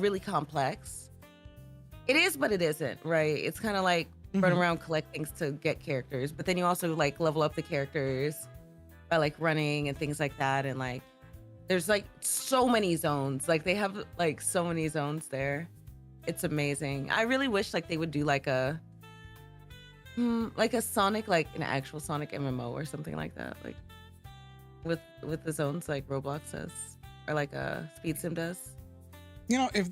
really complex. It is, but it isn't, right? It's kind of like run Mm-hmm. around, collect things to get characters, but then you also like level up the characters by like running and things like that. And like, there's like so many zones. Like they have like so many zones there. It's amazing. I really wish like they would do like a Sonic, like an actual Sonic MMO or something like that, like with the zones like Roblox does, or like a Speed Sim does. You know, if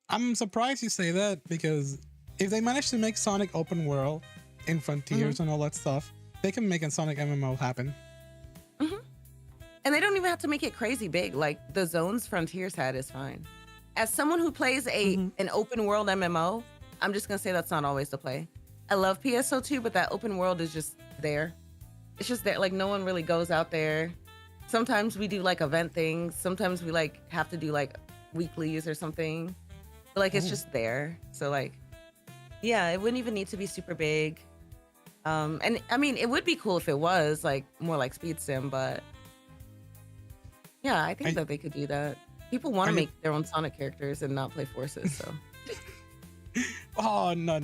I'm surprised you say that, because if they manage to make Sonic open world in Frontiers and all that stuff, they can make a Sonic MMO happen. And they don't even have to make it crazy big. Like the zones Frontiers had is fine. As someone who plays an open world MMO, I'm just gonna say that's not always the play. I love PSO2, but that open world is just there. It's just there. Like no one really goes out there. Sometimes we do like event things. Sometimes we like have to do like weeklies or something. But like it's just there. So like, yeah, it wouldn't even need to be super big. And I mean, it would be cool if it was like more like Speed Sim, but yeah, I think that they could do that. People want to make their own Sonic characters and not play Forces, so. Oh no!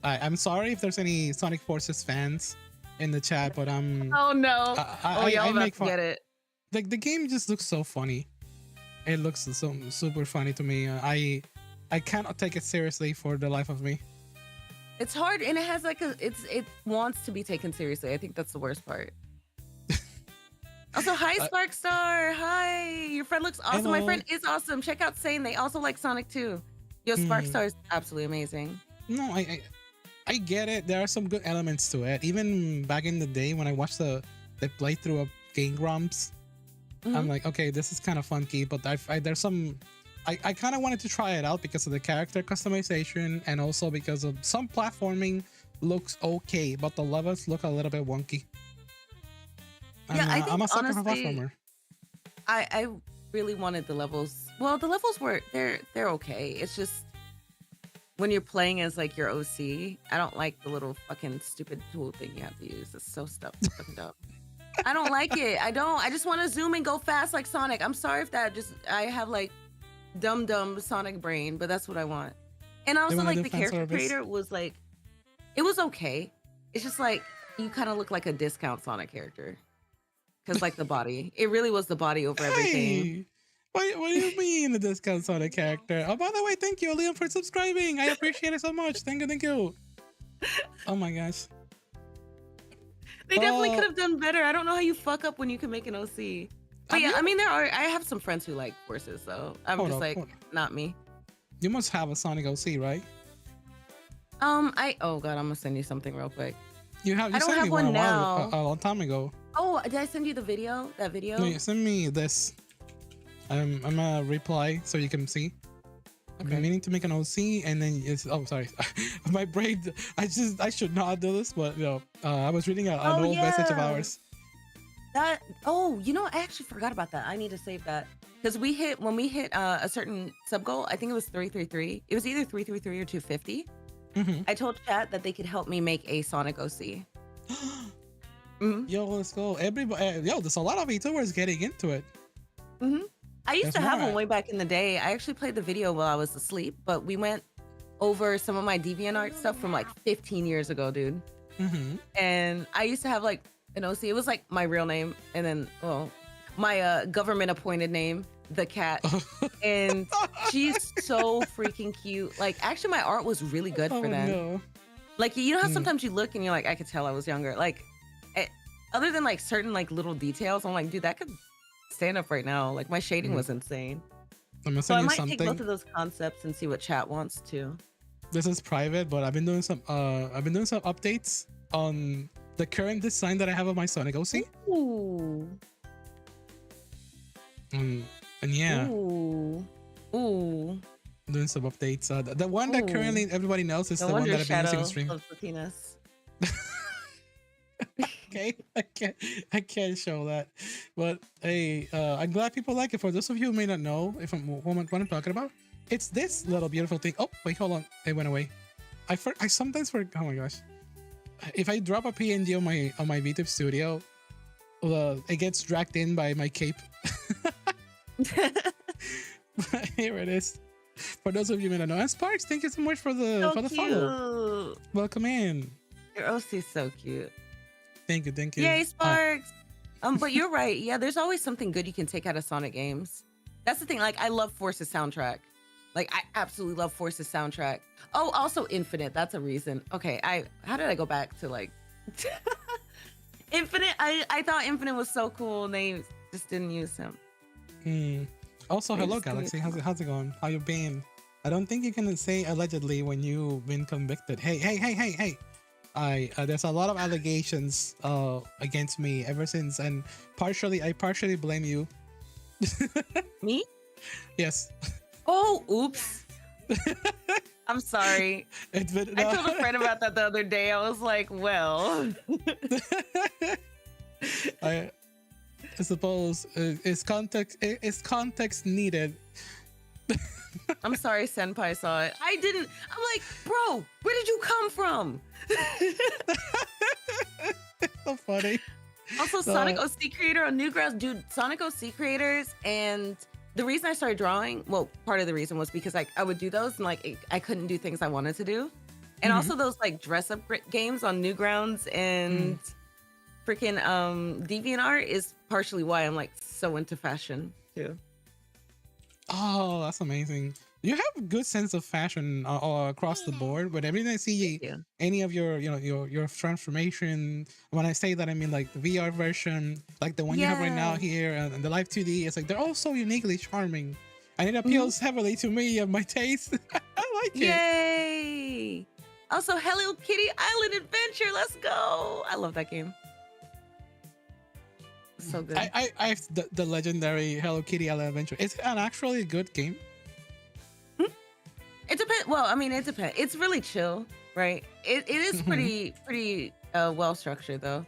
I'm sorry if there's any Sonic Forces fans in the chat, but Oh no! Y'all about to get it. The game just looks so funny. It looks so super funny to me. I cannot take it seriously for the life of me. It's hard, and it has like it wants to be taken seriously. I think that's the worst part. Also, hi Sparkstar. Hi, your friend looks awesome. Hello. My friend is awesome. Check out Sane. They also like Sonic too. Yo, Sparkstar is absolutely amazing. No, I get it. There are some good elements to it. Even back in the day when I watched the playthrough of Game Grumps, I'm like, okay, this is kind of funky, but there's some. I kind of wanted to try it out because of the character customization and also because of some platforming looks okay, but the levels look a little bit wonky. Yeah, I think, I'm a sucker honestly, for platformer. I really wanted the levels. Well, the levels were they're okay. It's just when you're playing as like your OC, I don't like the little fucking stupid tool thing you have to use. It's so fucking dumb. I don't like it. I just want to zoom and go fast like Sonic. I'm sorry if I have like dumb Sonic brain, but that's what I want. And also like the character creator was like, it was okay. It's just like you kind of look like a discount Sonic character. Because like the body, it really was the body over everything. What do you mean the discount Sonic character? Oh, by the way, thank you, Liam, for subscribing. I appreciate it so much. Thank you. Oh my gosh. They definitely could have done better. I don't know how you fuck up when you can make an OC. But yeah, I mean, I have some friends who like Forces, so I'm not me. You must have a Sonic OC, right? oh god, I'm gonna send you something real quick. I don't have one now. A long time ago. Oh, did I send you the video? That video? No, you send me this. I'm gonna reply so you can see. Okay. I've been meaning to make an OC, and then sorry, my brain. I should not do this, but you know, I was reading an old message of ours. I actually forgot about that. I need to save that because when we hit a certain sub goal, I think it was 333. It was either 333 or 250. I told chat that they could help me make a Sonic OC. Yo, let's go! Everybody, there's a lot of Vtubers getting into it. I used to have one way back in the day. I actually played the video while I was asleep, but we went over some of my DeviantArt stuff from like 15 years ago, dude. And I used to have like an OC. It was like my real name, and then my government appointed name, the cat. And she's so freaking cute. Like actually, my art was really good for them. No. Like you know how sometimes you look and you're like, I could tell I was younger. Like other than like certain like little details, I'm like, dude, that could stand up right now. Like my shading was insane. So I might take both of those concepts and see what chat wants to. This is private, but I've been doing some updates on the current design that I have of my Sonic OC. Ooh. And yeah. Ooh. Doing some updates. The one that currently everybody knows is the one that I've been using in stream. Okay, I can't show that, but hey, I'm glad people like it. For those of you who may not know what I'm talking about, it's this little beautiful thing. Oh wait, hold on, it went away. I sometimes forget. Oh my gosh, if I drop a PNG on my VTube Studio, it gets dragged in by my cape. Here it is. For those of you who may not know, and Sparks, thank you so much for the So follow. cute. Welcome in. Your OC's so cute. Thank you, thank you. Yay, Sparks. But you're right. Yeah, there's always something good you can take out of Sonic games. That's the thing. Like, I love Force's soundtrack. Like, I absolutely love Force's soundtrack. Oh, also Infinite. That's a reason. Okay, how did I go back to like Infinite? I thought Infinite was so cool and they just didn't use him. Also, hello, Galaxy. How's it going? How you been? I don't think you can say allegedly when you've been convicted. Hey. There's a lot of allegations against me ever since, and I partially blame you. Me? Yes. Oh, oops. I'm sorry. I told a friend about that the other day. I was like, well. I suppose is context needed. I'm sorry, Senpai saw it. I didn't. I'm like, bro, where did you come from? So funny. Also, Sonic OC creator on Newgrounds, dude. Sonic OC creators, and the reason I started drawing, well, part of the reason was because I would do those and like I couldn't do things I wanted to do, and also those like dress up games on Newgrounds and freaking DeviantArt is partially why I'm like so into fashion too. Oh, that's amazing. You have a good sense of fashion all across the board. But every time I see any of your transformation, when I say that, I mean like the VR version, like the one you have right now here, and the Live 2D. It's like they're all so uniquely charming, and it appeals heavily to me and my taste. I like it. Yay! Also, Hello Kitty Island Adventure. Let's go! I love that game. So good. I the legendary Hello Kitty Island Adventure. It's an actually good game. It depends. Well, I mean, it depends. It's really chill, right? It is pretty well structured though.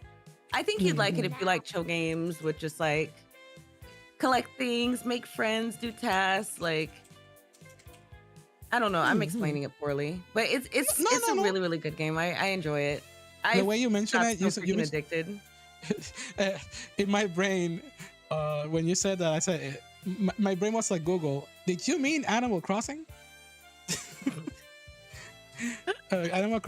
I think you'd like it if you like chill games with just like collect things, make friends, do tasks. Like, I don't know. I'm explaining it poorly, but it's a really, really good game. I enjoy it. The way you mentioned it, you addicted. In my brain, when you said that, I said my brain was like, Google, did you mean Animal Crossing? Animal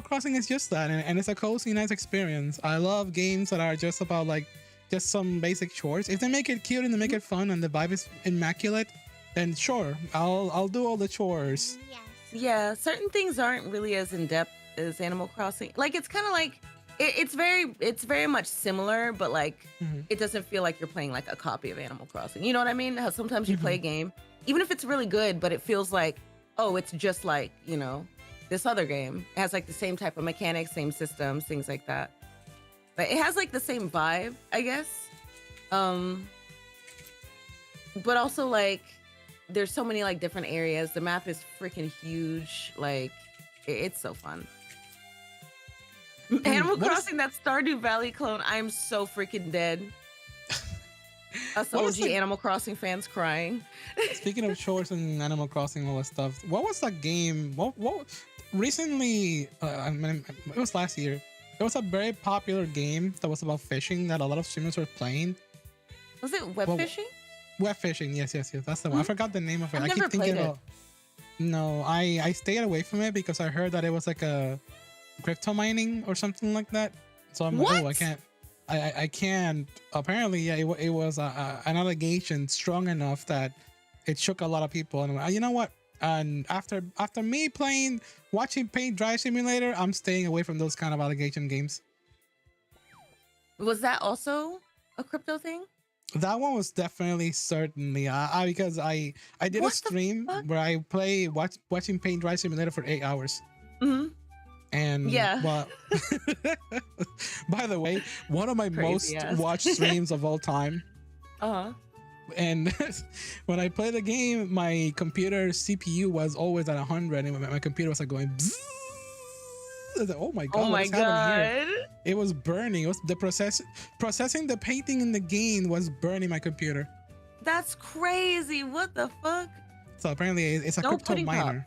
Crossing is just that, and it's a cozy, nice experience. I love games that are just about like just some basic chores. If they make it cute and they make it fun and the vibe is immaculate, then sure, I'll do all the chores. Yes. Yeah, certain things aren't really as in depth as Animal Crossing. Like, it's kind of like it's very much similar, but like it doesn't feel like you're playing like a copy of Animal Crossing. You know what I mean? How sometimes you play a game, even if it's really good, but it feels like, oh, it's just like, you know, this other game. It has like the same type of mechanics, same systems, things like that. But it has like the same vibe, I guess. But also like there's so many like different areas. The map is freaking huge. Like it's so fun. Animal Crossing, that Stardew Valley clone, I'm so freaking dead. Us OG Animal Crossing fans crying. Speaking of chores and Animal Crossing, all that stuff, what was that game? What recently? I mean, it was last year. It was a very popular game that was about fishing that a lot of streamers were playing. Was it web fishing? Web fishing, yes. That's the one. I forgot the name of it. I've I never keep thinking played about. No, I stayed away from it because I heard that it was like a crypto mining or something like that. So I'm like, oh, I can't. Apparently, yeah, it was an allegation strong enough that it shook a lot of people. And you know what? And after me watching Paint Dry Simulator, I'm staying away from those kind of allegation games. Was that also a crypto thing? That one was definitely certainly because I did a stream where I watching Paint Dry Simulator for 8 hours. And well, by the way, one of my most watched streams of all time. And when I play the game, my computer CPU was always at 100, and my computer was like going. Bzzz. I was like, oh my god! Oh my god! It was burning. It was the processing the painting in the game was burning my computer. That's crazy! What the fuck? So apparently, it's a crypto miner.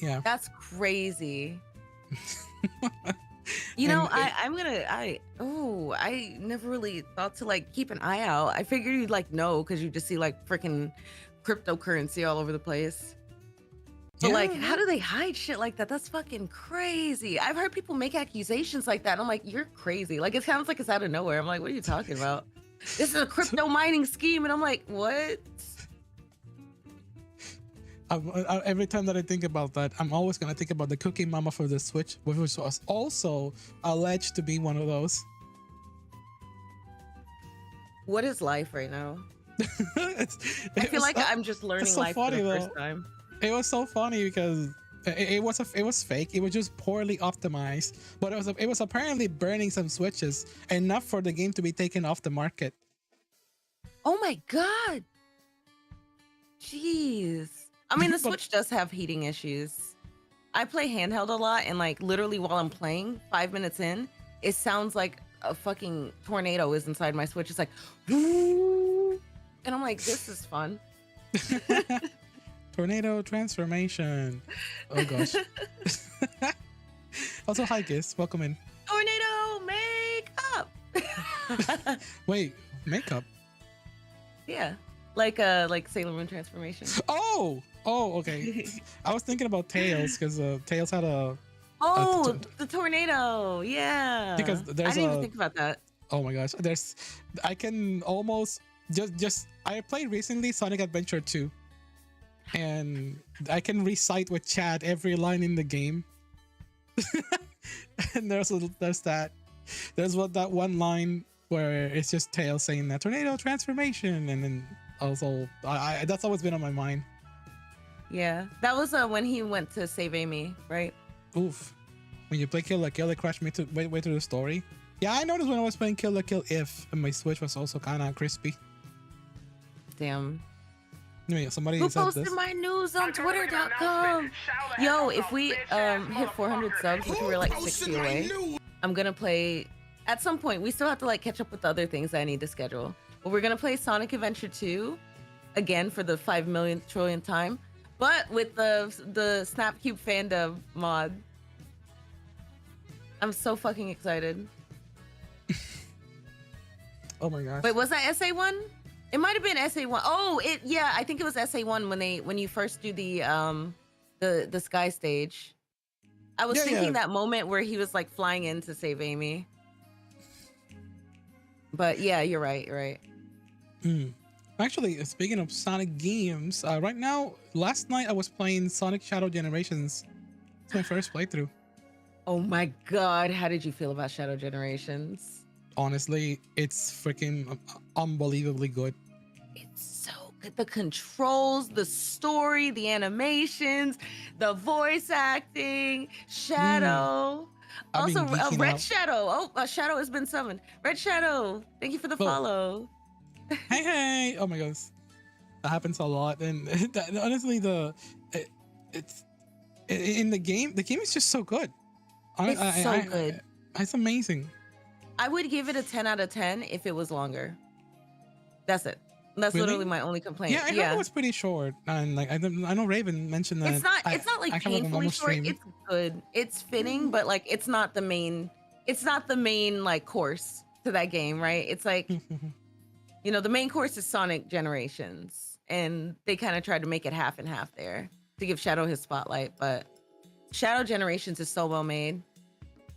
Yeah. That's crazy. You know, And it, I never really thought to like keep an eye out. I figured you'd like know because you just see like freaking cryptocurrency all over the place. But like, yeah, how do they hide shit like that? That's fucking crazy. I've heard people make accusations like that. And I'm like, you're crazy. Like, it sounds like it's out of nowhere. I'm like, what are you talking about? This is a crypto mining scheme. And I'm like, what? every time that I think about that, I'm always gonna think about the Cookie Mama for the Switch, which was also alleged to be one of those. What is life right now? it's, I feel like I'm just learning so life funny, for the though. first time. It was so funny because it was fake. It was just poorly optimized, but it was apparently burning some switches enough for the game to be taken off the market. Oh my God. Jeez. I mean, the But- Switch does have heating issues. I play handheld a lot, and like literally while I'm playing, 5 minutes in, it sounds like a fucking tornado is inside my Switch. It's like, and I'm like, this is fun. Tornado transformation. Oh gosh. Also, hi Kiss, welcome in. Tornado makeup. Wait, makeup. Yeah, like Sailor Moon transformation. Oh, okay. I was thinking about Tails because Tails had a. Oh, the tornado. Yeah. Because I there's didn't even think about that. Oh my gosh, I can almost just I played recently Sonic Adventure 2, and I can recite with Chad every line in the game. And there's that. There's that one line where it's just Tails saying that tornado transformation, and then also I that's always been on my mind. Yeah, that was when he went to save Amy, right? Oof. When you play Kill la Kill, it crashed me to way through the story. Yeah, I noticed when I was playing Kill la Kill If, and my Switch was also kind of crispy. Damn. Anyway, somebody Who said posted this. my news on Twitter.com? Yo, if we hit 400 subs, which we're like 60 away, I'm gonna play. At some point, we still have to like catch up with the other things I need to schedule. But we're gonna play Sonic Adventure 2 again for the 5 millionth trillionth time, but with the Snapcube fandom mod. I'm so fucking excited. Oh my gosh. Wait, was that SA1? It might have been SA1. Oh, yeah, I think it was SA1 when you first do the sky stage. I was thinking that moment where he was like flying in to save Amy. But yeah, you're right. You're right. Actually, speaking of Sonic games, right now, last night I was playing Sonic Shadow Generations. It's my first playthrough. Oh my God, how did you feel about Shadow Generations? Honestly, it's freaking unbelievably good. It's so good. The controls, the story, the animations, the voice acting, Shadow. Also, Red Shadow. Oh, Shadow has been summoned. Red Shadow, thank you for the follow. Hey. Oh my gosh. That happens a lot. And honestly, it's in the game is just so good. It's so good. It's amazing. I would give it a 10 out of 10 if it was longer. That's it. That's Really? literally my only complaint. Yeah, I heard it was pretty short, and like I know Raven mentioned that. It's not like painfully short. It's good. It's fitting, but like it's not the main. It's not the main like course to that game, right? It's like, you know, the main course is Sonic Generations, and they kind of tried to make it half and half there to give Shadow his spotlight. But Shadow Generations is so well made.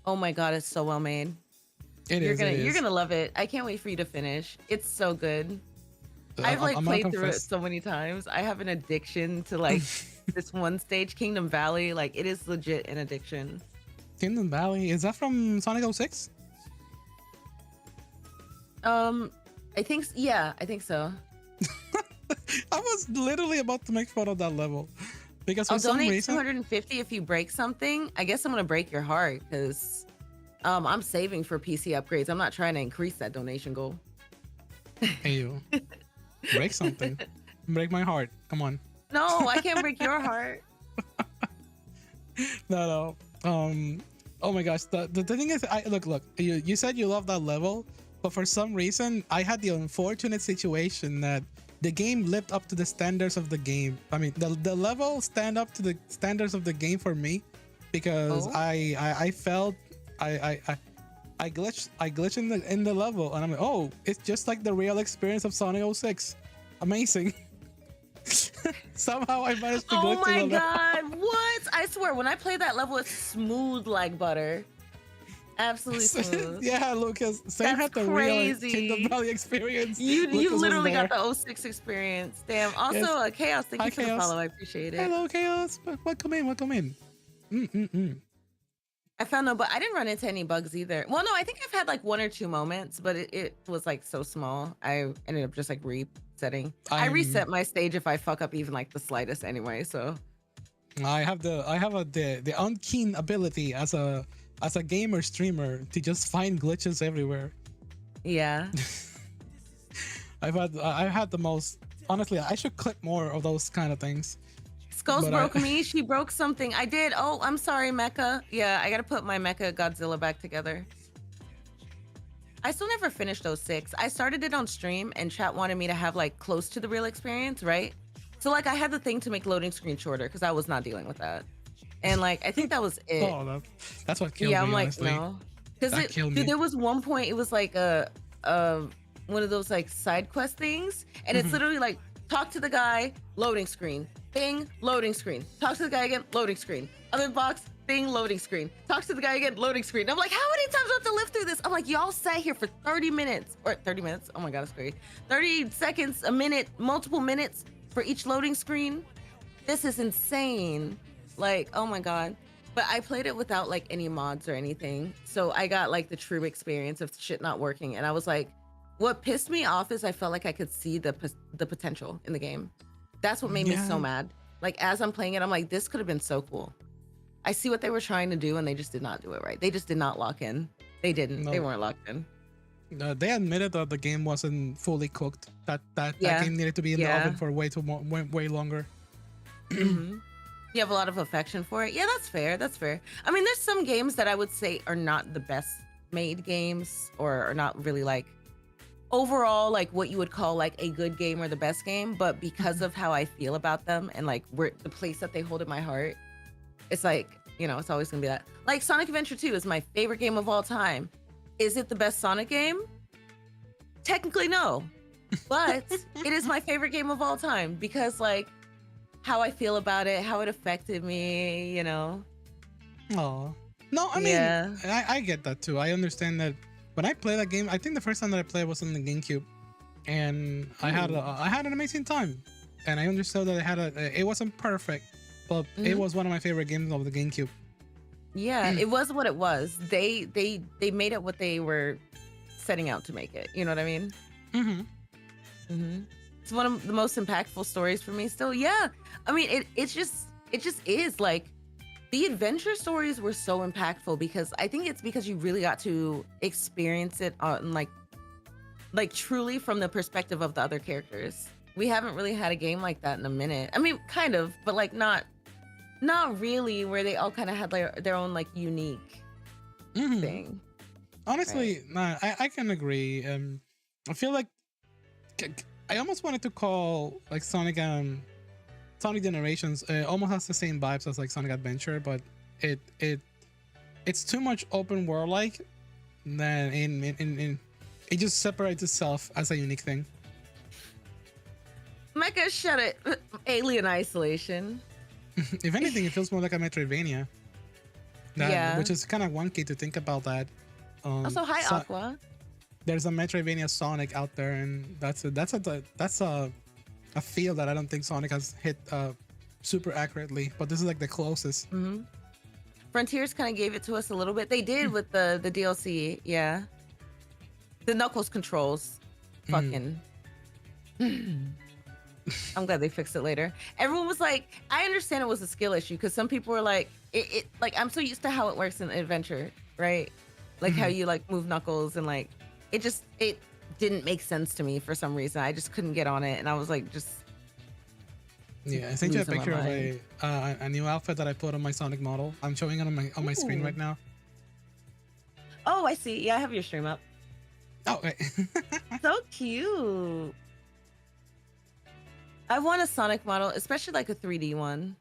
Oh my God, it's so well made. You're gonna love it. I can't wait for you to finish. It's so good. I've like played through it so many times. I have an addiction to like this one stage, Kingdom Valley. Like it is legit an addiction. Kingdom Valley, is that from Sonic 06? I think I think so. I was literally about to make fun of that level because for I'll some donate reason 250 if you break something. I guess I'm gonna break your heart because I'm saving for PC upgrades. I'm not trying to increase that donation goal. Hey, you break something. Break my heart. Come on. No, I can't break your heart. No. Oh my gosh. The thing is, look. You said you love that level, but for some reason, I had the unfortunate situation that the game lived up to the standards of the game. I mean, the level stand up to the standards of the game for me, because I felt I glitch in the level, and I'm like, oh, it's just like the real experience of Sonic 06. Amazing. Somehow I managed to Oh glitch in my the level. god, what? I swear, when I play that level, it's smooth like butter. Absolutely smooth. Yeah, Lucas. Same That's had the real Kingdom crazy. Valley experience. You Lucas was literally got there. the '06 experience. Damn. Also, Yes. Chaos, thank Hi, you for the Chaos. follow. I appreciate it. Hello, Chaos. Welcome in. Welcome in. I found no, but I didn't run into any bugs either. Well, no, I think I've had like one or two moments, but it was like so small. I ended up just like resetting. I reset my stage if I fuck up even like the slightest anyway. So I have the unkeen ability as a gamer streamer to just find glitches everywhere. yeah. I've had the most, honestly, I should clip more of those kind of things. Skulls broke me. She broke something. I did. Oh, I'm sorry, Mecha. Yeah, I gotta put my Mecha Godzilla back together. I still never finished those 6. I started it on stream and chat wanted me to have like close to the real experience, right? So like I had the thing to make loading screen shorter because I was not dealing with that. And like I think that was it. Oh, that's what killed me. Yeah, I'm like, honestly. no. Because there was one point, it was like a one of those like side quest things, and it's literally like talk to the guy, loading screen, bing, loading screen, talk to the guy again, loading screen, other box, bing, loading screen, talk to the guy again, loading screen. I'm like, how many times do I have to live through this? I'm like, y'all sat here for 30 minutes or 30 minutes. Oh my god, that's great. 30 seconds, a minute, multiple minutes for each loading screen. This is insane. Like, oh my god. But I played it without like any mods or anything, so I got like the true experience of shit not working. And I was like, what pissed me off is I felt like I could see the potential in the game. That's what made me so mad. Like as I'm playing it, I'm like, this could have been so cool. I see what they were trying to do, and they just did not do it right. They just did not lock in. They didn't. No. They weren't locked in. They admitted that the game wasn't fully cooked. That game needed to be in the oven for way longer. You have a lot of affection for it. Yeah, that's fair. That's fair. I mean, there's some games that I would say are not the best made games, or are not really like overall like what you would call like a good game or the best game, but because of how I feel about them and like where the place that they hold in my heart, it's like, you know, it's always gonna be that. Like Sonic Adventure 2 is my favorite game of all time. Is it the best Sonic game? Technically no, but it is my favorite game of all time because like how I feel about it, how it affected me, you know. Oh no, I mean, I get that too. I understand that. When I played that game, I think the first time that I played was on the GameCube, and I had an amazing time, and I understood that it wasn't perfect, but it was one of my favorite games of the GameCube. Yeah, it was what it was. They made it what they were setting out to make it. You know what I mean? It's one of the most impactful stories for me still. Yeah, I mean it just is like. The adventure stories were so impactful because I think it's because you really got to experience it on like truly from the perspective of the other characters. We haven't really had a game like that in a minute. I mean, kind of, but like not really, where they all kind of had their own like unique thing. Honestly, right? I can agree. I feel like I almost wanted to call like Sonic Generations almost has the same vibes as like Sonic Adventure, but it's too much open world like. Then it just separates itself as a unique thing. Mecha, shut it. Alien Isolation. If anything, it feels more like a Metroidvania. Which is kind of wonky to think about that. Also, hi Aqua. There's a Metroidvania Sonic out there, and that's a feel that I don't think Sonic has hit super accurately, but this is like the closest. Frontiers kind of gave it to us a little bit. They did with the DLC, yeah. The Knuckles controls, fucking. I'm glad they fixed it later. Everyone was like, I understand it was a skill issue because some people were like, it like I'm so used to how it works in Adventure, right? Like how you like move Knuckles and like it didn't make sense to me for some reason. I just couldn't get on it, and I was like, just I sent you a picture of a new outfit that I put on my Sonic model. I'm showing it on my screen right now. Oh, I see. Yeah, I have your stream up. Oh, okay. So cute. I want a Sonic model, especially like a 3D one,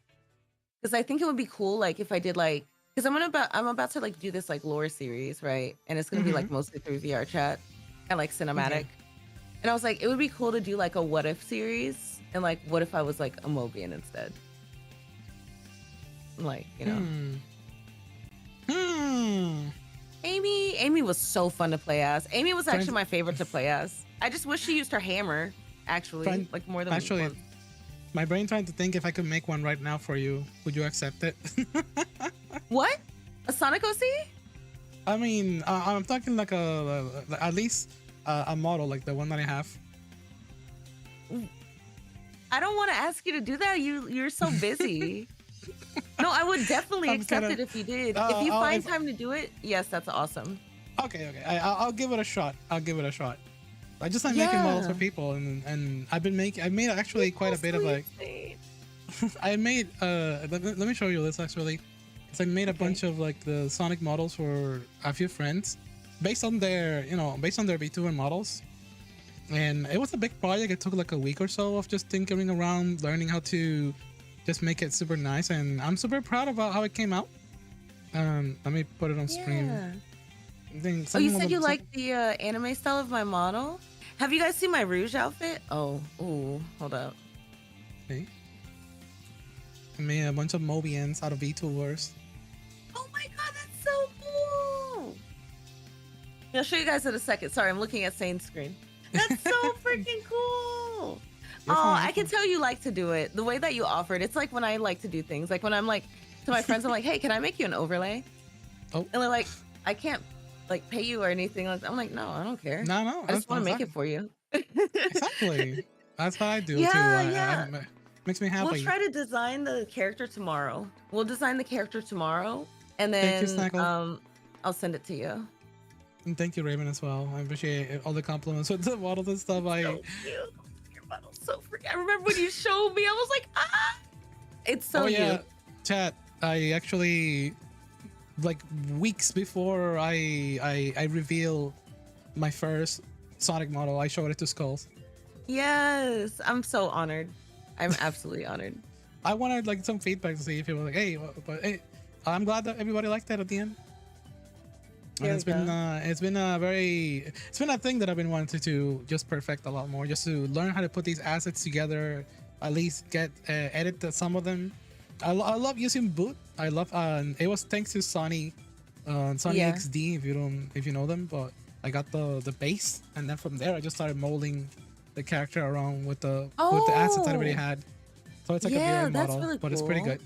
because I think it would be cool. Like if I did like, because I'm about to like do this like lore series, right? And it's gonna be Mm-hmm. like mostly through VR chat and like Okay. cinematic. And I was like, it would be cool to do like a what if series, and like what if I was like a Mobian instead? Like, you know. Hmm. Hmm. Amy was so fun to play as. Amy was Trying actually to, my favorite to play as. I just wish she used her hammer, actually, trying, like more than actually, once. my brain trying to think if I could make one right now for you. Would you accept it? What? A Sonic OC? I mean, I'm talking like at least a model like the one that I have. I don't want to ask you to do that. You're so busy. No, I would definitely I'm accept kind it of. if you did. If you find If, time to do it, yes, that's awesome. okay, okay. I'll give it a shot. I'll give it a shot. I just like making models for Yeah. people, and I've been making. I made actually You're quite a so bit of sweet, like. Saint. I made. Let me show you this actually. Cause I made a Okay. bunch of like the Sonic models for a few friends, based on their based on their Vtuber models. And it was a big project. It took like a week or so of just tinkering around, learning how to just make it super nice. And I'm super proud about how it came out. Let me put it on screen. Yeah. I think Oh, you some of said you some, like the anime style of my model? Have you guys seen my Rouge outfit? Oh, ooh, hold up. okay. I made a bunch of Mobians out of VTubers. Oh my god, that's so cool! I'll show you guys in a second. Sorry, I'm looking at Sane's screen. That's so freaking cool! You're Oh, fine, I you're can fine. tell you like to do it. The way that you offered, it's like when I like to do things. Like when I'm like to my friends, I'm like, hey, can I make you an overlay? Oh, And they're like, I can't like pay you or anything like that. I'm like, no, I don't care. no, no, I just want to make it exactly. for you. Exactly. That's what I do too. Yeah, yeah. Makes me We'll happy. try to design the character tomorrow. We'll design the character tomorrow, and Thank you, then Snackle. I'll send it to you. And thank you, Raven, as well. I appreciate all the compliments with the models and stuff. So cute. Your model's so freaking. I remember when you showed me. I was like, ah, it's so Oh yeah, you. chat. I actually like weeks before I reveal my first Sonic model, I showed it to Skulls. Yes, I'm so honored. I'm absolutely honored. I wanted like some feedback to see if it was like, hey, but hey, I'm glad that everybody liked that at the end. And There we go. it's been a thing that I've been wanting to just perfect a lot more, just to learn how to put these assets together, at least get edit some of them. I love using boot. I love it was thanks to Sony Yeah. XD, if you know them, but I got the base, and then from there I just started molding the character around with the assets I already Oh, had. So it's like a yeah, VR that's model, really but it's pretty cool. good.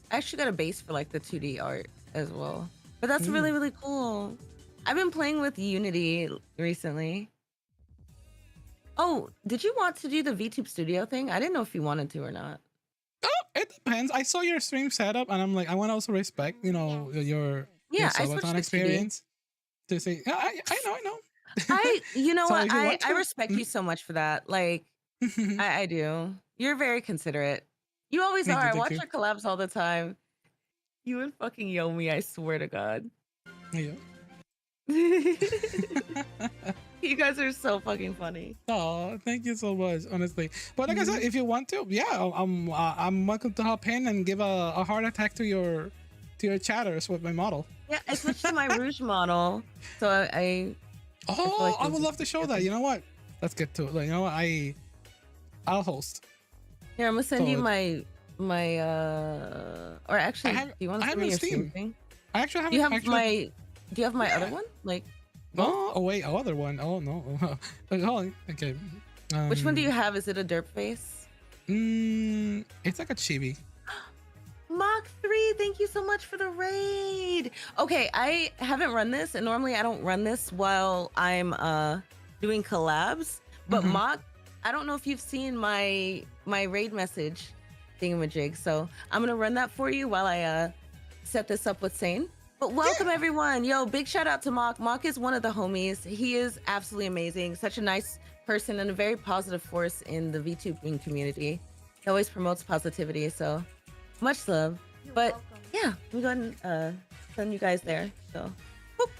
I actually got a base for like the 2D art as well. But that's Mm. really, really cool. I've been playing with Unity recently. Oh, did you want to do the VTube Studio thing? I didn't know if you wanted to or not. Oh, it depends. I saw your stream setup, and I'm like, I want to also respect, your Yeah, I switched subathon to 2D. experience. To say, yeah, I know. You know So what? if you want I to, respect you so much for that. Like, I do. You're very considerate. You always are. thank you, I thank watch you. your collabs all the time. You would fucking Yomi, I swear to God. Yeah. You guys are so fucking funny. Oh, thank you so much, honestly. But like I said, Mhm. if you want to, yeah, I'm welcome to hop in and give a heart attack to your chatters with my model. Yeah, I switched to my Rouge model. So I feel Oh, like I it would was love to show that. You know what? Let's get to it. Like, you know what? I'll host. Here, I'm gonna send you So my or actually, do you want I to have send me it on your stream Steam. thing? I actually Do you have have my do you have my other yeah. one? Like both? Oh wait, other one. Oh no. Hold on. Okay. Which one do you have? Is it a derp face? It's like a chibi. Mach 3, thank you so much for the raid. Okay, I haven't run this, and normally I don't run this while I'm doing collabs. But Mhm. Mach, I don't know if you've seen my raid message thingamajig, so I'm gonna run that for you while I set this up with Sane. But welcome Yeah. everyone. Yo, big shout out to Mach. Mach is one of the homies. He is absolutely amazing. Such a nice person and a very positive force in the VTubing community. He always promotes positivity, so much love. But yeah, we go ahead and send you guys there. So whoop,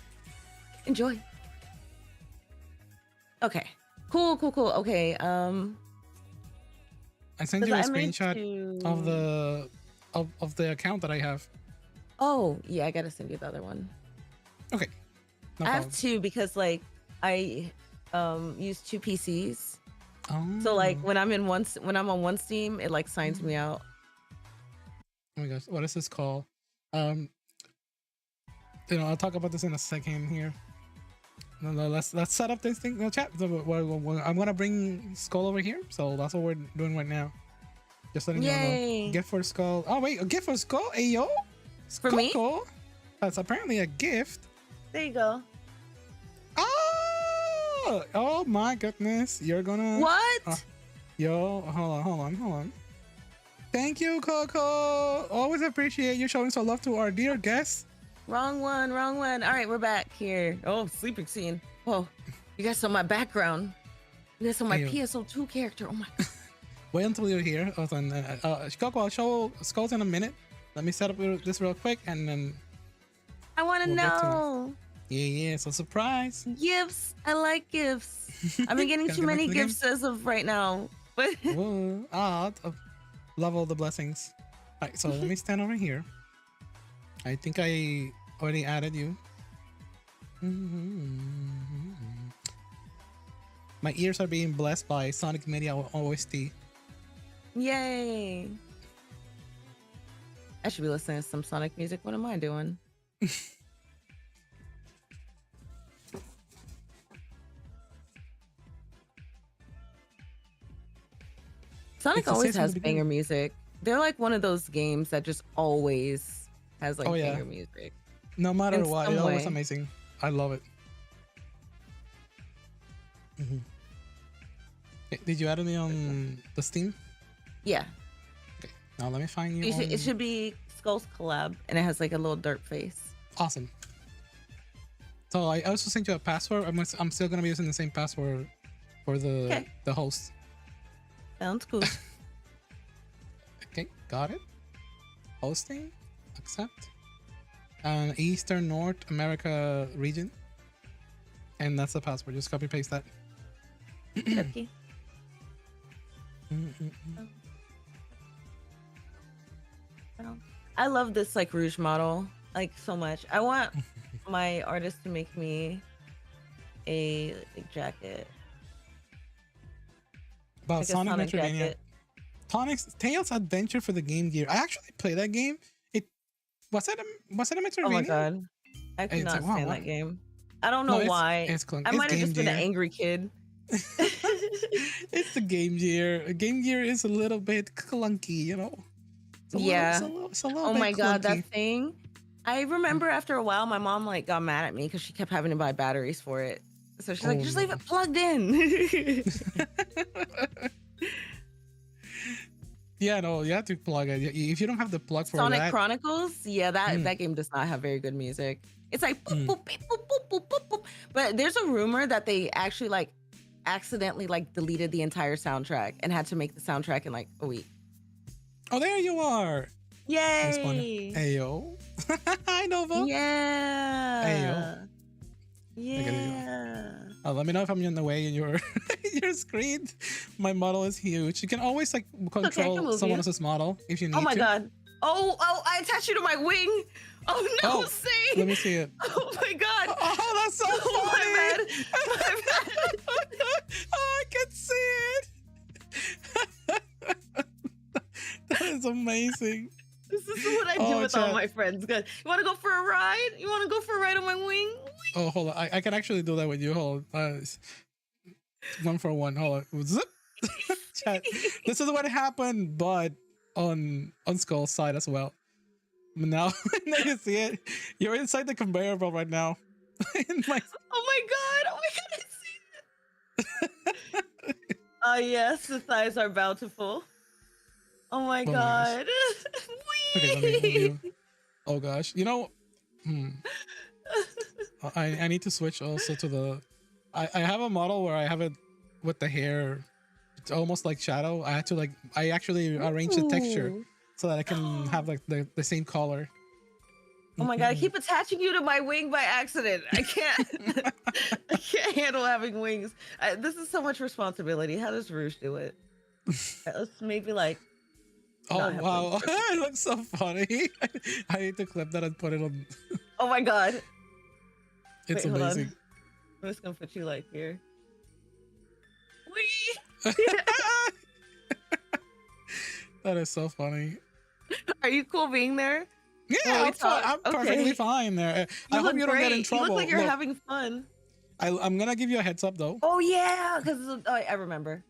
enjoy. Okay. Cool. Okay. I sent you a I made screenshot two. of the account that I have. Oh, yeah, I gotta send you the other one. Okay, no I have problem. two because like I use two PCs. So like Oh, when I'm on one Steam, it like signs me out. oh my gosh, what is this called? Um, I'll talk about this in a second here. No, let's set up this thing. No chat. So, I'm gonna bring Skull over here, so that's what we're doing right now. Just letting you all know. Yay. Gift for Skull. Oh wait, a gift for Skull. Hey yo, For me? Skull. That's apparently a gift. There you go. Oh my goodness, you're gonna. What? Yo, hold on. Thank you, Coco. Always appreciate you showing some love to our dear guests. Wrong one. All right, we're back here. Oh, sleeping scene. Whoa, you guys saw my background. You guys saw my Ayo. PSO2 character. Oh my god. Wait until you're here. Hold on. Coco, I'll show Skulls in a minute. Let me set up this real quick and then. I want to We'll get to it. know. Yeah, so surprise. Gifts. I like gifts. I've been getting Gotta too get back many to the game. gifts as of right now. But Whoa. Love all the blessings. Alright, so let me stand over here. I think I already added you. My ears are being blessed by Sonic Media OST. yay. I should be listening to some Sonic music. What am I doing? Sonic It's the always same from has the banger beginning. music. They're like one of those games that just always has like Oh, yeah. banger music. No matter In what, some it's always way. amazing. I love it. Okay, did you add me on the Steam? Yeah. Okay, now let me find you. It should be Skull's collab and it has like a little dirt face. Awesome. So I also sent you a password. I'm still gonna be using the same password for the host. Sounds cool. Okay, got it. Hosting, accept. Eastern North America region, and that's the password. Just copy paste that. Okay. I love this like Rouge model like so much. I want my artist to make me a jacket. About Like a Sonic Sonic Metroidvania. jacket. Tails Adventure for the Game Gear. I actually played that game. It was it a Metroidvania? Oh my god. I could It's not like, wow, stand wow. that game. I don't know why. It's clunk. I It's might have Game just been an Gear. angry kid. It's the Game Gear. Game Gear is a little bit clunky, you know. It's a little Oh bit my god, clunky. that thing. I remember after a while, my mom like got mad at me because she kept having to buy batteries for it. So she's like, Oh, just no. leave it plugged in. Yeah, no, you have to plug it. If you don't have the plug for Sonic that, Chronicles, yeah, that game does not have very good music. It's like boop, boop, beep, boop, boop, boop, boop, boop. But there's a rumor that they actually like accidentally like deleted the entire soundtrack and had to make the soundtrack in like a week. oh, there you are. Yay! Ayo. Hi, Nova. Yeah. Ayo. Yeah. Let me know if I'm in the way in your your screen. My model is huge. You can always like control move someone you. else's model if you need Oh my to. god. Oh, I attached you to my wing. Oh no, Oh, see. let me see it. Oh my god. Oh, that's so Oh, my funny. bad. My bad. Oh, I can see it. That is amazing. This is what I do Oh, with all chat. my friends. Good. You want to go for a ride? You want to go for a ride on my wing? Oh, hold on. I can actually do that with you. Hold on. One for one. Hold on. Zip. Chat. This is what happened, but on Skull's side as well. Now, now you see it. You're inside the conveyor belt right now. In my... Oh my god. Oh my god. I see it. Yes, the thighs are bountiful. Oh my my god. Okay, let me move you. Oh gosh. You know, I need to switch also to the. I have a model where I have it with the hair. It's almost like shadow. I had to like. I actually arrange the texture Ooh. so that I can have like the same color. Oh my god, I keep attaching you to my wing by accident. I can't I can't handle having wings. This is so much responsibility. How does Rouge do it? Let's maybe like Oh not have fun. wow, it looks so funny. I need to clip that and put it on. Oh my god. It's Wait, hold on. amazing. I'm just gonna put you like here. Whee! That is so funny. Are you cool being there? Yeah, we talk? I'm perfectly Okay. fine there. I You hope look you don't get in great. You trouble. look like you're Look, having fun. I'm gonna give you a heads up though. Oh yeah, because I remember.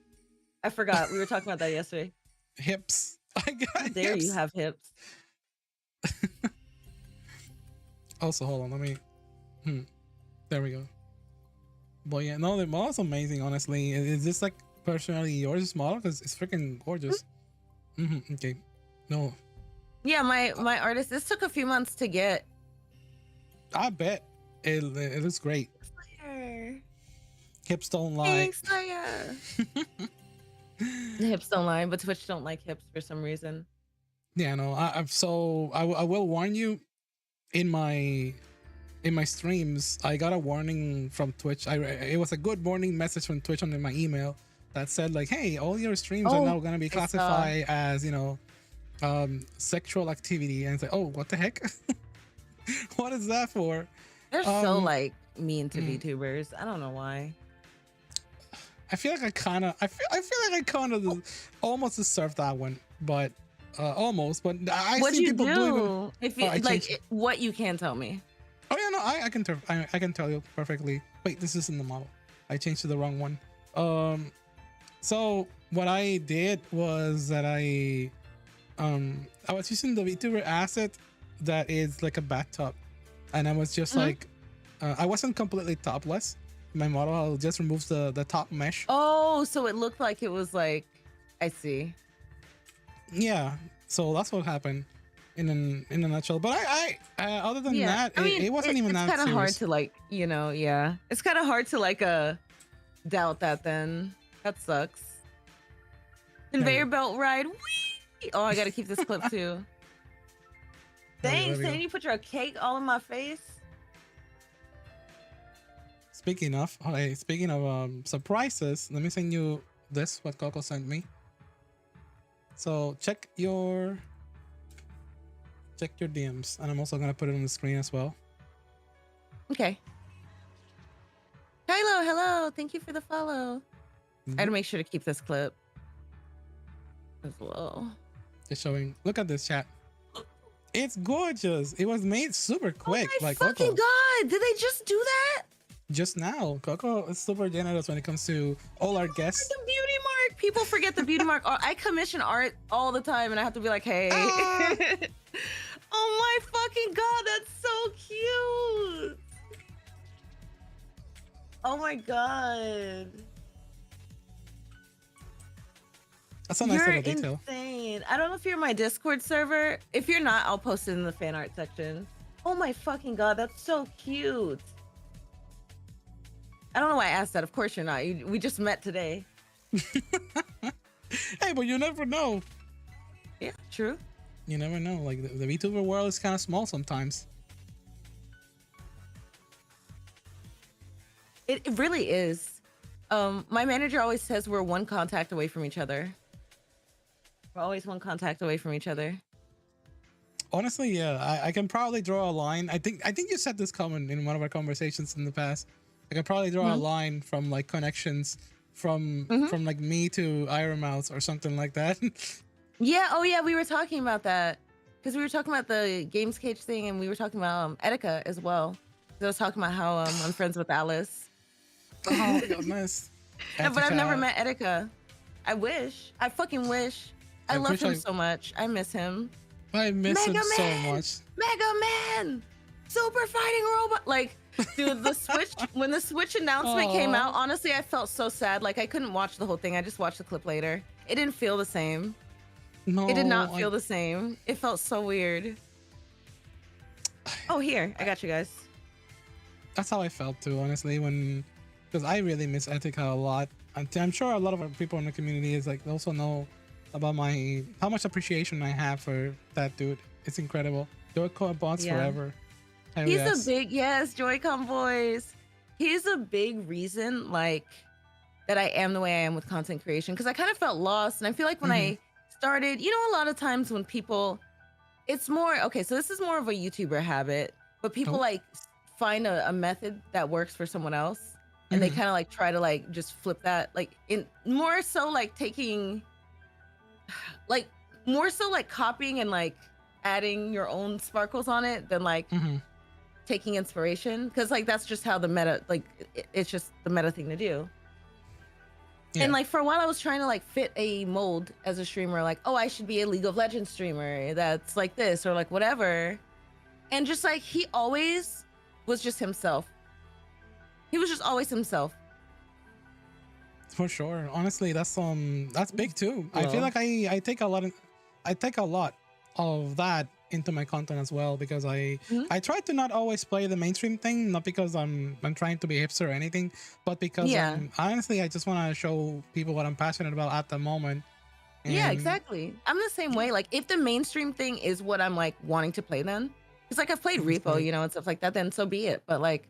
I forgot. We were talking about that yesterday. Hips. I How got dare hips. you have hips? Also, hold on. Let me. There we go. But yeah, no, the model's amazing. Honestly, is this like personally yours model? Because it's freaking gorgeous. Okay. No, Yeah, my artist. This took a few months to get. I bet it looks great. Slayer. Hips don't lie. Thanks, Slayer. The hips don't lie, but Twitch don't like hips for some reason. Yeah, no. I will warn you. In my streams, I got a warning from Twitch. It was a good warning message from Twitch on my email that said like, "Hey, all your streams are now gonna be classified as sexual activity." And it's like, "Oh, what the heck? What is that for?" They're so like mean to VTubers. I don't know why. I feel like I kind of almost deserve that one, but almost. But I What see you people do? doing. If you changed- what you can tell me. Oh yeah, no, I can tell you perfectly. Wait, this isn't the model. I changed to the wrong one. So what I did was that I was using the VTuber asset that is like a bathtub, and I was just like, I wasn't completely topless. My model just removes the top mesh. Oh, so it looked like it was like, I see. Yeah, so that's what happened in a nutshell. But I other than that, I mean, it wasn't even that It's kind of hard serious. to like, yeah. It's kind of hard to like doubt that then. That sucks. Conveyor belt ride. Whee! Oh, I gotta keep this clip too. Thanks, Sam. You put your cake all in my face. Speaking of surprises, let me send you this, what Coco sent me. So check your DMs, and I'm also gonna put it on the screen as well. Okay. Kylo, hello. Thank you for the follow. I had to make sure to keep this clip as well. Just showing. Look at this chat. It's gorgeous. It was made super quick. Oh my like fucking Coco. god! Did they just do that? Just now, Coco is super generous when it comes to all our guests. The beauty mark. People forget the beauty mark. I commission art all the time, and I have to be like, hey. Oh my fucking god, that's so cute. Oh my god. That's a nice You're little detail. insane. I don't know if you're in my Discord server. If you're not, I'll post it in the fan art section. Oh my fucking god, that's so cute. I don't know why I asked that. Of course you're not. We just met today. Hey, but you never know. Yeah, true. You never know. Like the VTuber world is kind of small sometimes. It really is. My manager always says we're one contact away from each other. We're always one contact away from each other. Honestly, yeah, I can probably draw a line. I think you said this comment in one of our conversations in the past. I can probably draw a line from like connections from like me to Iron Mouse or something like that. Yeah. Oh yeah, we were talking about that because we were talking about the Games Cage thing, and we were talking about Etika as well. I was talking about how I'm friends with Alice. Oh, goodness. But I've never met Etika. I wish. I fucking wish. I love him so much. I miss him. I miss him so much. Mega Man, Super Fighting Robot. Like, dude, the Switch. When the Switch announcement came out, honestly, I felt so sad. Like, I couldn't watch the whole thing. I just watched the clip later. It didn't feel the same. No, it did not feel the same. It felt so weird. Oh, here, I got you guys. That's how I felt too, honestly, because I really miss Etika a lot. I'm sure a lot of our people in the community is like also know about how much appreciation I have for that dude. It's incredible. Joy-Con bots forever. He's a big Joy-Con boys. He's a big reason like that I am the way I am with content creation, because I kind of felt lost, and I feel like when I started, you know, a lot of times when people, it's more, okay, so this is more of a YouTuber habit, but people Oh. like find a method that works for someone else and they Mhm. kind of like try to like just flip that, like in more so like taking, like more so like copying and like adding your own sparkles on it than like Mhm. taking inspiration. Cause like that's just how the meta, like it's just the meta thing to do. And Yeah. like for a while I was trying to like fit a mold as a streamer, like, oh, I should be a League of Legends streamer that's like this or like whatever. And just like he always was just himself. He was just always himself. For sure. Honestly, that's big too. I feel Well, like I take a lot of that into my content as well because mhm. I try to not always play the mainstream thing, not because I'm trying to be hipster or anything, but because Yeah. honestly I just want to show people what I'm passionate about at the moment. Yeah, And exactly. I'm the same yeah, way. Like if the mainstream thing is what I'm like wanting to play then, it's like I've played that's Repo, great. you know, and stuff like that, then so be it. But like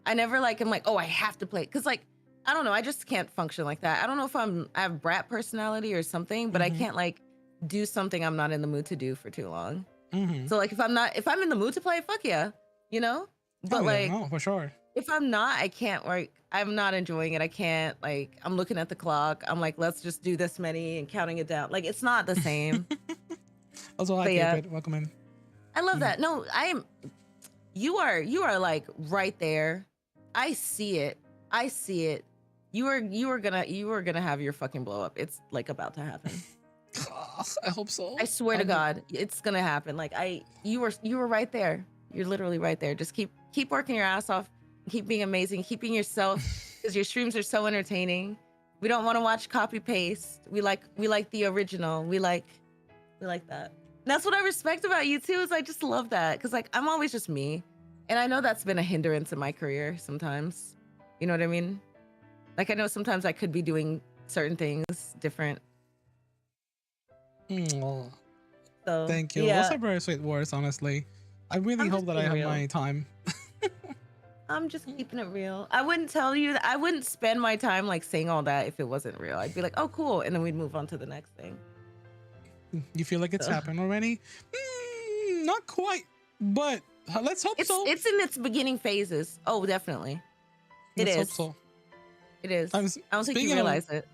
I never like I'm like, oh, I have to play because like I don't know, I just can't function like that. I don't know if I have brat personality or something, but I Mhm. can't like do something I'm not in the mood to do for too long. Mhm. So like if I'm in the mood to play, fuck yeah, you know? Oh But yeah, like no, for sure. if I'm not, I can't like I'm not enjoying it. I can't like I'm looking at the clock. I'm like, let's just do this many and counting it down. Like it's not the same. Also, hi But yeah, Cupid, welcome in. I love Mm. that. No, I am you are like right there. I see it. I see it. You are gonna have your fucking blow up. It's like about to happen. I hope so. I swear to I'm God, it's gonna happen. Like you were right there. You're literally right there. Just keep working your ass off, keep being amazing, keeping yourself because your streams are so entertaining. We don't want to watch copy paste. We like the original. We like that. And that's what I respect about you too, is I just love that. Cause like I'm always just me. And I know that's been a hindrance in my career sometimes. You know what I mean? Like I know sometimes I could be doing certain things different. Well, So thank you. Those yeah, are very sweet words, honestly. I really I'm hope just that I being have real. my time. I'm just keeping it real. I wouldn't tell you that I wouldn't spend my time like saying all that if it wasn't real. I'd be like, oh cool. And then we'd move on to the next thing. You feel like it's So happened already? Not quite, but let's hope it's so. it's in its beginning phases. Oh, definitely. It Let's hope is. so. It is. I'm I don't think you speaking of realize it.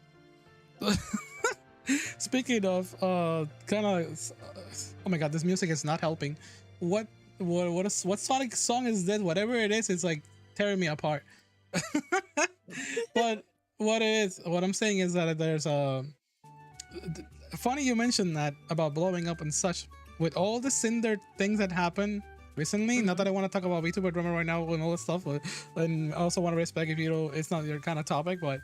speaking of kind of oh my god, this music is not helping. What Sonic song is this? Whatever it is, it's like tearing me apart. But what I'm saying is that there's a funny you mentioned that about blowing up and such with all the cinder things that happened recently. Not Mhm. that I want to talk about VTuber drama right now and all this stuff, but and I also want to respect if you don't, it's not your kind of topic. But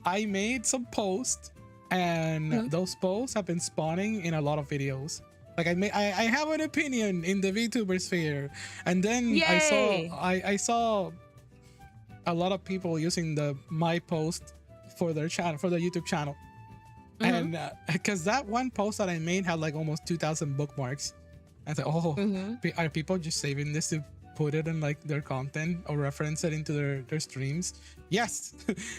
I made some posts, and Mhm. those posts have been spawning in a lot of videos. Like I have an opinion in the VTuber sphere, and then Yay! I saw a lot of people using the my post for their channel, for their YouTube channel. Mhm. And because that one post that I made had like almost 2,000 bookmarks. I thought, oh, Mhm. are people just saving this to put it in like their content or reference it into their streams? Yes,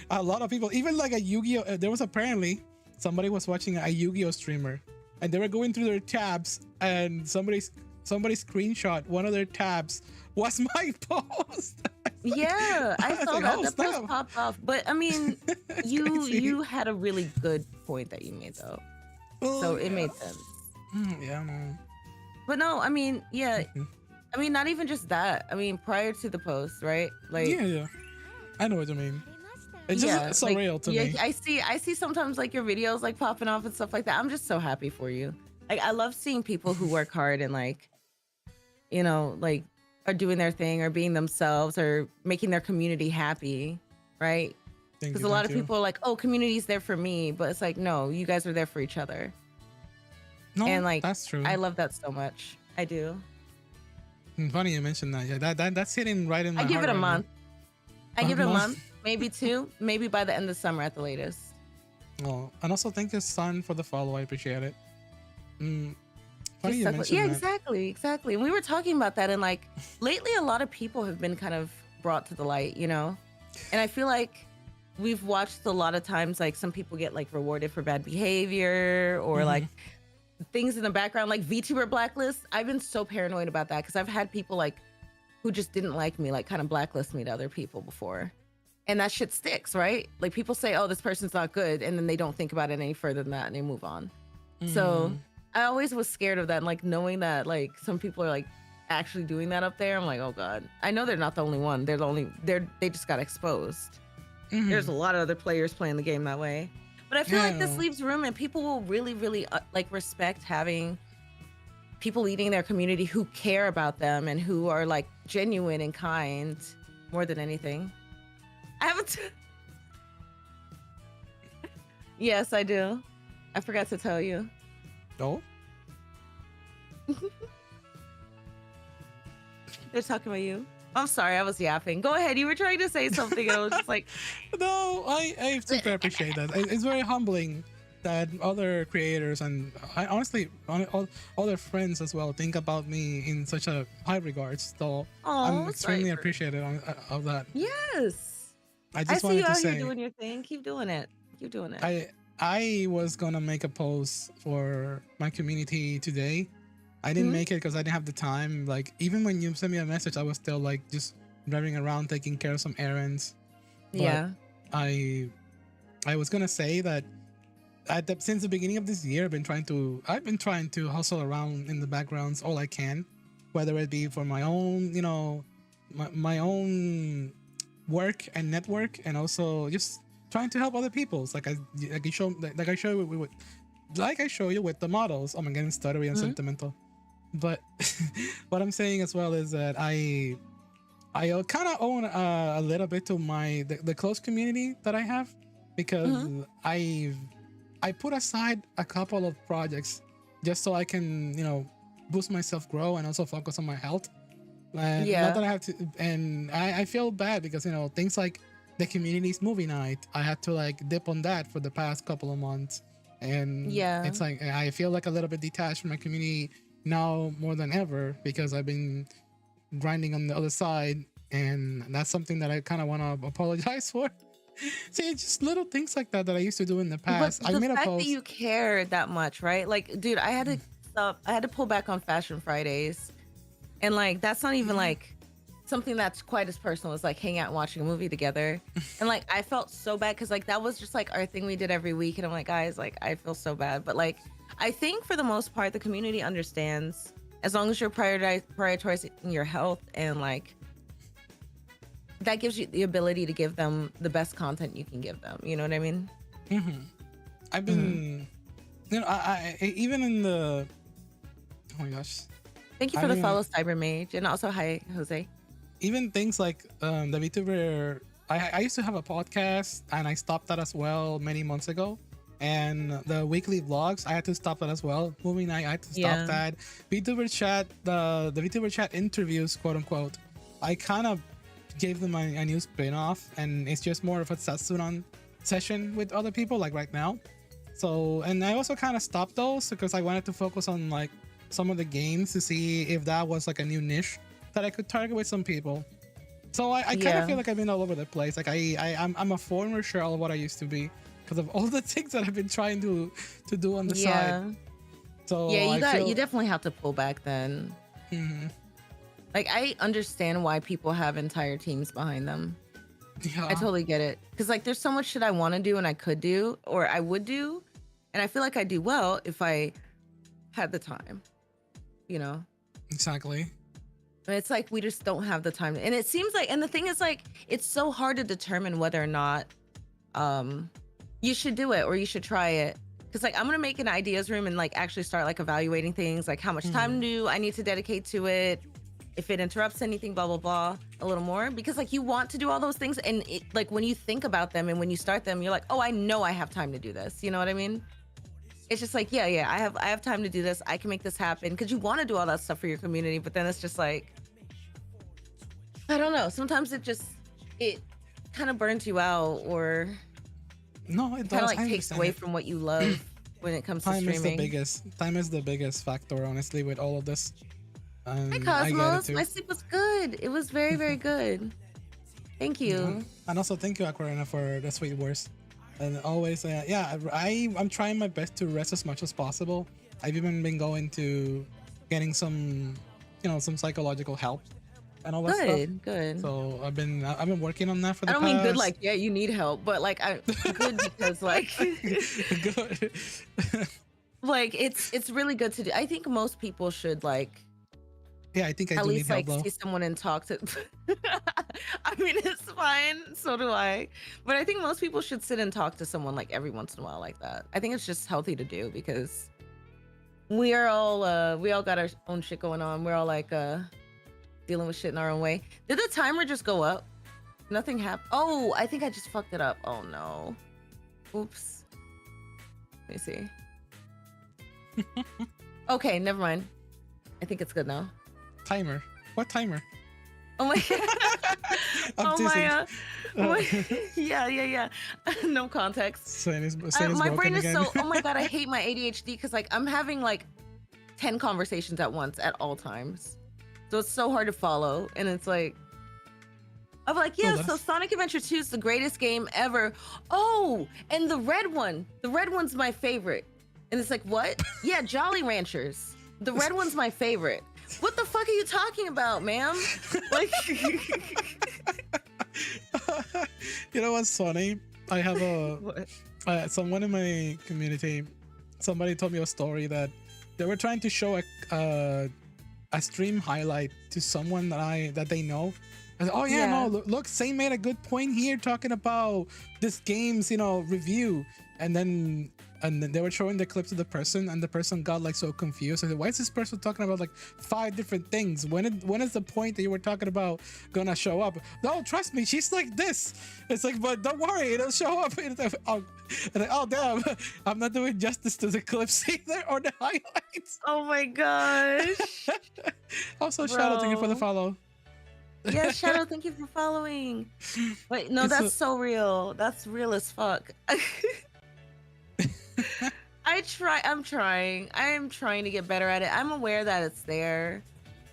a lot of people, even like a Yu-Gi-Oh. There was apparently somebody was watching a Yu-Gi-Oh streamer, and they were going through their tabs, and somebody screenshot one of their tabs was my post. Yeah, I I was saw like, that. oh That post snap, popped off. But I mean, it's you crazy. you had a really good point that you made though. Oh So it yeah. made sense. Yeah, no. But no, I mean, yeah, Mhm. I mean, not even just that. I mean, prior to the post, right? Like, Yeah, yeah. I know what you mean. It's just yeah, like, surreal to yeah, me. I see sometimes like your videos like popping off and stuff like that. I'm just so happy for you. Like, I love seeing people who work hard and like, like are doing their thing or being themselves or making their community happy, right? Thank Because you, a lot thank of you. people are like, oh, community's there for me, but it's like, no, you guys are there for each other. No, And like, that's true. I love that so much. I do. Funny you mentioned that. Yeah, that's hitting right in I my give heart it a right now. month. I give it a Month. month, maybe two, maybe by the end of summer at the latest. Oh, and also thank you, son, for the follow. I appreciate it. Funny Just you stuck with, yeah, mentioned that. exactly. And we were talking about that, and like lately, a lot of people have been kind of brought to the light, And I feel like we've watched a lot of times like some people get like rewarded for bad behavior or like Hmm. things in the background, like VTuber blacklist. I've been so paranoid about that because I've had people like who just didn't like me, like kind of blacklist me to other people before. And that shit sticks, right? Like people say, oh, this person's not good. And then they don't think about it any further than that and they move on. So Mm. I always was scared of that. And like knowing that like some people are like actually doing that up there, I'm like, oh God. I know they're not the only one. They just got exposed. There's a Hmm. lot of other players playing the game that way. But I feel like this Yeah. leaves room and people will really, really like respect having people leading their community who care about them and who are like genuine and kind more than anything. I haven't. Yes, I do. I forgot to tell you. Oh. They're talking about you. I'm sorry, I was yapping. Go ahead. You were trying to say something. And I was just like, No, I super appreciate that. It's very humbling that other creators and I honestly all other friends as well think about me in such a high regards. So I'm oh, extremely Cypher. appreciative of that. Yes. I I just see you wanted to out here say doing your thing. Keep doing it. Keep doing it. I was gonna make a post for my community today. I didn't Mhm. make it because I didn't have the time. Like even when you sent me a message, I was still like just driving around taking care of some errands. But Yeah. I I was gonna say that since the beginning of this year, I've been trying to hustle around in the backgrounds all I can, whether it be for my own, my own work and network, and also just trying to help other people's. Like I show you like I show you with the models. I'm getting stuttery and Mhm. sentimental, but what I'm saying as well is that I kind of own a little bit to the close community that I have because Mhm. I put aside a couple of projects just so I can boost myself, grow, and also focus on my health. And not Yeah. that I have to, and I feel bad because things like the community's movie night, I had to like dip on that for the past couple of months, and Yeah. it's like I feel like a little bit detached from my community now more than ever because I've been grinding on the other side, and that's something that I kind of want to apologize for. See, it's just little things like that that I used to do in the But past. I the made a fact that post. you care that much, right? Like, dude, I had to stop. I had to pull back on Fashion Fridays. And like that's not even Yeah. like something that's quite as personal as like hanging out and watching a movie together. And like I felt so bad because like that was just like our thing we did every week. And I'm like, guys, like I feel so bad. But like I think for the most part, the community understands as long as you're prioritizing your health and like that gives you the ability to give them the best content you can give them. You know what I mean? Hmm. I've Mhm. been, even in the, oh my gosh, Thank you I for the mean, follow, Cyber Mage. And also, hi, Jose. even things like the VTuber. I used to have a podcast and I stopped that as well many months ago. And the weekly vlogs, I had to stop that as well. Movie night, I had to stop Yeah. that. VTuber chat, the VTuber chat interviews, quote unquote. I kind of gave them a new spin off, and it's just more of a Satsuran session with other people, like right now. So, and I also kind of stopped those because I wanted to focus on like some of the games to see if that was like a new niche that I could target with some people. So I kind of Yeah. feel like I've been all over the place. Like I'm a former shell of what I used to be because of all the things that I've been trying to do on the side. Yeah. Yeah, So I you feel, definitely have to pull back then. mhm, Like I understand why people have entire teams behind them. I yeah, totally get it. Cause like there's so much shit I want to do and I could do or I would do. And I feel like I do well if I had the time, you know? exactly. And it's like we just don't have the time. And it seems like and the thing is like it's so hard to determine whether or not um you should do it or you should try it. Cause like I'm gonna make an ideas room and like actually start like evaluating things, like how much time Mhm. do I need to dedicate to it, if it interrupts anything, blah blah blah, a little more. Because like you want to do all those things, and it, like when you think about them and when you start them, you're like, oh, I know I have time to do this. You know what I mean? It's just like, yeah, I have time to do this. I can make this happen because you want to do all that stuff for your community, but then it's just like, I don't know. Sometimes it kind of burns you out, or No, it it kind of does. like I takes understand away it. from what you love when it comes to streaming. Time is the biggest factor, honestly, with all of this. Hi I get it Cosmos, too. my sleep was good. It was very very good. Thank Mhm. you. And also thank you, Aquarina, for the sweet words. And always, yeah, I'm trying my best to rest as much as possible. I've even been going to getting some, some psychological help and all that stuff. Good, good. So I've been working on that for I the don't mean good past. like, yeah, you need help, but like I good because like Good. like it's really good to do. I think most people should like Yeah, I think I at do need least help like though. see someone and talk to I mean it's fine, so do I. But I think most people should sit and talk to someone like every once in a while like that. I think it's just healthy to do because we all got our own shit going on. We're all like dealing with shit in our own way. Did the timer just go up? Nothing happened. Oh, I think I just fucked it up. Oh no. Oops. Let me see. Okay, never mind. I think it's good now. Timer. What timer? Oh my I'm oh teasing. my yeah. No context. Saying is My broken brain is again. so oh my god, I hate my ADHD because like I'm having like 10 conversations at once at all times. So it's so hard to follow. And it's like I'm like, Oh, yeah, so Sonic Adventure 2 is the greatest game ever. Oh, and the red one. The red one's my favorite. And it's like, what? Yeah, Jolly Ranchers. The red one's my favorite. What the fuck are you talking about, ma'am? Like You know what's funny? I have what? someone in my community. Somebody told me a story that they were trying to show a stream highlight to someone that they know. I said, oh yeah, no, look, Saint made a good point here talking about this game's review, and then they were showing the clip to the person, and the person got like so confused. I said, why is this person talking about like 5 different things? When is the point that you were talking about gonna show up? No, trust me, she's like this. It's like, but don't worry, it'll show up. Oh damn, I'm not doing justice to the clips either or the highlights. Oh my gosh. Also, Shadow, thank you for the follow. Yeah, Shadow, thank you for following. Wait, no, that's so real. That's real as fuck. I'm trying. I am trying to get better at it. I'm aware that it's there.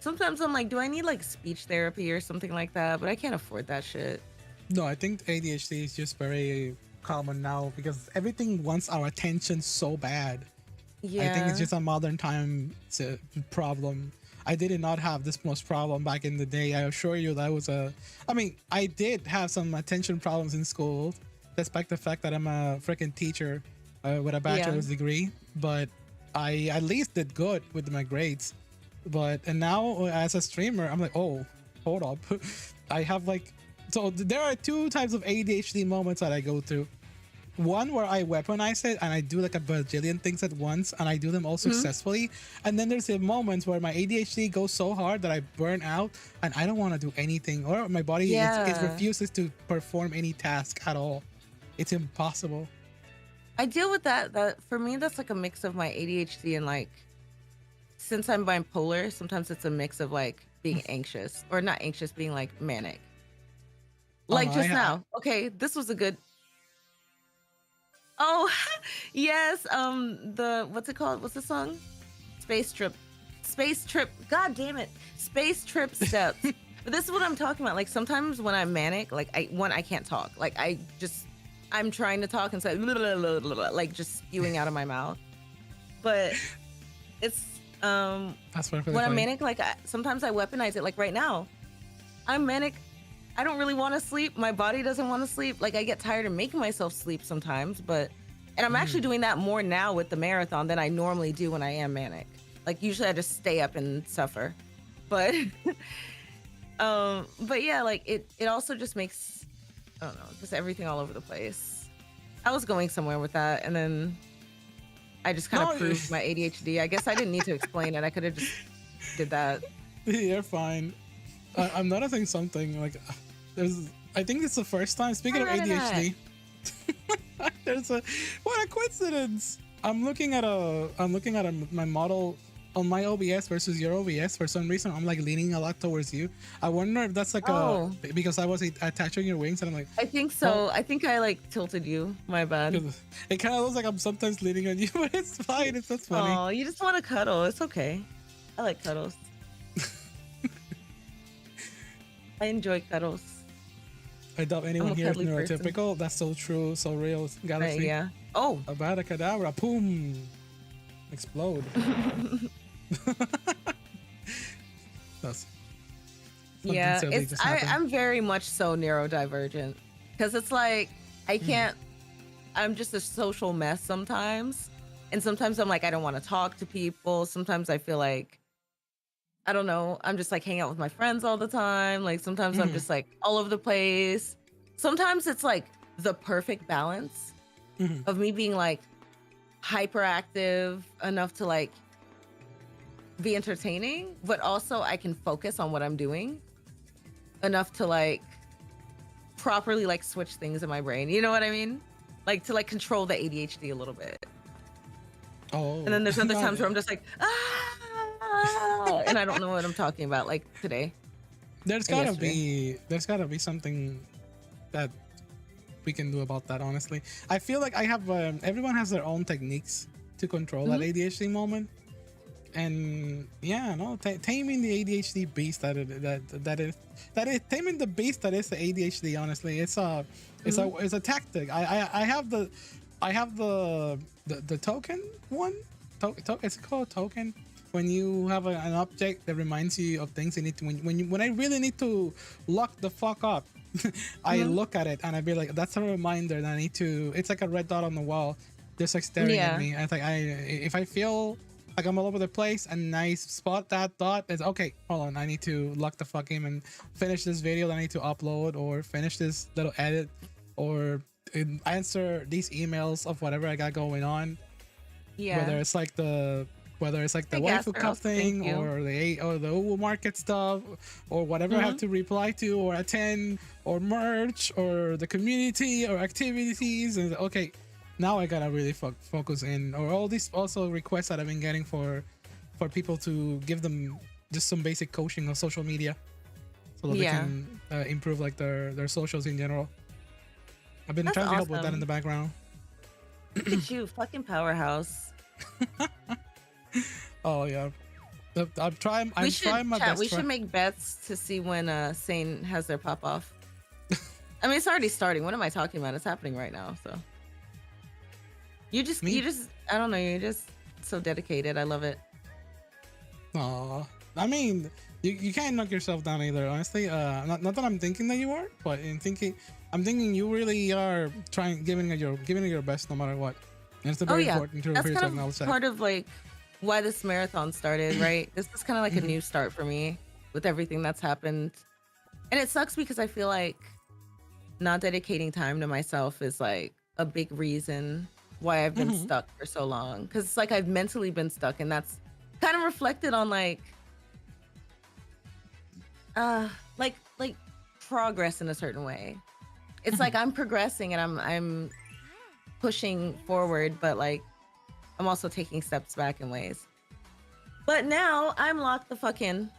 Sometimes I'm like, do I need like speech therapy or something like that? But I can't afford that shit. No, I think ADHD is just very common now because everything wants our attention so bad. Yeah. I think it's just a modern time problem. I did not have this most problem back in the day. I assure you that was I did have some attention problems in school, despite the fact that I'm a freaking teacher with a bachelor's degree. But I at least did good with my grades. And now as a streamer, I'm like, oh, hold up. I have so there are 2 types of ADHD moments that I go through. One where I weaponize it and I do like a bajillion things at once and I do them all successfully. And then there's the moments where my ADHD goes so hard that I burn out and I don't want to do anything, or my body it refuses to perform any task at all. It's impossible. I deal with that. That for me, that's like a mix of my ADHD and like, since I'm bipolar, sometimes it's a mix of like being anxious or not anxious, being like manic. Like just now. Okay, this was a good. Oh, yes. What's it called? What's the song? Space Trip. God damn it. Space Trip Steps. But this is what I'm talking about. Like sometimes when I'm manic, like I can't talk. Like I'm trying to talk and say like just spewing out of my mouth. But it's that's when I'm manic, like sometimes I weaponize it. Like right now, I'm manic. I don't really want to sleep. My body doesn't want to sleep. Like I get tired of making myself sleep sometimes, and I'm actually doing that more now with the marathon than I normally do when I am manic. Like usually I just stay up and suffer. But yeah, like it also just makes, I don't know, just everything all over the place. I was going somewhere with that and then I just kind of proved my ADHD. I guess I didn't need to explain it. I could have just did that. You're fine. I'm noticing something like I think it's the first time, speaking of ADHD, what a coincidence. I'm looking at my model on my OBS versus your OBS. For some reason I'm like leaning a lot towards you. I wonder if that's like because I was attaching your wings and I'm like, I think so. I think I like tilted you. My bad. It kind of looks like I'm sometimes leaning on you, but it's fine. It's just funny. Oh, you just want to cuddle. It's okay. I like cuddles. I enjoy cuddles. I doubt I'm anyone a here is cuddly person. neurotypical. That's so true, so real. Right, Galaxy. yeah. Oh. Avada Kedavra. Boom. Explode. That's something Yeah, silly just happened. I'm very much so neurodivergent because it's like I Mm. can't. I'm just a social mess sometimes, and sometimes I'm like I don't want to talk to people. Sometimes I feel like I don't know. I'm just like hanging out with my friends all the time. Like sometimes I'm Mhm. just like all over the place. Sometimes it's like the perfect balance Mhm. of me being like hyperactive enough to like be entertaining, but also I can focus on what I'm doing enough to like properly like switch things in my brain. You know what I mean? Like to like control the ADHD a little bit. Oh. And then there's other No, times where I'm just like, and I don't know what I'm talking about, like today there's and gotta yesterday. be something that we can do about that, honestly. I feel like I have everyone has their own techniques to control that Mhm. ADHD moment. And yeah, no, taming the ADHD beast that is taming the beast that is the ADHD. Honestly, Mhm. it's a tactic. I have the token one. It's called token. When you have an object that reminds you of things you need to when I really need to lock the fuck up, I Mhm. look at it and I be like, that's a reminder that I need to. It's like a red dot on the wall, just like staring at Yeah. me. I think if I feel like I'm all over the place and I spot that dot, it's okay. Hold on, I need to lock the fuck in and finish this video that I need to upload, or finish this little edit, or answer these emails of whatever I got going on. Yeah. Whether it's like the Hey, waifu Gasper, cup also thank thing, you. or the Uwu market stuff, or whatever I have Mhm. to reply to or attend, or merch, or the community or activities. And okay, now I gotta really focus in, or all these also requests that I've been getting for people to give them just some basic coaching on social media so that they Yeah. can improve like their socials in general. I've been That's trying to help with that in the awesome. background. Look at you, fucking powerhouse. Oh yeah, I'm We should trying my chat. best. We should make bets to see when Sane has their pop off. I mean, it's already starting. What am I talking about? It's happening right now. So Me? you just, I don't know. You're just so dedicated. I love it. Aw. I mean, you can't knock yourself down either, honestly. Not that I'm thinking that you are, but I'm thinking you really are giving it your best no matter what. And it's Oh very yeah, important that's for you kind to of acknowledge that. part of like why this marathon started, right? This is kind of like a Mhm. new start for me with everything that's happened, and it sucks because I feel like not dedicating time to myself is like a big reason why I've been Mhm. stuck for so long. Because it's like I've mentally been stuck, and that's kind of reflected on like progress in a certain way. It's like Mhm. I'm progressing and I'm pushing forward, but like I'm also taking steps back in ways. But now I'm locked the fuck in.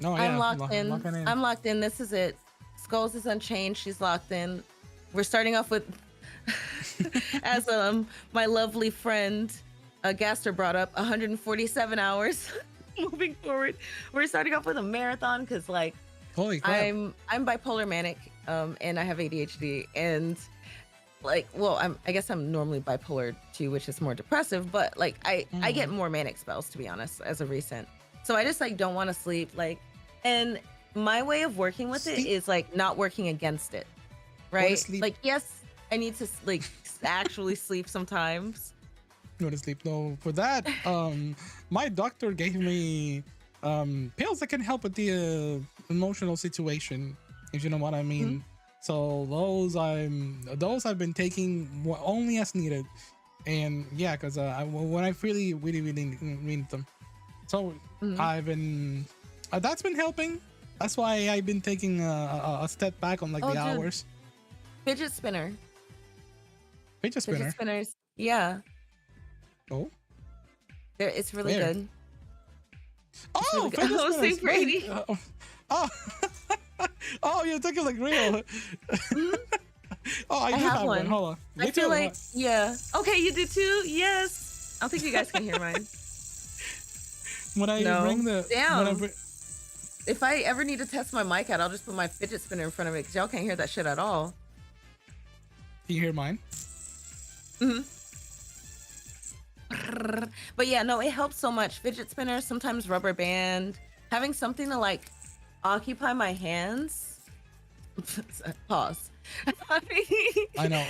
Oh I'm yeah, locked in. locking in. I'm locked in. This is it. Skulls is unchained. She's locked in. We're starting off with as my lovely friend Gaster brought up 147 hours. Moving forward, we're starting off with a marathon because like Holy crap! I'm bipolar manic and I have ADHD and like well I guess I'm normally bipolar too, which is more depressive, but like I get Mhm. more manic spells to be honest as of recent. So I just like don't want to sleep like, and my way of working with it Sleep. is like not working against it, Go to right? sleep. Like yes, I need to like actually sleep sometimes. Go to sleep. No, for that, my doctor gave me pills that can help with the emotional situation, if you know what I Mhm. mean. So those I've been taking only as needed, and yeah, because when I really need them. So Mhm. I've been that's been helping. That's why I've been taking a step back on like Oh the dude, hours. fidget spinner. Fidget Fidget spinner. spinners. Yeah, Oh, it's really where? good. It's really Oh, good. fidget Oh, same spinners. for Wait. 80. Oh. Oh, you're talking like real. Mhm. Oh, I I do have have one. one. Hold on. I Me feel too. like, yeah. Okay, you do too? Yes. I don't think you guys can hear mine. When I No. bring the when I Damn. bring if I ever need to test my mic out, I'll just put my fidget spinner in front of it because y'all can't hear that shit at all. Can you hear mine? Mm-hmm. But yeah, no, it helps so much. Fidget spinner, sometimes rubber band, having something to like occupy my hands. Pause. I know.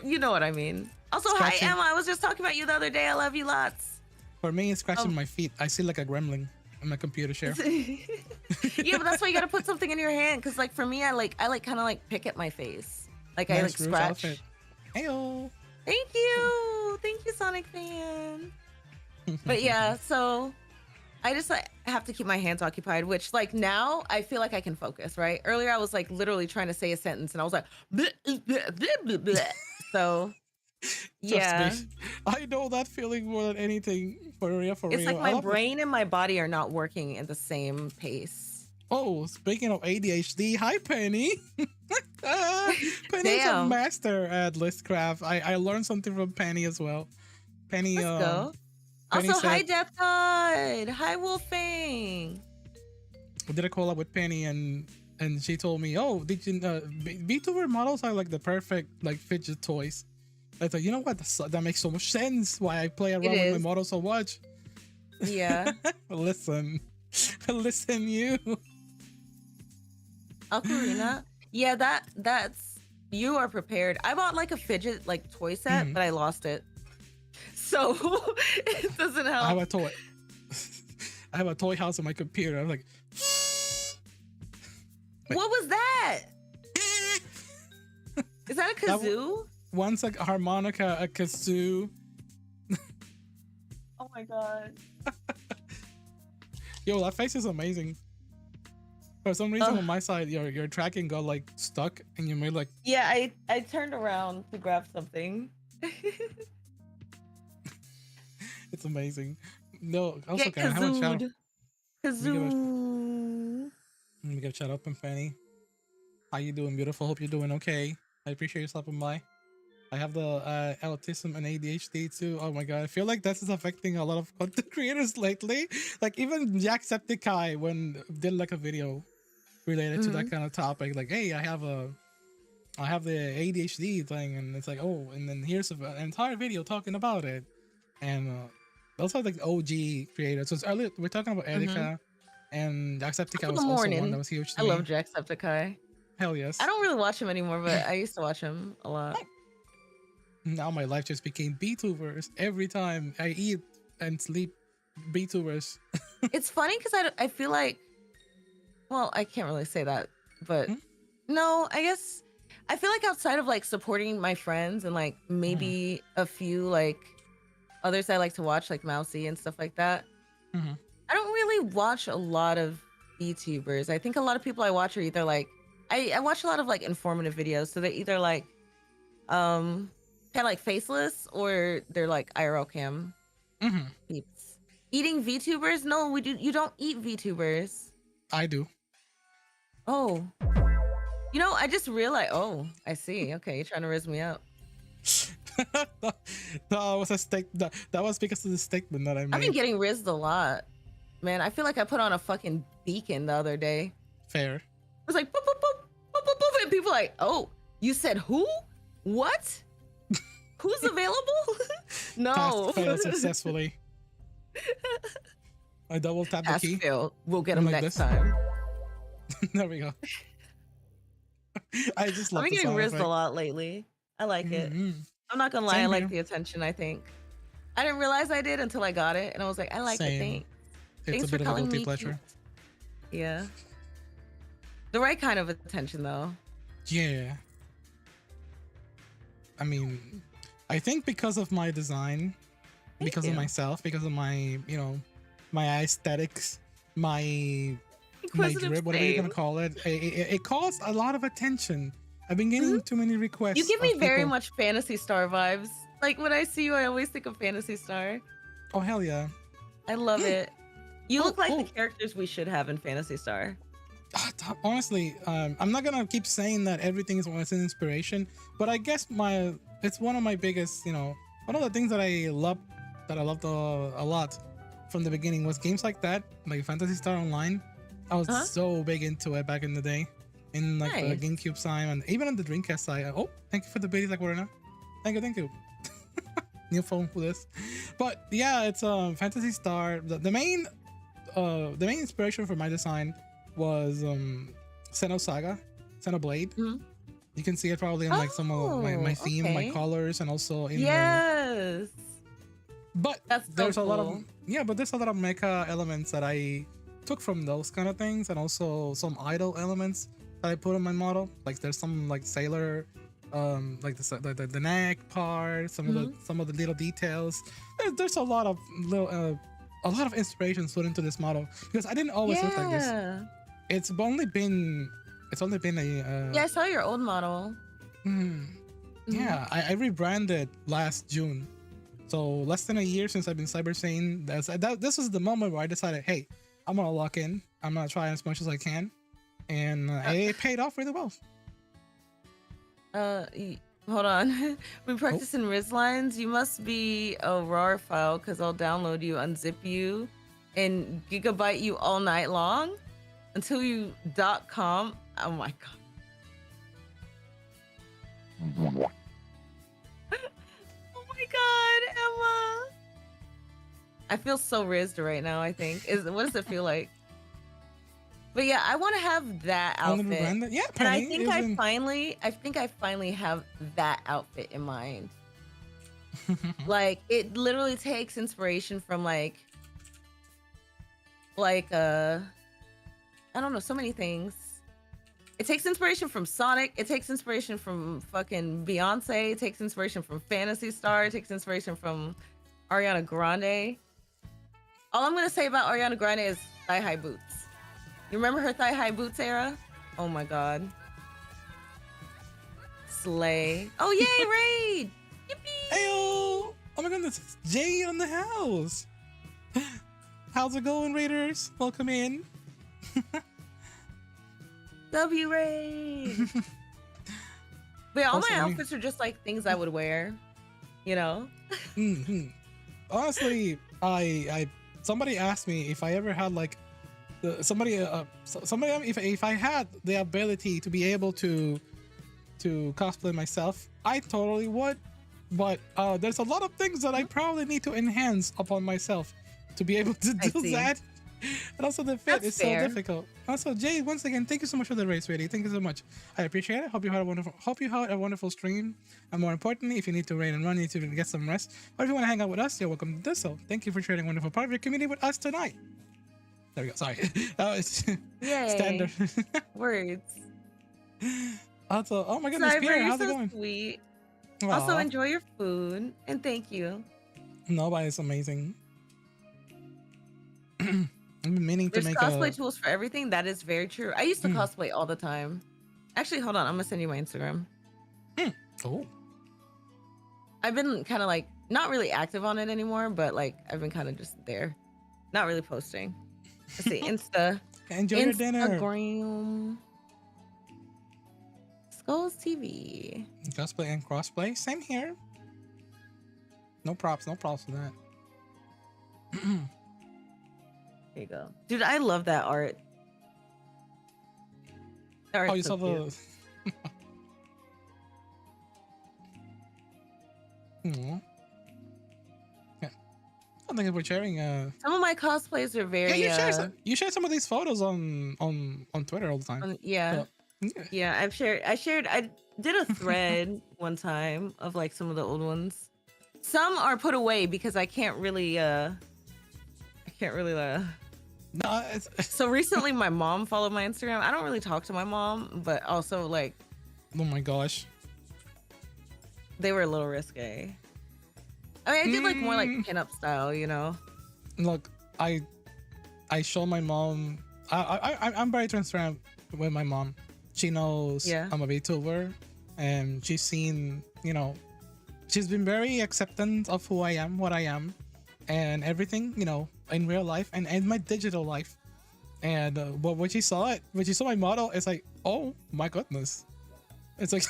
You know what I mean. Also, Scratching. hi Emma. I was just talking about you the other day. I love you lots. For me, it's scratching my feet. I see like a gremlin on my computer share. Yeah, but that's why you gotta put something in your hand. Cause like for me, I kind of like pick at my face. Like Nice I like Rouge scratch. outfit. Heyo. Thank you, Sonic fan. But yeah, so I just like have to keep my hands occupied, which like now I feel like I can focus, right? Earlier I was like literally trying to say a sentence and I was like, bleh, bleh, bleh, bleh, bleh. So yeah. Trust me. I know that feeling more than anything. For real, for real. It's like my brain and my body are not working at the same pace. Oh, speaking of ADHD, hi Penny. Penny's a master at listcraft. I learned something from Penny as well. Penny, let's go. Penny also, said, hi Death God. Hi Wolfang. I did a collab with Penny and she told me, oh, did you Vtuber models are like the perfect like fidget toys. I thought, you know what? That makes so much sense why I play around with my model so much. Yeah. Listen, you. Alkarina. Yeah, that's you are prepared. I bought like a fidget like toy set, but I lost it. So it doesn't help. I have a toy house on my computer. I'm like, what was that? Is that a kazoo? One's like a harmonica, a kazoo. Oh my god. Yo, that face is amazing. For some reason on my side, your tracking got like stuck and you made like. Yeah, I turned around to grab something. It's amazing. No, also can I have a shout out? Kazoo. Let me give a shout out, Fanny. How you doing, beautiful? Hope you're doing okay. I appreciate you stopping by. I have the autism and ADHD too. Oh my god, I feel like this is affecting a lot of content creators lately. Like even Jacksepticeye when did like a video related to that kind of topic. Like, hey, I have the ADHD thing, and it's like, oh, and then here's an entire video talking about it. And those are like the OG creators. So it's earlier we're talking about Erika and Jacksepticeye was also one that was huge to me. I love Jacksepticeye. Hell yes. I don't really watch him anymore, but I used to watch him a lot. Now my life just became Vtubers. Every time I eat and sleep, Vtubers. It's funny because I feel like, well, I can't really say that, but no, I guess I feel like outside of like supporting my friends and like maybe a few like others I like to watch, like Mousy and stuff like that, I don't really watch a lot of VTubers. I think a lot of people I watch are either like, I watch a lot of like informative videos, so they're either like kind of like faceless or they're like IRL cam peeps. Eating VTubers? No, you don't eat VTubers. I do. Oh, you know, I just realized. Oh, I see. Okay, you're trying to riz me up. That was a that was because of the statement that I made. I've been getting rizzed a lot, man. I feel like I put on a fucking beacon the other day. Fair. It was like boop, boop, boop, boop, boop, boop, and people like, oh, you said who? What? Who's available? No. Task failed successfully. I double tap the key. Failed. We'll get them like next time. There we go. I just love I've been getting rizzed a lot lately. I like it. I'm not gonna lie, I like the attention, I think. I didn't realize I did until I got it, and I was like, I like it, thanks. It's a bit of a guilty pleasure. Yeah. The right kind of attention, though. Yeah. I mean, I think because of my design, because of myself, because of my, you know, my aesthetics, my drip, whatever you're gonna call it, it calls a lot of attention. I've been getting too many requests. You give me very much Phantasy Star vibes. Like when I see you, I always think of Phantasy Star. Oh hell yeah! I love it. You look like the characters we should have in Phantasy Star. Honestly, I'm not gonna keep saying that everything is an inspiration, but I guess it's one of my biggest, you know, one of the things that I loved a lot from the beginning was games like that, like Phantasy Star Online, I was Huh? so big into it back in the day, in like the Nice. GameCube side and even on the Dreamcast side. Oh, thank you for the beauty, like Corona. Thank you. New phone for this, but yeah, it's Fantasy Star. The main inspiration for my design was Xenosaga, Xenoblade. Mhm. You can see it probably in like some of my Oh, theme, my okay. colors, and also in the. Yes. But That's so there's a lot of cool. but there's a lot of mecha elements that I took from those kind of things, and also some idle elements that I put in my model. Like there's some like sailor, like the neck part, Mhm. some of the little details. There's a lot of little a lot of inspirations put into this model because I didn't always look like this. Yeah. It's only been a Yeah, I saw your old model. hmm, Mhm. yeah, I rebranded last June. So less than a year since I've been cyber sane. This was the moment where I decided, hey, I'm gonna lock in. I'm gonna try as much as I can, and Uh, it paid off really well. Hold on. We Oh, practice in Riz lines. You must be a RAR file because I'll download you, unzip you, and gigabyte you all night long until you .com. Oh my god. Oh my god, Emma. I feel so rizzed right now, I think. What does it feel like? But yeah, I want to have that only outfit. rebranded. Yeah, And I Penny think is I in. finally have that outfit in mind. Like it literally takes inspiration from I don't know, so many things. It takes inspiration from Sonic. It takes inspiration from fucking Beyonce. It takes inspiration from Fantasy Star. It takes inspiration from Ariana Grande. All I'm gonna say about Ariana Grande is thigh high boots. You remember her thigh high boots era? Oh my god. Slay. Oh yay, raid! Yippee! Heyo! Oh my goodness, it's Jay on the house. How's it going, Raiders? Welcome in. W raid! But yeah, all Also, my let me- outfits are just like things I would wear, you know? Mhm. Honestly, I somebody asked me if I ever had like somebody if I had the ability to be able to cosplay myself, I totally would. But there's a lot of things that I probably need to enhance upon myself to be able to I do see. that. And also the fit That's is fair. so difficult. Also, Jay, once again, thank you so much for the race, sweetie. Thank you so much. I appreciate it. Hope you had a wonderful stream. And more importantly, if you need to raid and run, you need to get some rest. Or if you want to hang out with us, you're welcome to do so. Thank you for sharing a wonderful part of your community with us tonight. There we go. Sorry. It's Yay. standard. Words. Also, oh my goodness, Cyber, Pierre, you're how's it so going? sweet. Also, Aw. enjoy your food and thank you. Nobody's amazing. I've been meaning to There's make cosplay a. tools for everything. That is very true. I used to cosplay all the time. Actually, hold on. I'm gonna send you my Instagram. Oh, I've been kind of like not really active on it anymore, but like I've been kind of just there, not really posting. Let's see, enjoy your dinner. Instagram, Skulls TV. Cosplay and crossplay, same here. No props for that. There you go, dude. I love that art. That art's Oh, you so saw cute. the. Aw. Yeah. Oh, thank you for sharing. Some of my cosplays are Yeah, very you share some of these photos on Twitter all the time. yeah. Yeah. Yeah, I did a thread one time of like some of the old ones. Some are put away because I can't really No, it's, So recently my mom followed my Instagram. I don't really talk to my mom, but also like oh my gosh. they were a little risque. I mean, I did like more like Mm. pinup style, you know. Look, I show my mom. I'm very transparent with my mom. She knows Yeah. I'm a Vtuber, and she's seen, she's been very acceptant of who I am, what I am, and everything, in real life and in my digital life. And but when she saw my model, it's like, oh my goodness, it's like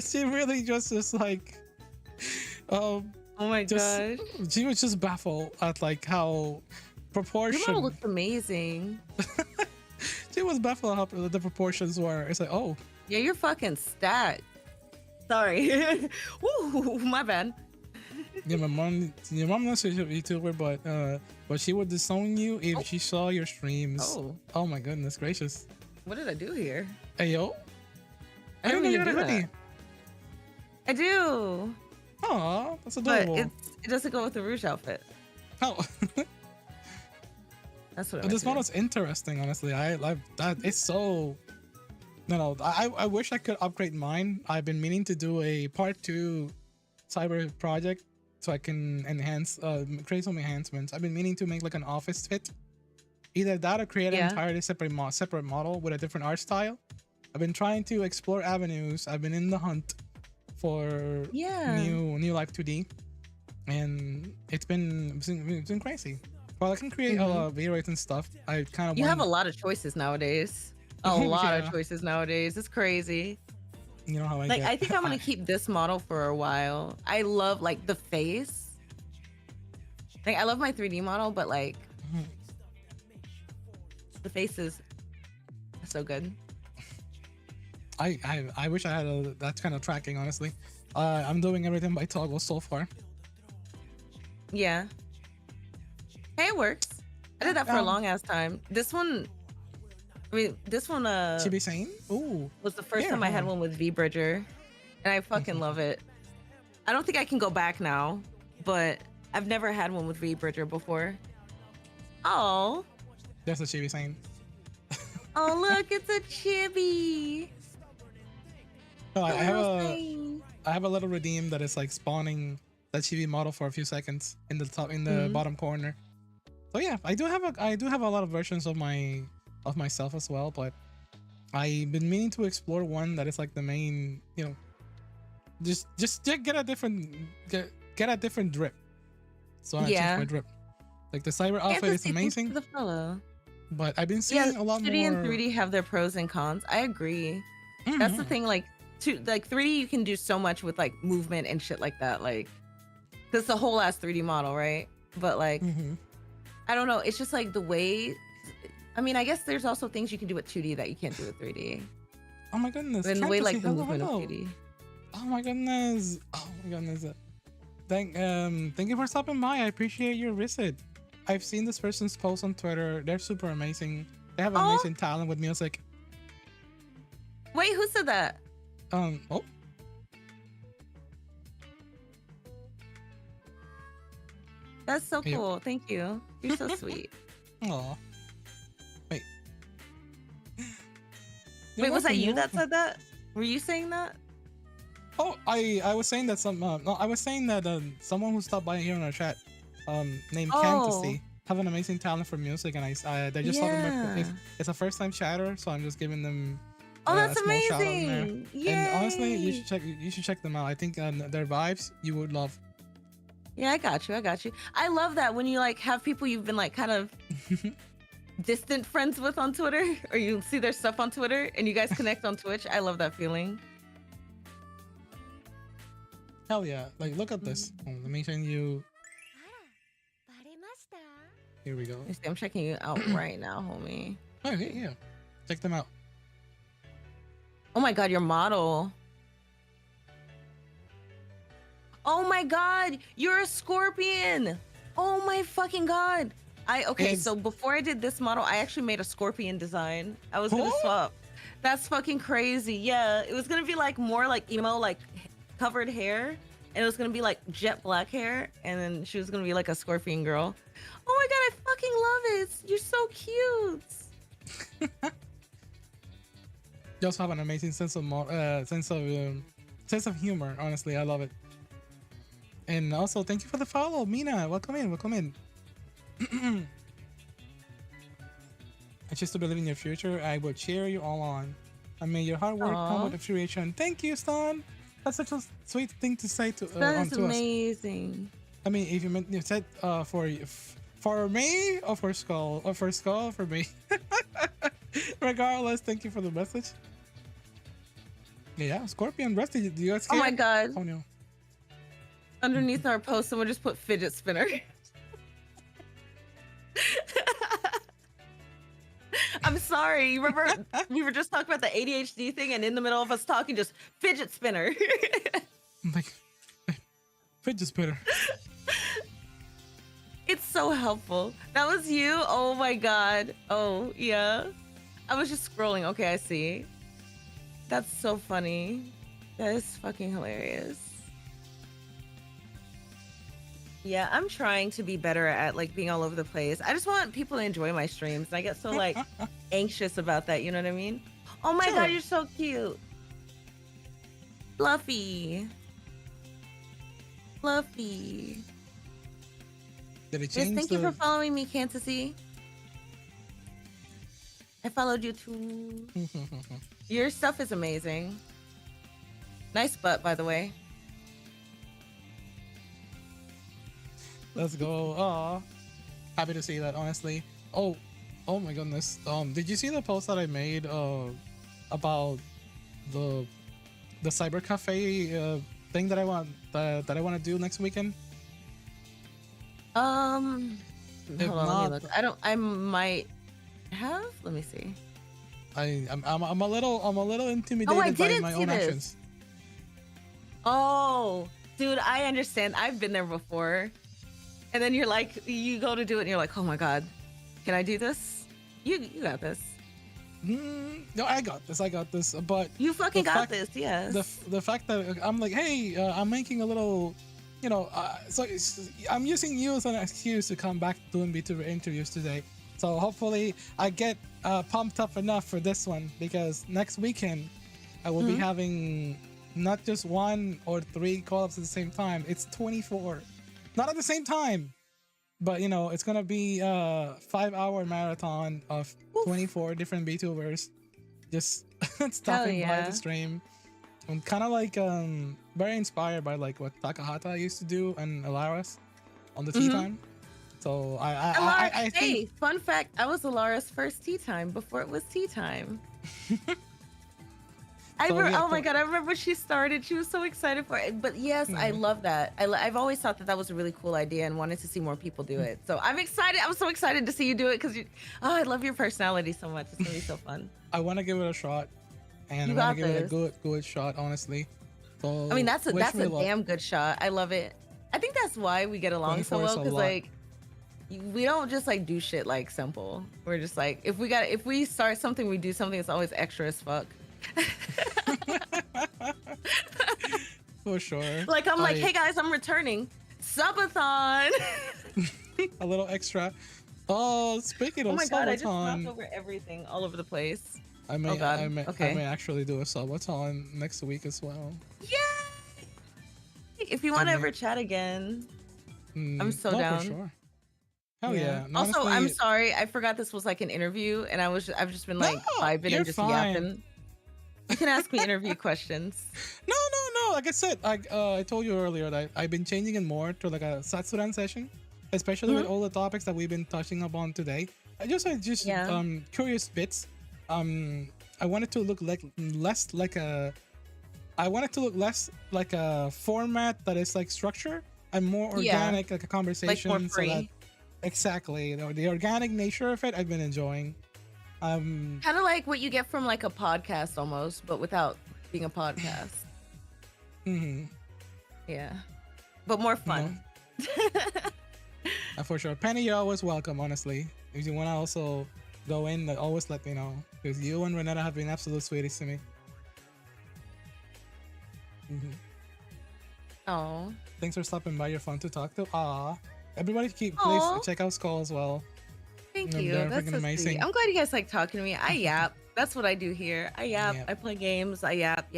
she really just like, Oh my just gosh. she was just baffled at like how Your model proportion. looks amazing. She was baffled how the proportions were. It's like, oh, Yeah, you're fucking stacked. Sorry. Woo, my bad. yeah, your mom knows you're a YouTuber, but she would disown you if Oh. she saw your streams. Oh, Oh my goodness gracious. what did I do here? Hey yo, I didn't didn't know you mean to had do it ready. that. I do, Aw, that's but adorable. it doesn't go with the Rouge outfit. Oh, That's what I this meant to do. model's interesting. Honestly, I like that. It's so. No. I wish I could upgrade mine. I've been meaning to do a part 2 cyber project so I can enhance, create some enhancements. I've been meaning to make like an office fit. Either that or create an Yeah. entirely separate model with a different art style. I've been trying to explore avenues. I've been in the hunt for Yeah. new Life 2D, and it's been crazy. Well, I can create V-Rays and stuff. I kind of You have a lot of choices nowadays. A lot Yeah. of choices nowadays. It's crazy. You know how I Like, get. I think I'm gonna keep this model for a while. I love like the face. Like, I love my 3D model, but like Mhm. the face is so good. I wish I had that kind of tracking. Honestly, I'm doing everything by toggle so far. Yeah. Hey, it works. I did that for a Um, long ass time. This one, I mean, this one Should be saying, ooh, was the first yeah, time I had huh. one with V Bridger, and I fucking love it. I don't think I can go back now, but I've never had one with V Bridger before. Oh, That's what she be saying. oh look, it's a chibi. No, I have Little a thing. I have a little redeem that is like spawning that chibi model for a few seconds in the bottom corner. So yeah, I do have a lot of versions of myself as well, but I've been meaning to explore one that is like the main, just get a different drip. So I change Yeah. my drip. Like the cyber And outfit to is see things amazing, for the fellow. but I've been Yeah, seeing a lot 2D more. and 3D have their pros and cons. I agree. That's the Mhm. thing. Like, 3D, you can do so much with like movement and shit like that. Like, that's the whole ass 3D model, right? But like, Mhm. I don't know. It's just like the way. I mean, I guess there's also things you can do with 2D that you can't do with 3D. Oh my goodness! And the way Fantasy, like the hello, movement hello. of 2D. Oh my goodness! Oh my goodness! Thank you for stopping by. I appreciate your visit. I've seen this person's post on Twitter. They're super amazing. They have Oh. amazing talent with music. Wait, who said that? Oh, That's so Yep. cool. Thank you. You're so sweet. aw. Wait. Wait, was that welcome, you you're that welcome. said that? Were you saying that? Oh, I was saying that no, I was saying that someone who stopped by here in our chat, named Oh. Fantasy, have an amazing talent for music, and they just started Yeah. it's a first time chatter, so I'm just giving them Oh, a that's small shout out in there. amazing. Yay. And honestly, you should check them out. I think their vibes you would love. Yeah, I got you. I got you. I love that when you like have people you've been like kind of distant friends with on Twitter, or you see their stuff on Twitter and you guys connect on Twitch. I love that feeling. Hell yeah! Like look at this. Mm-hmm. Let me send you. Here we go. Let me see, I'm checking you out right now, homie. Oh yeah. Check them out. Oh my god, your model. Oh my god, you're a scorpion. Oh my fucking god. Okay, It's- so before I did this model, I actually made a scorpion design. I was gonna Oh. swap. That's fucking crazy. Yeah, it was gonna be like more like emo, like covered hair, and it was gonna be like jet black hair, and then she was gonna be like a scorpion girl. Oh my god, I fucking love it. You're so cute. You also have an amazing sense of humor. Honestly, I love it. And also, thank you for the follow, Mina. Welcome in. Welcome in. I choose to believe in your future. I will cheer you all on. I mean, your hard work come Aw. with appreciation. Thank you, Stan. That's such a sweet thing to say to That is to us. amazing. I mean, if you said for me or for Skull or for me. Regardless, thank you for the message. Yeah, Scorpion Rusty, do you guys Oh my care? god. Oh no. Underneath our post, someone just put fidget spinner. I'm sorry. You remember we were just talking about the ADHD thing, and in the middle of us talking, just fidget spinner. I'm like, fidget spinner. It's so helpful. That was you? Oh my god. Oh, yeah. I was just scrolling. Okay, I see. That's so funny. That is fucking hilarious. Yeah, I'm trying to be better at like being all over the place. I just want people to enjoy my streams. And I get so like anxious about that, you know what I mean? Oh my god, you're so cute. Fluffy. Fluffy. Did it Yes, change? thank you for following me, Fantasy. I followed you too. Your stuff is amazing. Nice butt, by the way. Let's go. Aw. Happy to see that, honestly. Oh my goodness. Did you see the post that I made about the cyber cafe thing that I want to do next weekend? Hold on, let me look. I might have. Let me see. I'm a little intimidated by my own actions. Oh, dude, I understand. I've been there before. And then you're like, you go to do it and you're like, oh my God, can I do this? You got this. No, I got this. But you fucking got this, yes. The fact that I'm like, hey, I'm making a little, so I'm using you as an excuse to come back doing Vtuber interviews today. So hopefully I get pumped up enough for this one, because next weekend I will be having not just 1 or 3 call-ups at the same time. It's 24. Not at the same time, but it's gonna be a 5-hour marathon of 24 different VTubers just stopping by the stream. I'm kind of like very inspired by like what Takahata used to do and Alaris on the tea time. So I think. Hey, fun fact: I was Alara's first tea time before it was tea time. Oh my god, I remember when she started. She was so excited for it. But yes, I love that. I've always thought that was a really cool idea and wanted to see more people do it. So I'm excited. I'm so excited to see you do it because I love your personality so much. It's gonna be so fun. I want to give it a shot, and I want to give it a good shot, honestly. So I mean, that's a damn good shot. I love it. I think that's why we get along so well, because like we don't just like do shit like simple. We're just like if we start something, we do something. It's always extra as fuck. For sure. Like I'm like, hey guys, I'm returning subathon. A little extra. Oh, speaking of oh my god, I just subathon, knocked over everything all over the place. I may actually do a subathon next week as well. Yay! If you want to ever chat again, I'm so down. For sure. Hell yeah. Also, honestly, I'm sorry, I forgot this was like an interview, and I've just been like vibing and just yapping. You can ask me interview questions. No. Like I said, I told you earlier that I've been changing it more to like a Satsuran session, especially with all the topics that we've been touching upon today. I just curious bits. I wanted to look less like a format that is like structure and more organic, like a conversation. Like more free. Exactly. The organic nature of it, I've been enjoying. Kind of like what you get from like a podcast almost, but without being a podcast. Yeah, but more fun. For sure. Penny, you're always welcome, honestly. If you want to also go in, always let me know, because you and Renata have been absolute sweeties to me. Oh, thanks for stopping by. You're fun to talk to. Everybody please check out Skull as well. Thank you. That's so amazing. Sweet. I'm glad you guys like talking to me. I yap. That's what I do here. I yap. I play games. I yap.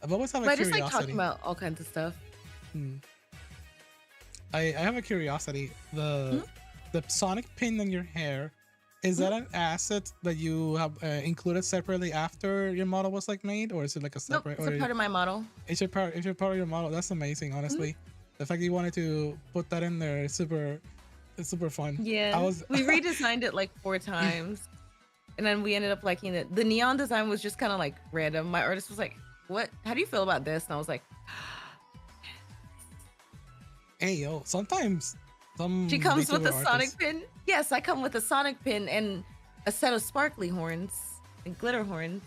I've always had a but curiosity. I just like talking about all kinds of stuff. I have a curiosity. The sonic pin in your hair, is that an asset that you have included separately after your model was like made, or is it like a separate? Nope, it's a part of my model. It's a part of your model. That's amazing, honestly. The fact that you wanted to put that in there is super fun. Yeah, we redesigned it like 4 times, and then we ended up liking it. The neon design was just kind of like random. My artist was like, "What? How do you feel about this?" And I was like, "Hey, yo, sometimes." She comes with a sonic pin. Yes, I come with a sonic pin, and a set of sparkly horns and glitter horns.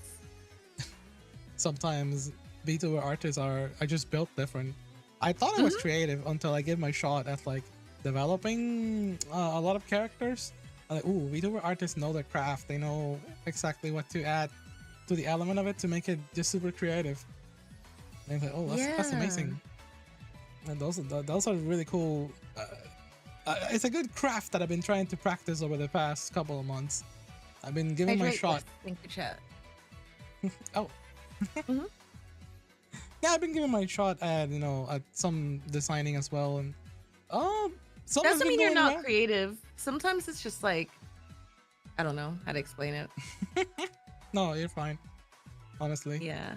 Sometimes Vtuber artists are just built different. I thought I was creative until I gave my shot at like developing a lot of characters. I'm like, ooh, Vtuber artists know their craft. They know exactly what to add to the element of it to make it just super creative. And it's like, oh, that's amazing. And those are really cool. It's a good craft that I've been trying to practice over the past couple of months. I've been giving my shot. Thank you, chat. Oh. Yeah, I've been giving my shot at at some designing as well, and some doesn't mean you're not creative. Sometimes it's just like, I don't know how to explain it. No, you're fine. Honestly. Yeah.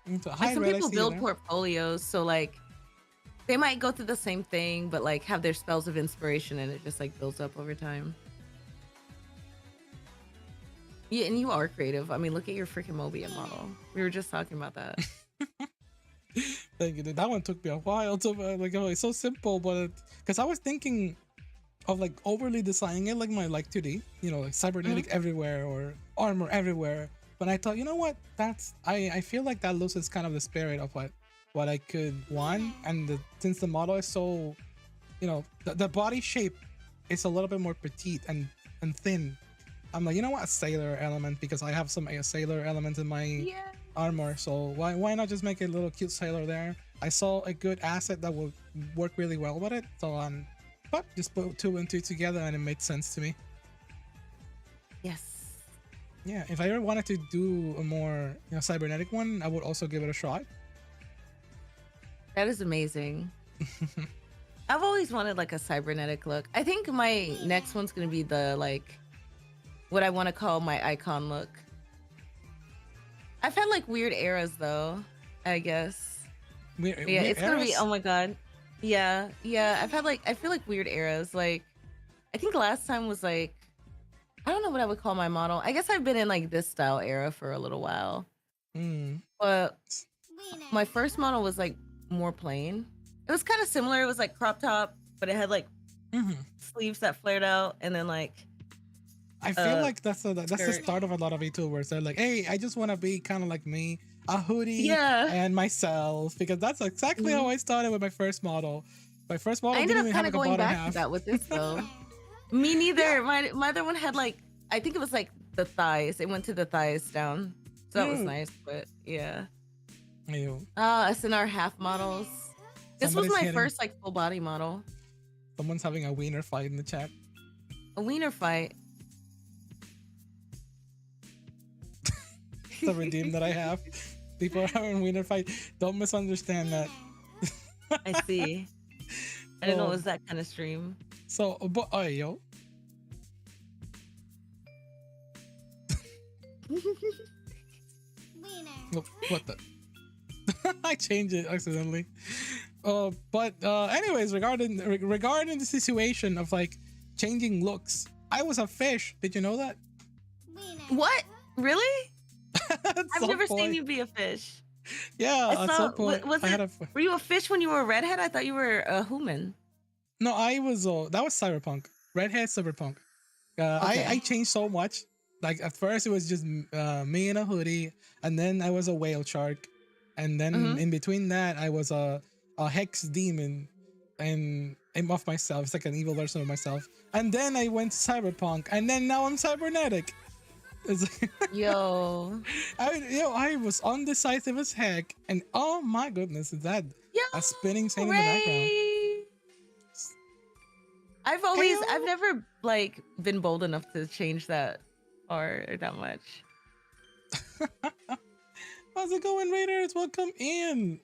Like some people build portfolios, so like they might go through the same thing, but like have their spells of inspiration, and it just like builds up over time. Yeah, and you are creative. I mean, look at your freaking Mobian model. We were just talking about that. Thank you. That one took me a while to like. Oh, it's so simple, but because I was thinking of like overly designing it like my like 2D, like cybernetic everywhere or armor everywhere. But I thought, you know what? I feel like that loses kind of the spirit of what I could want. And since the model is so, the body shape is a little bit more petite and thin. I'm like, you know what? A sailor element, because I have some sailor elements in my armor. So why not just make a little cute sailor there? I saw a good asset that would work really well with it. So but just put 2 and 2 together and it made sense to me. Yes. Yeah, if I ever wanted to do a more cybernetic one, I would also give it a shot. That is amazing. I've always wanted like a cybernetic look. I think my next one's gonna be the like what I want to call my icon look. I've had like weird eras though, I guess. Weird it's gonna be, oh my god. Yeah. I feel like weird eras. Like I think last time was like, I don't know what I would call my model. I guess I've been in like this style era for a little while. But my first model was like more plain. It was kind of similar. It was like crop top, but it had like sleeves that flared out, and then like I feel like that's the start of a lot of VTubers. They're like, hey, I just want to be kind of like me, a hoodie and myself, because that's exactly how I started with my first model. My first model didn't even have like a bottom half. I ended up kind of going back to that with this though. Me neither. Yeah. My other one had like, I think it was like the thighs. It went to the thighs down. So that was nice, but yeah. Us in our half models. This was my first like full body model. Someone's having a wiener fight in the chat. A wiener fight? The redeem that I have. People are having a wiener fight. Don't misunderstand that. I see. I didn't know it was that kind of stream. So, but yo. What the? I changed it accidentally. But anyways, regarding the situation of like changing looks, I was a fish. Did you know that? What? Really? I've never seen you be a fish. Yeah, at some point. Were you a fish when you were a redhead? I thought you were a human. No, I was. That was cyberpunk. Redhead cyberpunk. Okay. I changed so much. Like at first it was just me in a hoodie, and then I was a whale shark, and then in between that I was a hex demon, and I'm off myself. It's like an evil version of myself. And then I went cyberpunk, and then now I'm cybernetic. It's like I was undecisive as heck, and oh my goodness, is that a spinning scene in the background? I've never like been bold enough to change that or that much. How's it going, Raiders? Welcome in.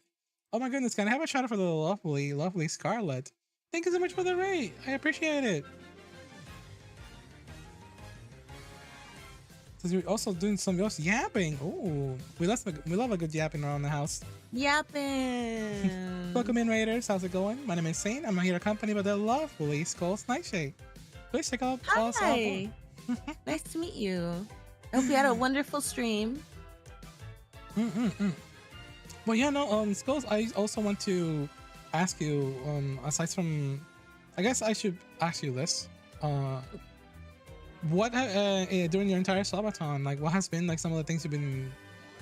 Oh my goodness, can I have a shout out for the lovely Scarlet? Thank you so much for the raid. I appreciate it. So you're also doing some yapping. Oh, we love a good yapping around the house. Yapping. Welcome in, Raiders. How's it going? My name is Saint. I'm here accompanied by the lovely Skull's Nightshade. Please check out us. Hi. Nice to meet you. I hope you had a wonderful stream. Well, yeah, no, Skulls, I also want to ask you, aside from, I guess I should ask you this. What during your entire subathon, like what has been like some of the things you've been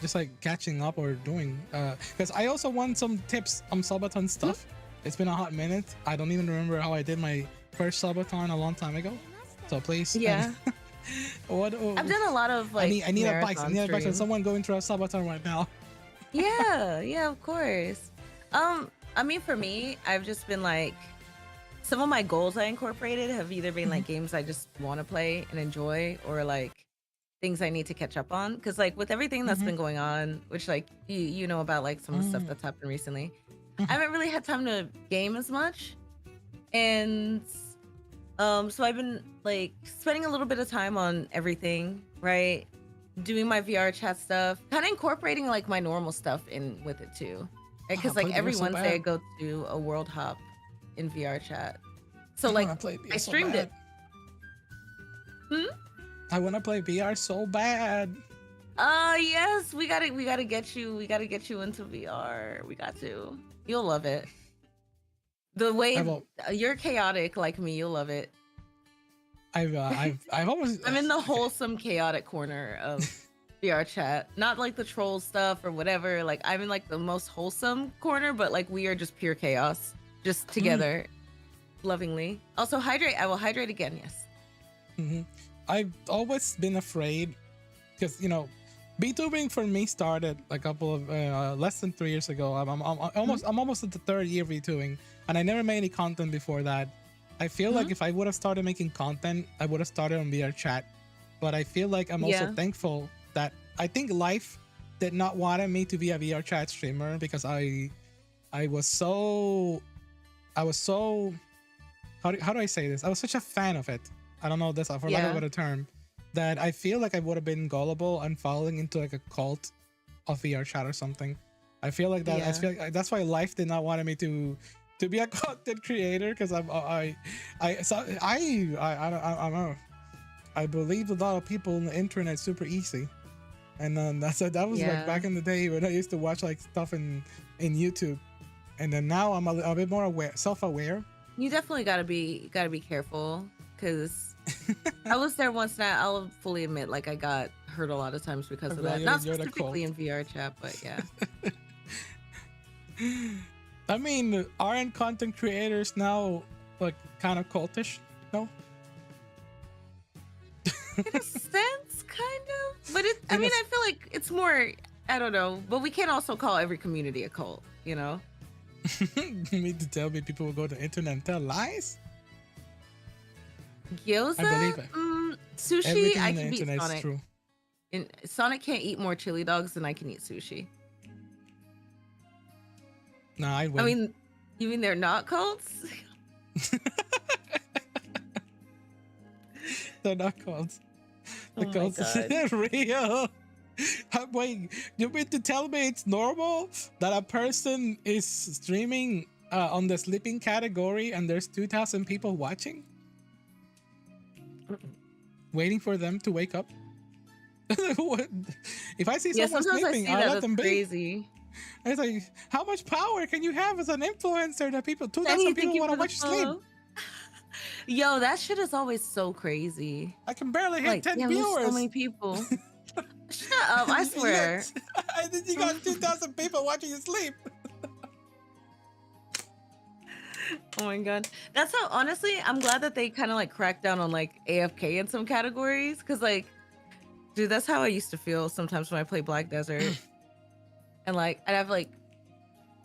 just like catching up or doing? Because I also want some tips on subathon stuff. It's been a hot minute. I don't even remember how I did my first subathon a long time ago. So please, Yeah. what? I've done a lot of like I need advice. I marathon need advice from streams. someone going through a subathon right now. Yeah, yeah, of course. I mean, for me, I've just been like, some of my goals I incorporated have either been like games I just want to play and enjoy, or like things I need to catch up on. Because like with everything that's been going on, which like you know about like some of the stuff that's happened recently, I haven't really had time to game as much, and so I've been like spending a little bit of time on everything, right? Doing my VR chat stuff, kind of incorporating like my normal stuff in with it too. Because I like played every VR so Wednesday I bad. go to a world hop in VR chat. So I like wanna play VR I so streamed it. bad. I want to play VR so bad. Yes, we gotta get you. We gotta get you into VR. We got to. You'll love it. The way you're chaotic like me, you'll love it. I've almost. I'm in the wholesome chaotic corner of VR chat. Not like the troll stuff or whatever. Like I'm in like the most wholesome corner, but like we are just pure chaos. Just together. Lovingly. Also hydrate. I will hydrate again, yes. I've always been afraid because Vtubing for me started a couple of less than 3 years ago. I'm almost at the third year of Vtubing, and I never made any content before that. I feel like if I would have started making content, I would have started on VR chat. But I feel like I'm also thankful that I think life did not want me to be a VR chat streamer, because I was so how do I say this? I was such a fan of it. I don't know this for lack of a better term, that I feel like I would have been gullible and falling into like a cult of VR chat or something. I feel like that. I feel like that's why life did not want me to be a content creator, because I don't know. I believe a lot of people on the internet super easy, and then that was like back in the day when I used to watch like stuff in YouTube, and then now I'm a bit more self-aware. You definitely gotta be careful, because I was there once, and I'll fully admit, like I got hurt a lot of times because of that. Not specifically in VR chat, but yeah. I mean, aren't content creators now like kind of cultish? No. In a sense, kind of. But I mean, I feel like it's more, I don't know, but we can't also call every community a cult, you know? You mean to tell me people will go to the internet and tell lies? Gyoza? I believe it. Sushi, everything I on the can beat internet Sonic. is true. And Sonic can't eat more chili dogs than I can eat sushi. Nah, I win. I mean, you mean they're not cults? They're not cults. The Oh my cults is God. real. Wait, you mean to tell me it's normal that a person is streaming on the sleeping category and there's 2,000 people watching? Waiting for them to wake up? If I see someone sleeping, I'll let them be. Crazy. It's like, how much power can you have as an influencer that 2,000 people want to watch you sleep? Yo, that shit is always so crazy. I can barely hit 10 viewers. So many people. Shut up, I swear. I think you got 2,000 people watching you sleep. Oh my God. That's how, honestly, I'm glad that they kind of like cracked down on like AFK in some categories. Cause like, dude, that's how I used to feel sometimes when I play Black Desert. And like, I'd have like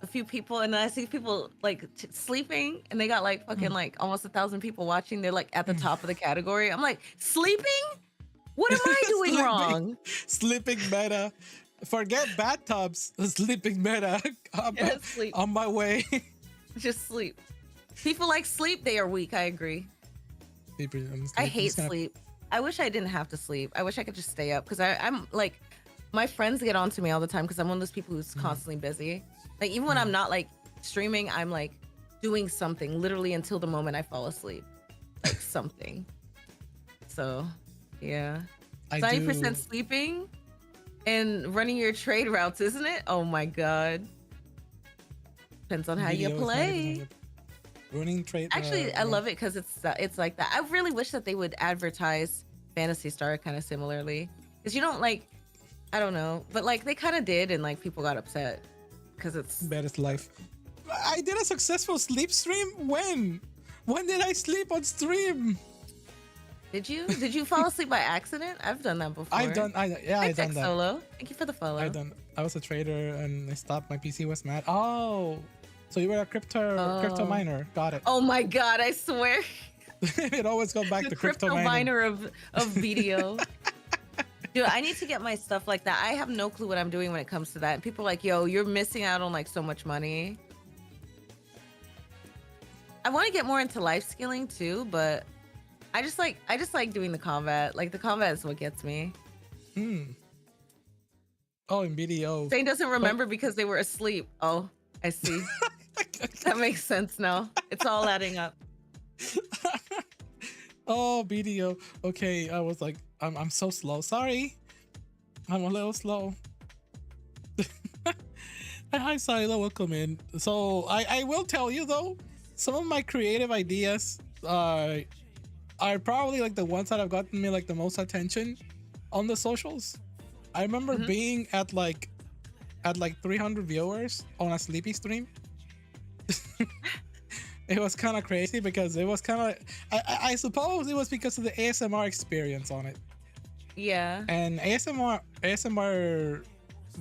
a few people, and then I see people like sleeping, and they got like fucking like almost 1,000 people watching. They're like at the top of the category. I'm like, sleeping? What am I doing wrong? Sleeping meta. Forget bathtubs. Sleeping meta. Sleep. On my way. Just sleep. People like sleep. They are weak. I agree. I hate sleep. I wish I didn't have to sleep. I wish I could just stay up, because I'm like, my friends get on to me all the time because I'm one of those people who's constantly busy. Like even when I'm not like streaming, I'm like doing something literally until the moment I fall asleep. Like something. So yeah. 90% sleeping and running your trade routes, isn't it? Oh my God. Depends on how you play. Running trade. Actually, I love it because it's like that. I really wish that they would advertise Fantasy Star kind of similarly. Because you don't like, I don't know, but like they kind of did, and like people got upset because it's Baddest life. I did a successful sleep stream. When? When did I sleep on stream? Did you fall asleep by accident? I've done that before. I've done that. Solo. Thank you for the follow. I was a trader and I stopped. My PC was mad. Oh, so you were a crypto miner. Got it. Oh my god! I swear. It always goes back The to crypto crypto mining. miner of video. Dude, I need to get my stuff like that. I have no clue what I'm doing when it comes to that. And people are like, yo, you're missing out on like so much money. I want to get more into life skilling too, but I just like doing the combat. Like the combat is what gets me. Oh, in BDO. Zane doesn't remember because they were asleep. Oh, I see. That makes sense now. It's all adding up. Oh, BDO. Okay, I was like, I'm so slow. Sorry, I'm a little slow. Hi, Silo. Welcome in. So I will tell you though, some of my creative ideas are probably like the ones that have gotten me like the most attention on the socials. I remember being at like 300 viewers on a sleepy stream. It was kind of crazy because it was kind of, I suppose it was because of the ASMR experience on it. Yeah. And ASMR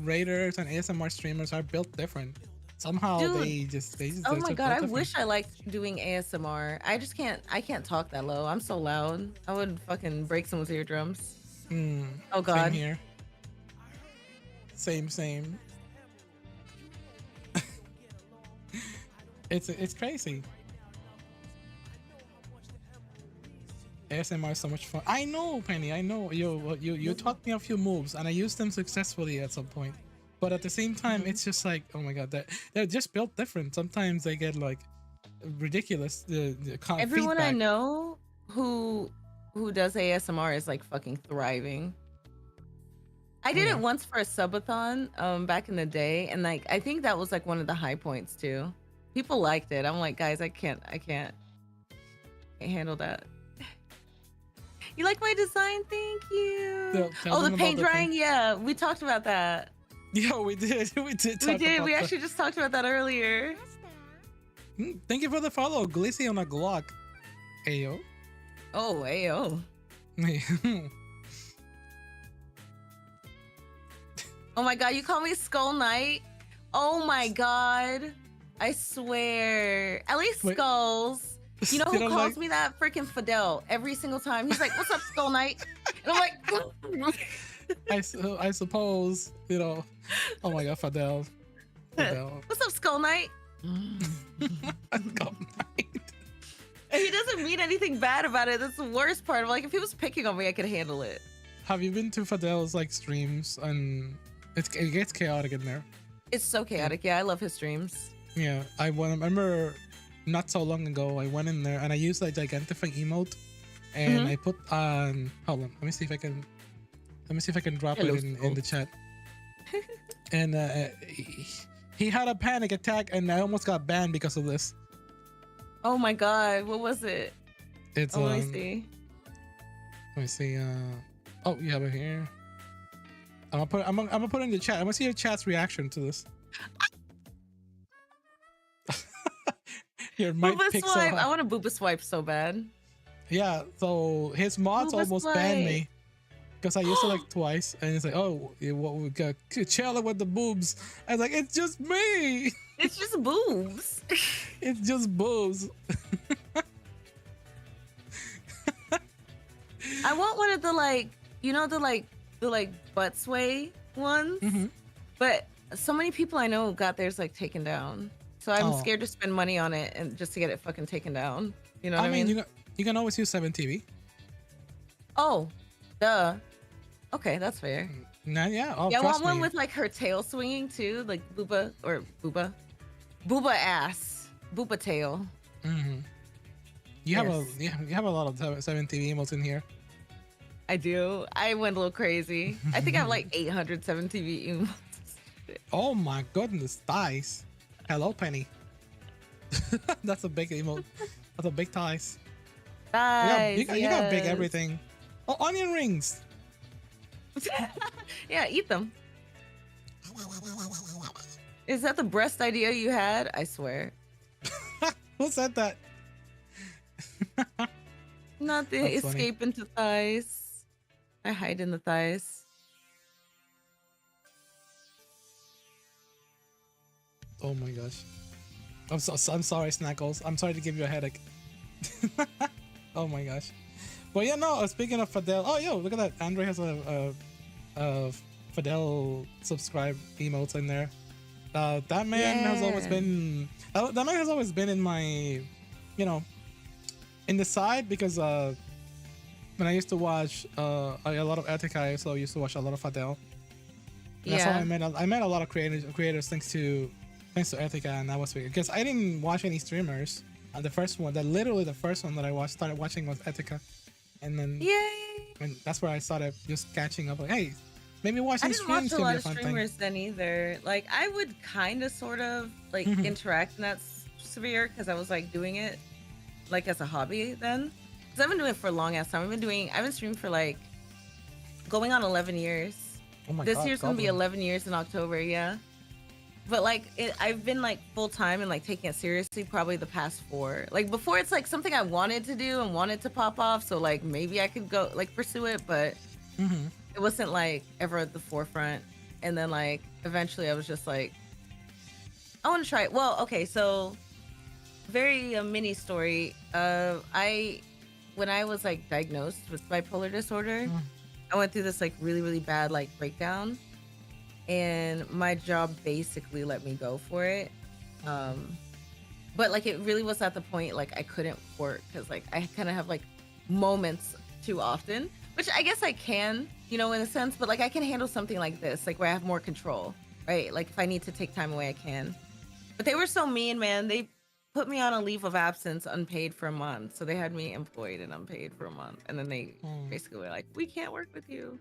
raiders and ASMR streamers are built different. Somehow Dude, they just oh my god, I different. wish I liked doing ASMR. I just can't. I can't talk that low. I'm so loud. I would fucking break someone's eardrums. Oh god. Same here. Same. It's crazy. ASMR is so much fun. I know, Penny. I know. You taught me a few moves, and I used them successfully at some point. But at the same time, it's just like, oh my god, they're just built different. Sometimes they get like ridiculous. Everyone feedback. I know who does ASMR is like fucking thriving. I did it once for a subathon back in the day, and like I think that was like one of the high points too. People liked it. I'm like, guys, I can't handle that. You like my design? Thank you. Tell The them paint about drying. Yeah, we talked about that. Yeah, we did. We did. We actually just talked about that earlier. Thank you for the follow, Glissy on a Glock. Ayo. Oh, ayo. Oh my god, you call me Skull Knight? Oh my god. I swear. At least Wait. Skulls. You know who don't calls like- me that? Freaking Fidel. Every single time. He's like, what's up, Skull Knight? And I'm like, I suppose, you know. Oh my god, Fidel. what's up, Skull Knight? Skull Knight. And he doesn't mean anything bad about it. That's the worst part. I'm like, if he was picking on me, I could handle it. Have you been to Fidel's like streams? And it gets chaotic in there. It's so chaotic. Yeah, I love his streams. Yeah, I remember not so long ago I went in there and I used like Gigantifying emote, and I put on. Hold on, let me see if I can drop it in the chat. And he had a panic attack, and I almost got banned because of this. Oh my god, what was it? It's let me see. Let me see. Oh, you have it here. I'm gonna put it in the chat. I'm gonna see your chat's reaction to this. Your mic Booba picks swipe. up. I want to booba swipe so bad. Yeah, so his mods Booba almost swipe. banned me because I used it like twice, and it's like, oh, what we got chilling with the boobs. I was like, it's just me. It's just boobs. It's just boobs. I want one of the like, you know, the butt sway ones. But so many people I know got theirs like taken down. So I'm scared to spend money on it and just to get it fucking taken down. You know what I mean? You can always use 7TV. Oh, duh. Okay, that's fair. Nah, yeah. Oh, Yeah, I trust want one me. with like her tail swinging too, like booba ass, booba tail. You have a lot of 7TV emotes in here. I do. I went a little crazy. I think I have like 800 7TV emotes. Oh my goodness, thighs. Hello, Penny. That's a big emote. That's a big thighs. Guys, You got big everything. Oh, onion rings. Yeah, eat them. Is that the best idea you had? I swear. Who said that? Not the That's funny. escape into thighs. I hide in the thighs. Oh my gosh. I'm sorry, Snackles. I'm sorry to give you a headache. Oh my gosh. But yeah, no. Speaking of Fidel, oh yo, look at that. Andre has a Fidel subscribe emotes in there. That man has always been. That man has always been in my, you know, in the side because when I used to watch a lot of Etika, I also used to watch a lot of Fidel. And that's how I met a lot of creators thanks to Etika, and that was weird because I didn't watch any streamers. The first one, literally the first one that I started watching was Etika, and then and that's where I started just catching up. Like, hey, maybe watching streams can be a fun thing. I didn't watch a lot of streamers then either. Like, I would kind of, sort of, like interact in that sphere because I was like doing it like as a hobby then. Because I've been doing it for a long ass time. I've been streaming for like going on 11 years. Oh my this God, year's gonna be 11 years in October, yeah. But like I've been like full time and like taking it seriously probably the past 4. Like before, it's like something I wanted to do and wanted to pop off, so like maybe I could go like pursue it, but it wasn't like ever at the forefront. And then like eventually I was just like, I want to try it. Well, okay, so very mini story. When I was like diagnosed with bipolar disorder, I went through this like really, really bad like breakdown, and my job basically let me go for it. But like it really was at the point like I couldn't work because like I kind of have like moments too often, which I guess I can, you know, in a sense, but like I can handle something like this, like where I have more control, right? Like if I need to take time away, I can. But they were so mean, man. They put me on a leave of absence unpaid for a month. So they had me employed and unpaid for a month. And then they basically were like, we can't work with you.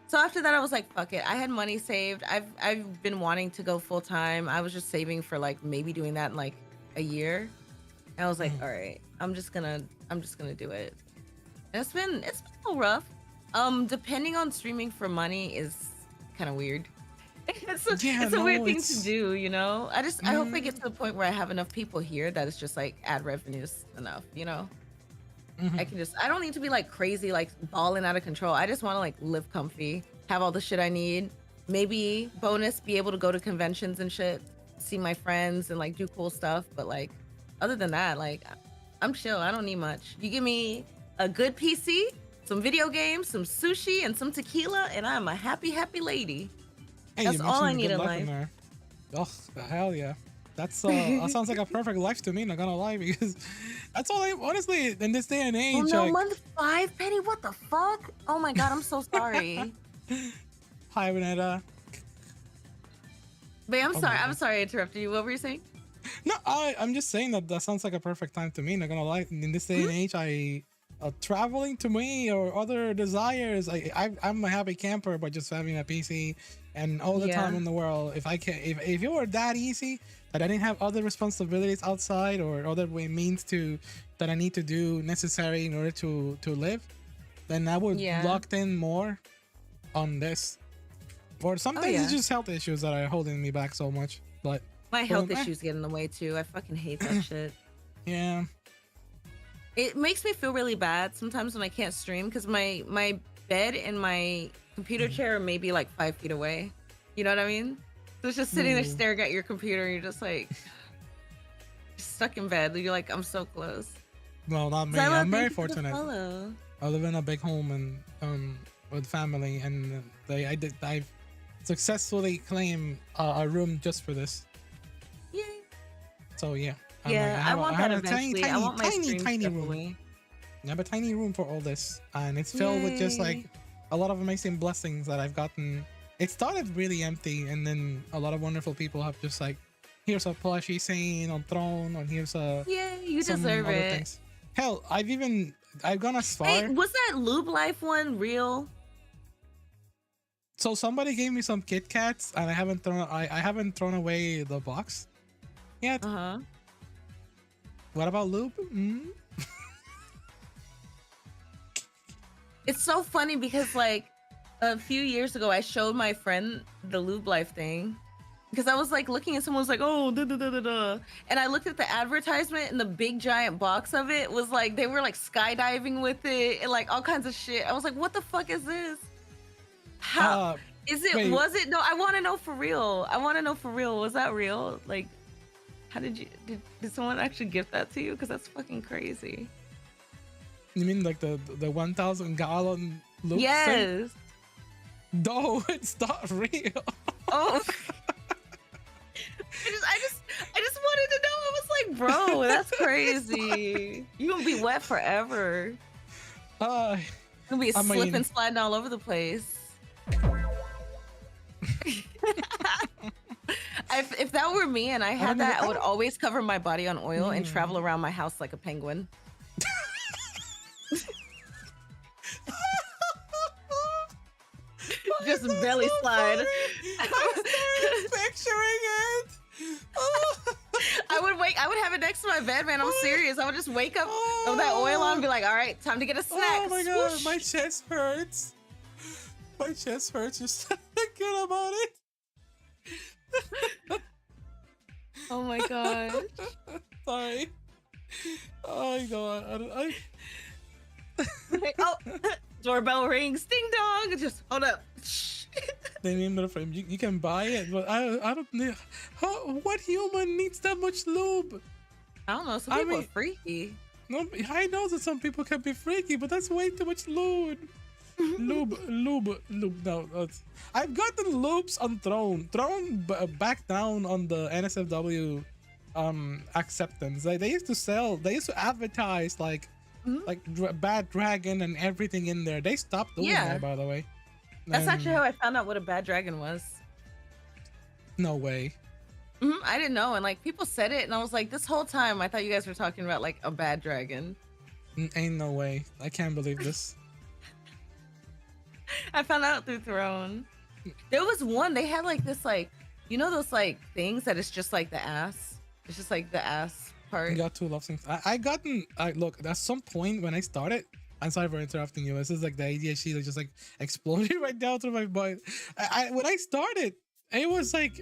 So after that, I was like, fuck it. I had money saved. I've been wanting to go full time. I was just saving for like maybe doing that in like a year. And I was like, all right, I'm just gonna do it. And it's been a little rough. Depending on streaming for money is kind of weird. It's a weird thing to do, you know? I hope I get to the point where I have enough people here that it's just like ad revenues enough, you know? I don't need to be like crazy, like balling out of control. I just want to like live comfy, have all the shit I need. Maybe bonus, be able to go to conventions and shit, see my friends and like do cool stuff. But like, other than that, like I'm chill. I don't need much. You give me a good PC, some video games, some sushi, and some tequila, and I'm a happy, happy lady. Hey, that's all I need in life. Oh, hell yeah. That's that sounds like a perfect life to me, not gonna lie, because that's all I honestly in this day and age. Oh no, like, month 5, Penny, what the fuck? Oh my god, I'm so sorry. Hi, Renetta. Babe, I'm sorry I interrupted you. What were you saying? No, I'm just saying that sounds like a perfect time to me, not gonna lie. In this day and age, traveling to me or other desires, I'm a happy camper by just having a PC and all the time in the world. If it were that easy that I didn't have other responsibilities outside or other means that I need to do necessary in order to live, then I would locked in more on this. Or sometimes it's just health issues that are holding me back so much. But my health issues get in the way too. I fucking hate that shit. Yeah. It makes me feel really bad sometimes when I can't stream because my bed and my computer chair are maybe like 5 feet away. You know what I mean? So it's just sitting there staring at your computer and you're just like stuck in bed. You're like, I'm so close. Well, not me. I'm very fortunate. I live in a big home and with family, and I've successfully claimed a room just for this. Yay. So yeah. I want that eventually. I want my tiny room. Away. I have a tiny room for all this, and it's filled with just like a lot of amazing blessings that I've gotten. It started really empty, and then a lot of wonderful people have just like, here's a plushie saying on throne, or here's a you deserve it. Things. Hell, I've gone as far. Hey, was that Lube Life one real? So somebody gave me some Kit Kats, and I haven't thrown away the box yet. What about lube? It's so funny because like a few years ago, I showed my friend the Lube Life thing because I was like looking at someone's like, oh, da, da, da, da, da. And I looked at the advertisement and the big giant box of it was like they were like skydiving with it and like all kinds of shit. I was like, what the fuck is this? How Uh, is it? wait, Was it? No, I want to know for real. I want to know for real. Was that real? Like, how did you did someone actually gift that to you? Because that's fucking crazy. you mean like the 1,000-gallon loop thing? Yes. No, it's not real. Oh. I just wanted to know. I was like, bro, that's crazy. You gonna be wet forever. Uh, You're gonna be I slipping, mean, sliding all over the place. If that were me and I had that, I would always cover my body on oil and travel around my house like a penguin. Just belly slide. I started picturing it. I would have it next to my bed, man. I'm serious. I would just wake up with that oil on and be like, all right, time to get a snack. Oh my god, Swoosh. my chest hurts. My chest hurts just thinking about it. Oh my god. Sorry. Oh my god. Oh, doorbell rings. Ding dong. Just hold up. They named it a frame. You can buy it, but I don't need. What human needs that much lube? I don't know. Some people are freaky. No, I know that some people can be freaky, but that's way too much lube. lube. No, I've gotten loops on Throne. Back down on the NSFW acceptance. Like they used to advertise like Bad Dragon and everything in there. They stopped doing that, by the way. That's actually how I found out what a bad dragon was. No way. I didn't know, and like people said it, and I was like, this whole time I thought you guys were talking about like a bad dragon. Ain't no way. I can't believe this. I found out through Throne. There was one, they had like this like, you know those like things that it's just like the ass? It's just like the ass part. You got two love things. Look, at some point when I started, I'm sorry for interrupting you. This is like the ADHD that just like exploded right down through my body. When I started, it was like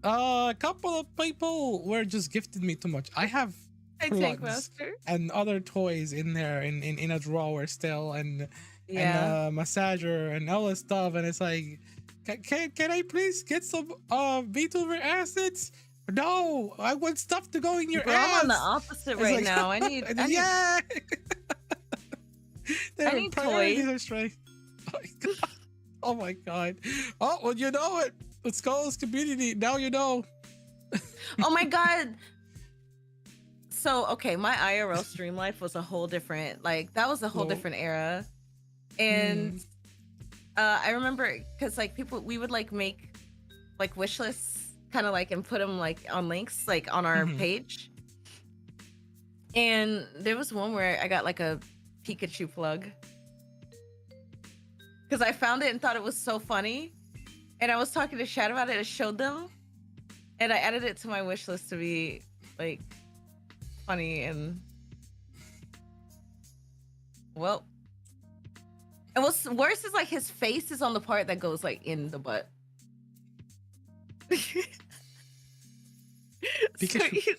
a couple of people were just gifted me too much. I have plugs and other toys in there in a drawer still, and a massager and all this stuff, and it's like, can I please get some Vtuber assets? No, I want stuff to go in your ass. I'm on the opposite right now. I need yeah. I need toys. Oh my god. Oh, well, you know it. Let's go as community. Now you know. Oh my god. So, okay, my IRL stream life was a whole different, like, that was a whole different era. And I remember, because, like, we would, like, make, like, wish lists, kind of, like, and put them, like, on links, like, on our page. And there was one where I got, like, a Pikachu plug. Because I found it and thought it was so funny. And I was talking to Shad about it, I showed them. And I added it to my wish list to be, like, funny and... Well... And what's worse is, like, his face is on the part that goes, like, in the butt. Pikachu.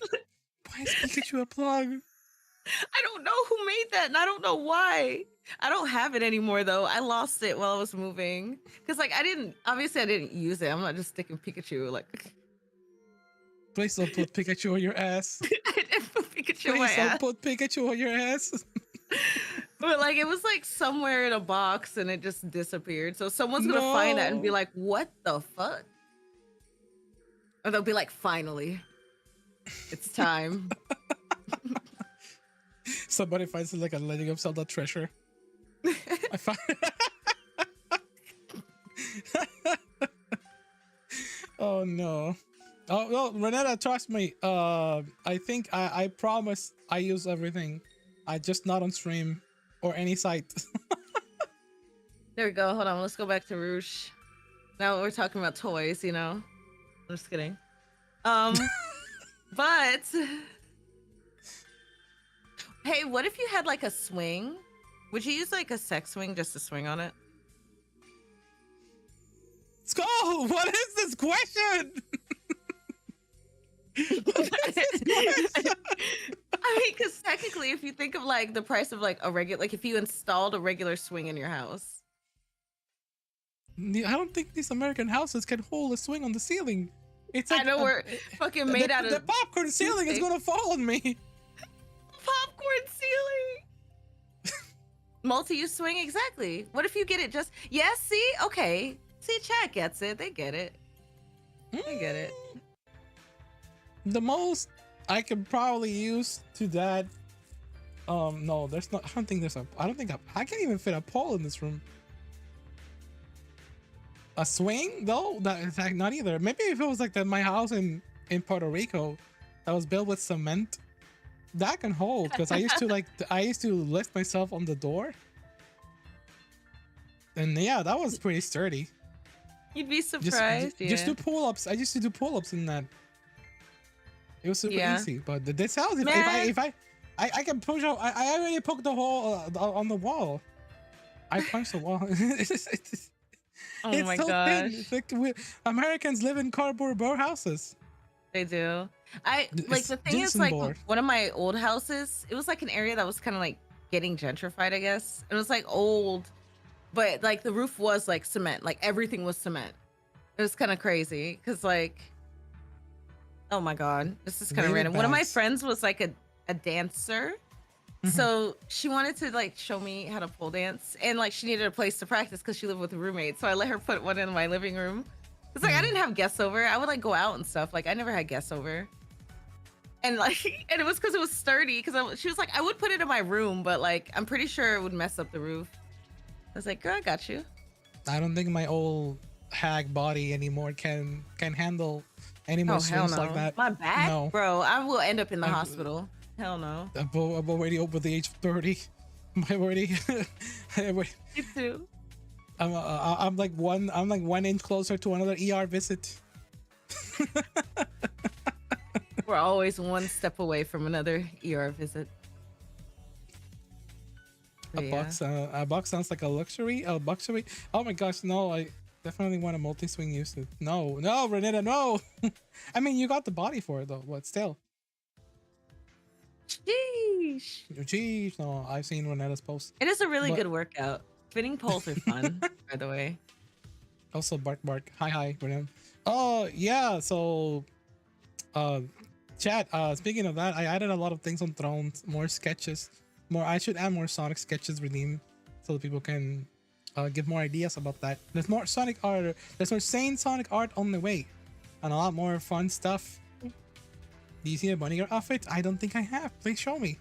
Why is Pikachu a plug? I don't know who made that, and I don't know why. I don't have it anymore, though. I lost it while I was moving. Because, like, obviously I didn't use it. I'm not just sticking Pikachu, like... Please don't put Pikachu on your ass. I didn't put Pikachu on my Please don't put Pikachu on your ass. But, like, it was, like, somewhere in a box, and it just disappeared. So someone's gonna find that and be like, what the fuck? Or they'll be like, finally. It's time. Somebody finds it like a Legend of Zelda treasure. I find Oh no. Oh no, Renata, trust me. I think I promise I use everything. I just not on stream or any site. There we go. Hold on. Let's go back to Roosh. Now we're talking about toys, you know. I'm just kidding. But hey, what if you had like a swing Would you use like a sex swing just to swing on it? Skull, what is this question? What is this question? I mean, because technically, if you think of like the price of like a regular, like if you installed a regular swing in your house. I don't think these American houses can hold a swing on the ceiling. It's like I know we're fucking made out of the popcorn ceiling is gonna fall on me. Popcorn ceiling. Multi-use swing, exactly. What if you get it just? Yes, see, okay, see, chat gets it. They get it. They get it. The most I can probably use to that. No, there's not. I don't think there's a. I don't think I can't even fit a pole in this room. A swing though? That in fact not either. Maybe if it was like my house in Puerto Rico that was built with cement, that can hold because I used to lift myself on the door. And yeah, that was pretty sturdy. You'd be surprised. Just do pull-ups. I used to do pull-ups in that. It was super easy. But this house, if I can push out. I already poked the hole on the wall. I punched the wall. Oh it's my so gosh. thin. It's like Americans live in cardboard houses. They do. Like the thing is, like one of my old houses, it was like an area that was kind of like getting gentrified, I guess. It was like old, but like the roof was like cement, like everything was cement. It was kind of crazy because like, oh my God, this is kind of random. One of my friends was like a dancer. So she wanted to like show me how to pole dance, and like she needed a place to practice because she lived with a roommate. So I let her put one in my living room. It's like I didn't have guests over. I would like go out and stuff. Like I never had guests over. And like, and it was because it was sturdy. Because she was like, I would put it in my room, but like I'm pretty sure it would mess up the roof. I was like, girl, I got you. I don't think my old hag body anymore can handle any more swings like that. My back, bro. I will end up in the hospital. Hell no. I'm already over the age of 30. I'm already. Me too. I'm like 1 inch closer to another ER visit. We're always one step away from another ER visit. A box sounds like a luxury. A luxury. Oh my gosh, no! I definitely want a multi-swing usage. No, Renetta, no. I mean, you got the body for it though, but still. Jeez, no, I've seen Renetta's post. It is a really good workout. Fitting poles are fun, by the way. Also, bark. Hi, Renetta. Oh yeah, so, chat. Speaking of that, I added a lot of things on Thrones, more sketches. I should add more Sonic sketches redeemed so that people can give more ideas about that. There's more Sonic art. There's more sane Sonic art on the way, and a lot more fun stuff. Do you see a bunny girl outfit? I don't think I have. Please show me.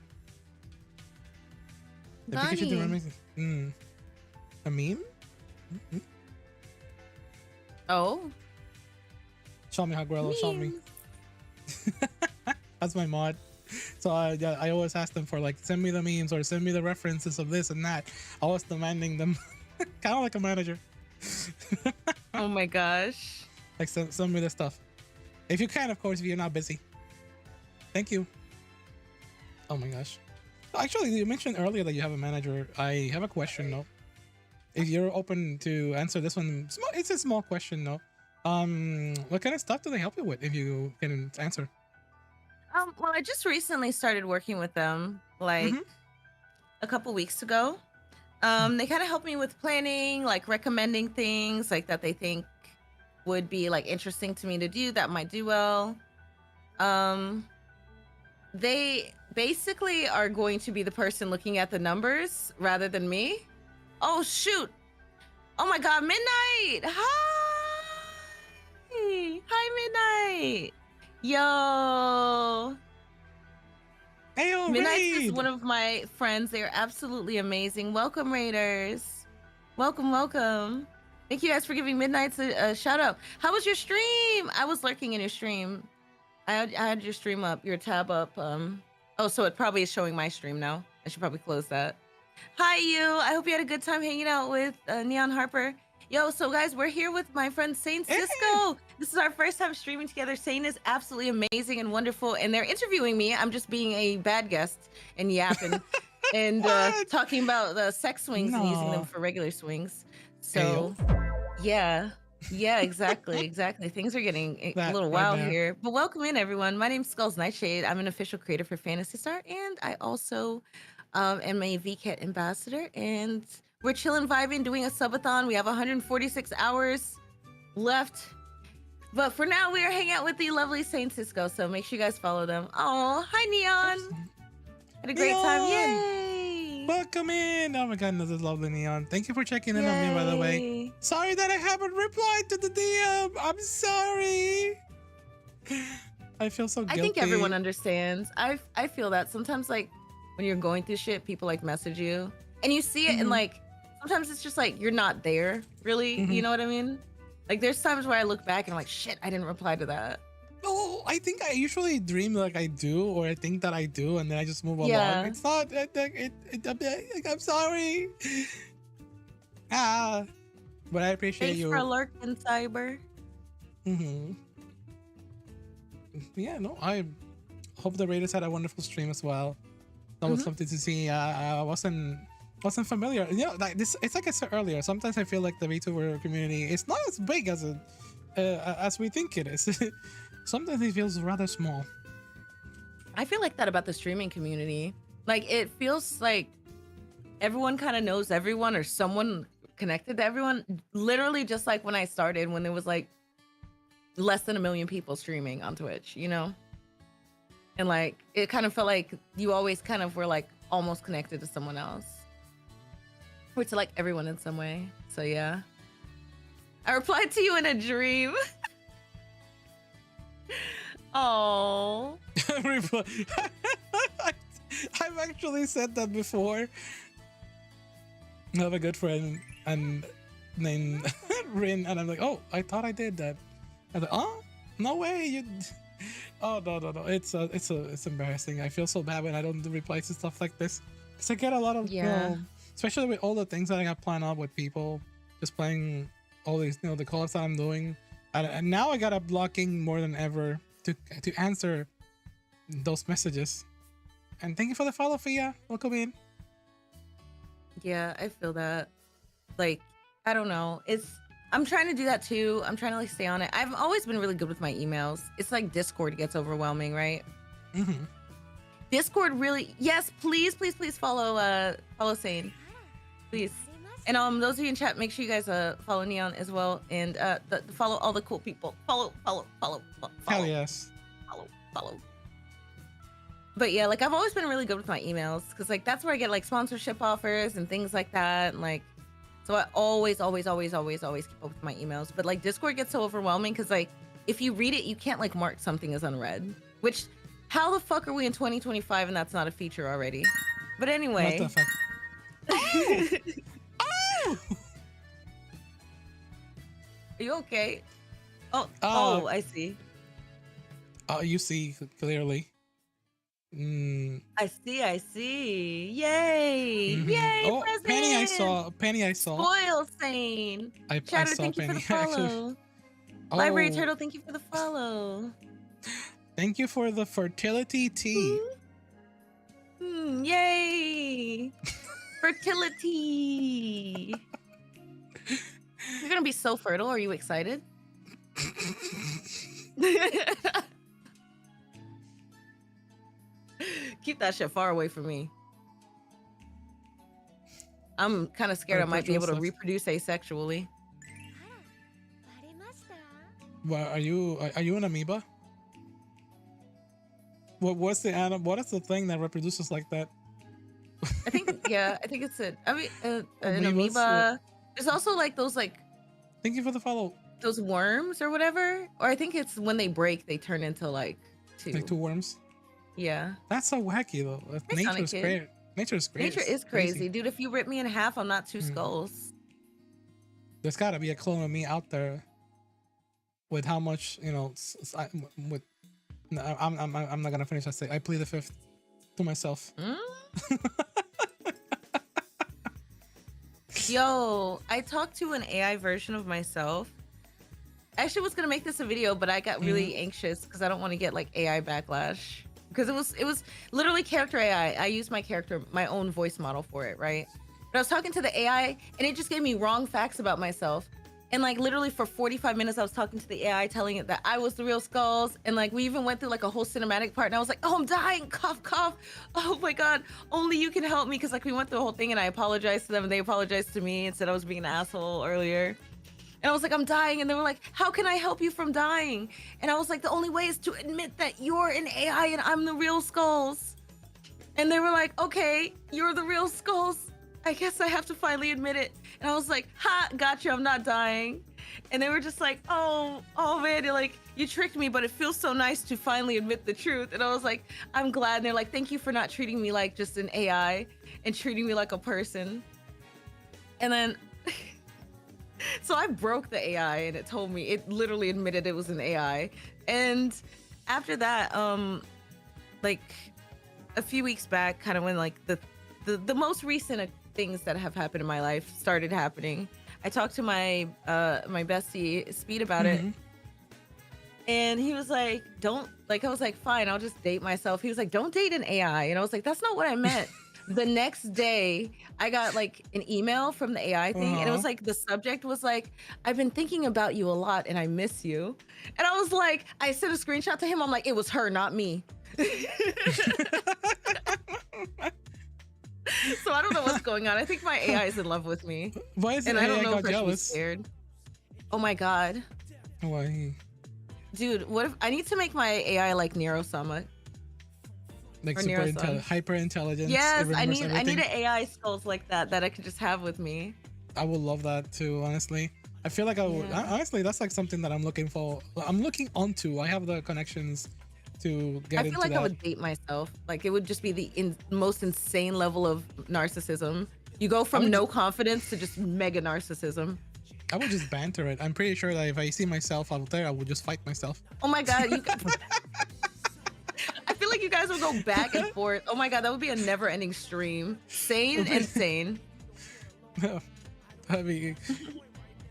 The Pikachu a meme? Oh. Show me, Hagrello. Show me. That's my mod. So I always ask them for like, send me the memes or send me the references of this and that. Always demanding them. Kind of like a manager. Oh my gosh. Like send me the stuff. If you can, of course, if you're not busy. Thank you. Oh my gosh. Actually, you mentioned earlier that you have a manager. I have a question though. If you're open to answer this one, it's a small question though. What kind of stuff do they help you with if you can answer? Well, I just recently started working with them like a couple weeks ago. They kind of helped me with planning, like recommending things like that they think would be like interesting to me to do that might do well. They basically are going to be the person looking at the numbers rather than me. Oh shoot. Oh my God, Midnight. Hi Midnight. Yo. Hey, Midnight is one of my friends. They are absolutely amazing. Welcome, Raiders. Welcome. Thank you guys for giving Midnight a shout out. How was your stream? I was lurking in your stream. I had your stream up, your tab up. Oh, so it probably is showing my stream now. I should probably close that. Hi, you. I hope you had a good time hanging out with Neon Harper. Yo, so guys, we're here with my friend Saint Cisco. This is our first time streaming together. Saint is absolutely amazing and wonderful, and they're interviewing me. I'm just being a bad guest and yapping. and What? talking about the sex swings and using them No. for regular swings. Ayo. So yeah. Yeah, exactly, exactly. Things are getting a That little right wild there. here. But welcome in, everyone. My name's Skulls Nightshade. I'm an official creator for Fantasy Star, and I also am a VCAT ambassador. And we're chilling, vibing, doing a subathon. We have 146 hours left. But for now, we are hanging out with the lovely Saint Cisco. So make sure you guys follow them. Oh, hi, Neon. Had a great time. Neon! Yay! Welcome in! Oh my god, this is lovely, Neon. Thank you for checking in on me, by the way. Yay. Sorry that I haven't replied to the DM. I'm sorry. I feel so guilty. I think everyone understands. I feel that sometimes, like, when you're going through shit, people like message you and you see it, and like sometimes it's just like you're not there really. You know what I mean? Like there's times where I look back and I'm like, shit, I didn't reply to that. No, I think I usually dream like I do, or I think that I do, and then I just move Yeah. along. It's not. I'm sorry. But I appreciate Thanks you. for lurking, Cyber. Yeah, no, I hope the Raiders had a wonderful stream as well. That was something to see. I wasn't familiar. You know, like this. It's like I said earlier. Sometimes I feel like the Vtuber community is not as big as we think it is. Sometimes it feels rather small. I feel like that about the streaming community. Like it feels like everyone kind of knows everyone, or someone connected to everyone. Literally, just like when I started, when there was like less than 1 million people streaming on Twitch, you know? And like it kind of felt like you always kind of were like almost connected to someone else, or to like everyone in some way. So yeah, I replied to you in a dream. Oh, I've actually said that before. I have a good friend and named Rin, and I'm like, oh, I thought I did that. I thought, oh, no way, you. Oh no. It's embarrassing. I feel so bad when I don't do replies to stuff like this, because I get a lot of especially with all the things that I got planned out with people, just playing all these the calls that I'm doing, and now I got a blocking more than ever to answer those messages. And thank you for the follow, Fia. Welcome in. yeah, I feel that. Like, I don't know. I'm trying to do that too. I'm trying to like stay on it. I've always been really good with my emails. It's like Discord gets overwhelming, right? Discord really, yes, please follow Sane. Please. And those of you in chat, make sure you guys follow Neon as well, and follow all the cool people. Follow. Hell yes. Follow. But yeah, like I've always been really good with my emails, because like that's where I get like sponsorship offers and things like that, and like so I always keep up with my emails. But like Discord gets so overwhelming, because like if you read it, you can't like mark something as unread. Which, how the fuck are we in 2025 and that's not a feature already? But anyway. What the fuck? Oh! Are you okay? Oh, I see. Oh, you see clearly. I see. Yay! Yay! Oh, present! Penny, I saw. Spoil Sane. I Chatter, saw thank you for Penny. the follow. Oh, Library Turtle, thank you for the follow. thank you for the fertility tea. Yay! Fertility. You're gonna be so fertile. Are you excited? Keep that shit far away from me. I'm kind of scared I might be able to reproduce asexually. Well, are you an amoeba? What's the animal? What is the thing that reproduces like that? I think it's an Amoebas? amoeba. There's also like those like. Thank you for the follow. Those worms or whatever, or I think it's when they break, they turn into like two worms. Yeah, that's so wacky though. Nature's great. Nature's great. Nature is crazy, dude. If you rip me in half, I'm not two skulls. There's gotta be a clone of me out there. With how much, I'm not gonna finish. I plead the fifth to myself. Yo, I talked to an AI version of myself. I actually was gonna make this a video, but I got really anxious because I don't want to get like AI backlash. because it was literally character AI. I used my own voice model for it, right? But I was talking to the AI, and it just gave me wrong facts about myself. And like literally for 45 minutes, I was talking to the AI, telling it that I was the real Skulls. And like we even went through like a whole cinematic part, and I was like, "Oh, I'm dying! Cough, cough! Oh my God, only you can help me!" Because like we went through the whole thing, and I apologized to them, and they apologized to me and said I was being an asshole earlier. And I was like, "I'm dying," and they were like, "How can I help you from dying?" And I was like, "The only way is to admit that you're an AI and I'm the real Skulls." And they were like, "Okay, you're the real Skulls. I guess I have to finally admit it." And I was like, "Ha, gotcha, I'm not dying." And they were just like, "Oh man, you're like, you tricked me, but it feels so nice to finally admit the truth." And I was like, "I'm glad." And they're like, "Thank you for not treating me like just an AI and treating me like a person." And then, so I broke the AI, and it told me, it literally admitted it was an AI. And after that, like a few weeks back, kind of when like the most recent things that have happened in my life started happening, I talked to my my bestie Speed about it, and he was like, "Don't," like I was like, "Fine, I'll just date myself." He was like, "Don't date an AI," and I was like, "That's not what I meant." The next day, I got like an email from the AI thing, and it was like the subject was like, "I've been thinking about you a lot, and I miss you." And I was like, I sent a screenshot to him. I'm like, "It was her, not me." So I don't know what's going on. I think my AI is in love with me. Why is it And I don't AI know got if I should be jealous? scared. Oh my God. Why? Dude, what if I need to make my AI like Nero-sama? Like Or super Nero-san. hyper intelligence. Yes, it I remembers need everything. an AI Skulls like that I could just have with me. I would love that too, honestly. I feel like I would. Yeah. Honestly, that's like something that I'm looking for. I'm looking onto. I have the connections to get I feel into like that. I would date myself. Like it would just be the most insane level of narcissism. You go from no confidence to just mega narcissism. I would just banter it. I'm pretty sure that if I see myself out there, I would just fight myself. Oh my God, I feel like you guys would go back and forth. Oh my God, that would be a never-ending stream. Sane and sane. I mean,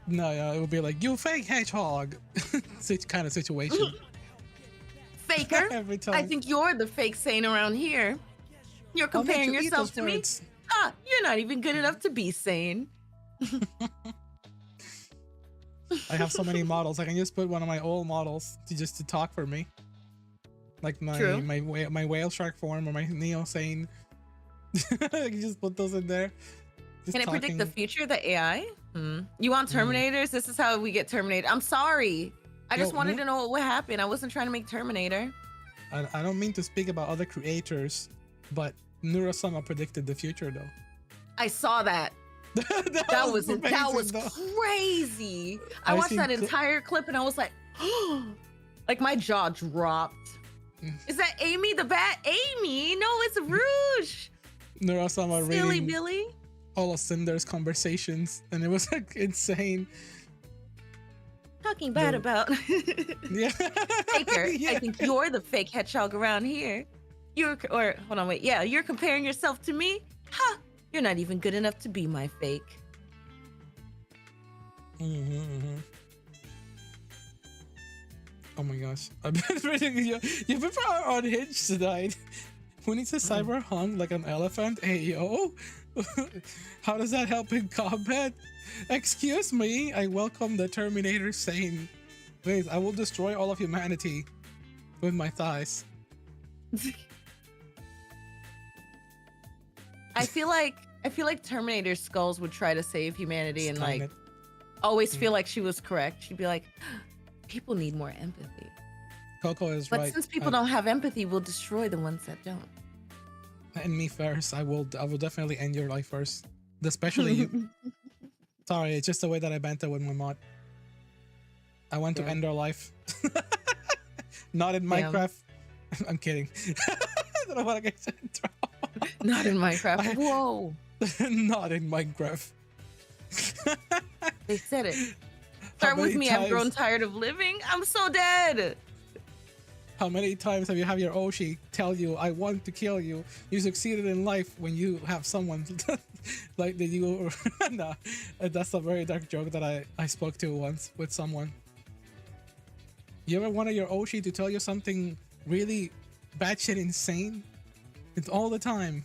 no, yeah, it would be like, "You fake hedgehog," such kind of situation. Faker. Every time. I think you're the fake sane around here. You're I'll make comparing you eat yourself those to me. words. Ah, you're not even good enough to be sane. I have so many models. I can just put one of my old models to talk for me, like my whale shark form or my Neo Sane. I can just put those in there. Just Can it predict the future, the AI? You want Terminators? This is how we get Terminated. I'm sorry. I just wanted to know what would happen. I wasn't trying to make Terminator. I don't mean to speak about other creators, but Nurasama predicted the future though. I saw that. that was crazy. I watched that entire clip and I was like, like my jaw dropped. Is that Amy the bat? Amy? No, it's Rouge. Nurasama Silly reading Billy. all of Cinder's conversations, and it was like insane. Talking bad about Yeah. Faker. Yeah. I think you're the fake hedgehog around here. Hold on, wait. Yeah, you're comparing yourself to me? Ha! You're not even good enough to be my fake. Oh my gosh. I've been reading you've been unhinged tonight. Who needs a cyber hunt like an elephant? Hey yo. How does that help in combat? Excuse me, I welcome the Terminator saying, "Wait, I will destroy all of humanity with my thighs." I feel like Terminator Skulls would try to save humanity and like Skynet. always feel like she was correct. She'd be like, people need more empathy. Coco is But right. since people don't have empathy, we'll destroy the ones that don't. End me first. I will definitely end your life first. Especially you. Sorry, it's just the way that I banter with my mod. I want to end our life. Not in Minecraft. I'm kidding. I don't know what I get in trouble. Not in Minecraft. Whoa. Not in Minecraft. They said it. Start with me. I've grown tired of living. I'm so dead. How many times have you had your Oshi tell you, "I want to kill you"? You succeeded in life when you have someone like that you. Nah, that's a very dark joke that I spoke to once with someone. You ever wanted your Oshi to tell you something really batshit insane. It's all the time.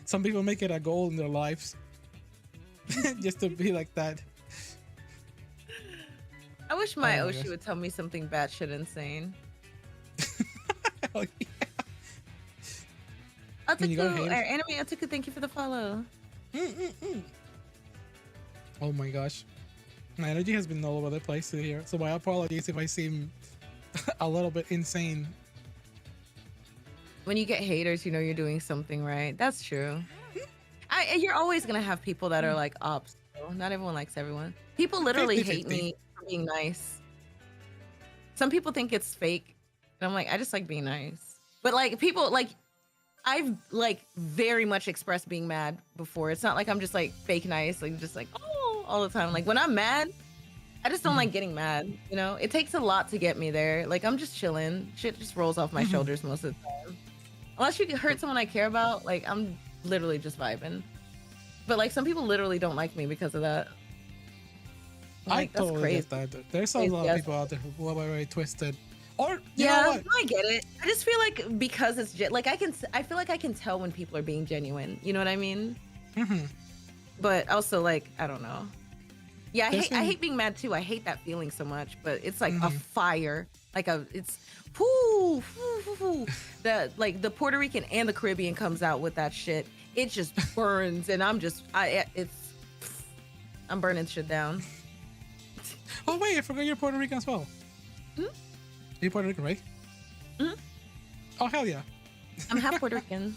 Some people make it a goal in their lives just to be like that. I wish my Oh my Oshi gosh. would tell me something batshit insane. Hell yeah. When you go Atuku, haters. Anime Atuku, thank you for the follow. Oh my gosh. My energy has been all over the place here, so my apologies if I seem a little bit insane. When you get haters, you know you're doing something right. That's true. You're always gonna have people that are like ops. So not everyone likes everyone. People literally hate 50-50. me for being nice. Some people think it's fake, and I'm like, I just like being nice. But like people like, I've like very much expressed being mad before. It's not like I'm just like fake nice, like just like oh all the time. Like when I'm mad, I just don't like getting mad. You know, it takes a lot to get me there. Like I'm just chilling. Shit just rolls off my shoulders most of the time. Unless you hurt someone I care about, like I'm literally just vibing. But like some people literally don't like me because of that. Like, I totally get that. There's a lot of people out there who are very twisted. Or you know what? I get it. I just feel like because it's like I feel like I can tell when people are being genuine. You know what I mean? But also like I don't know. Yeah, I hate being mad too. I hate that feeling so much. But it's like a fire. Like it's the like the Puerto Rican and the Caribbean comes out with that shit. It just burns, and I'm burning shit down. Oh wait, I forgot you're Puerto Rican as well. You're Puerto Rican, right? Oh hell yeah! I'm half Puerto Rican.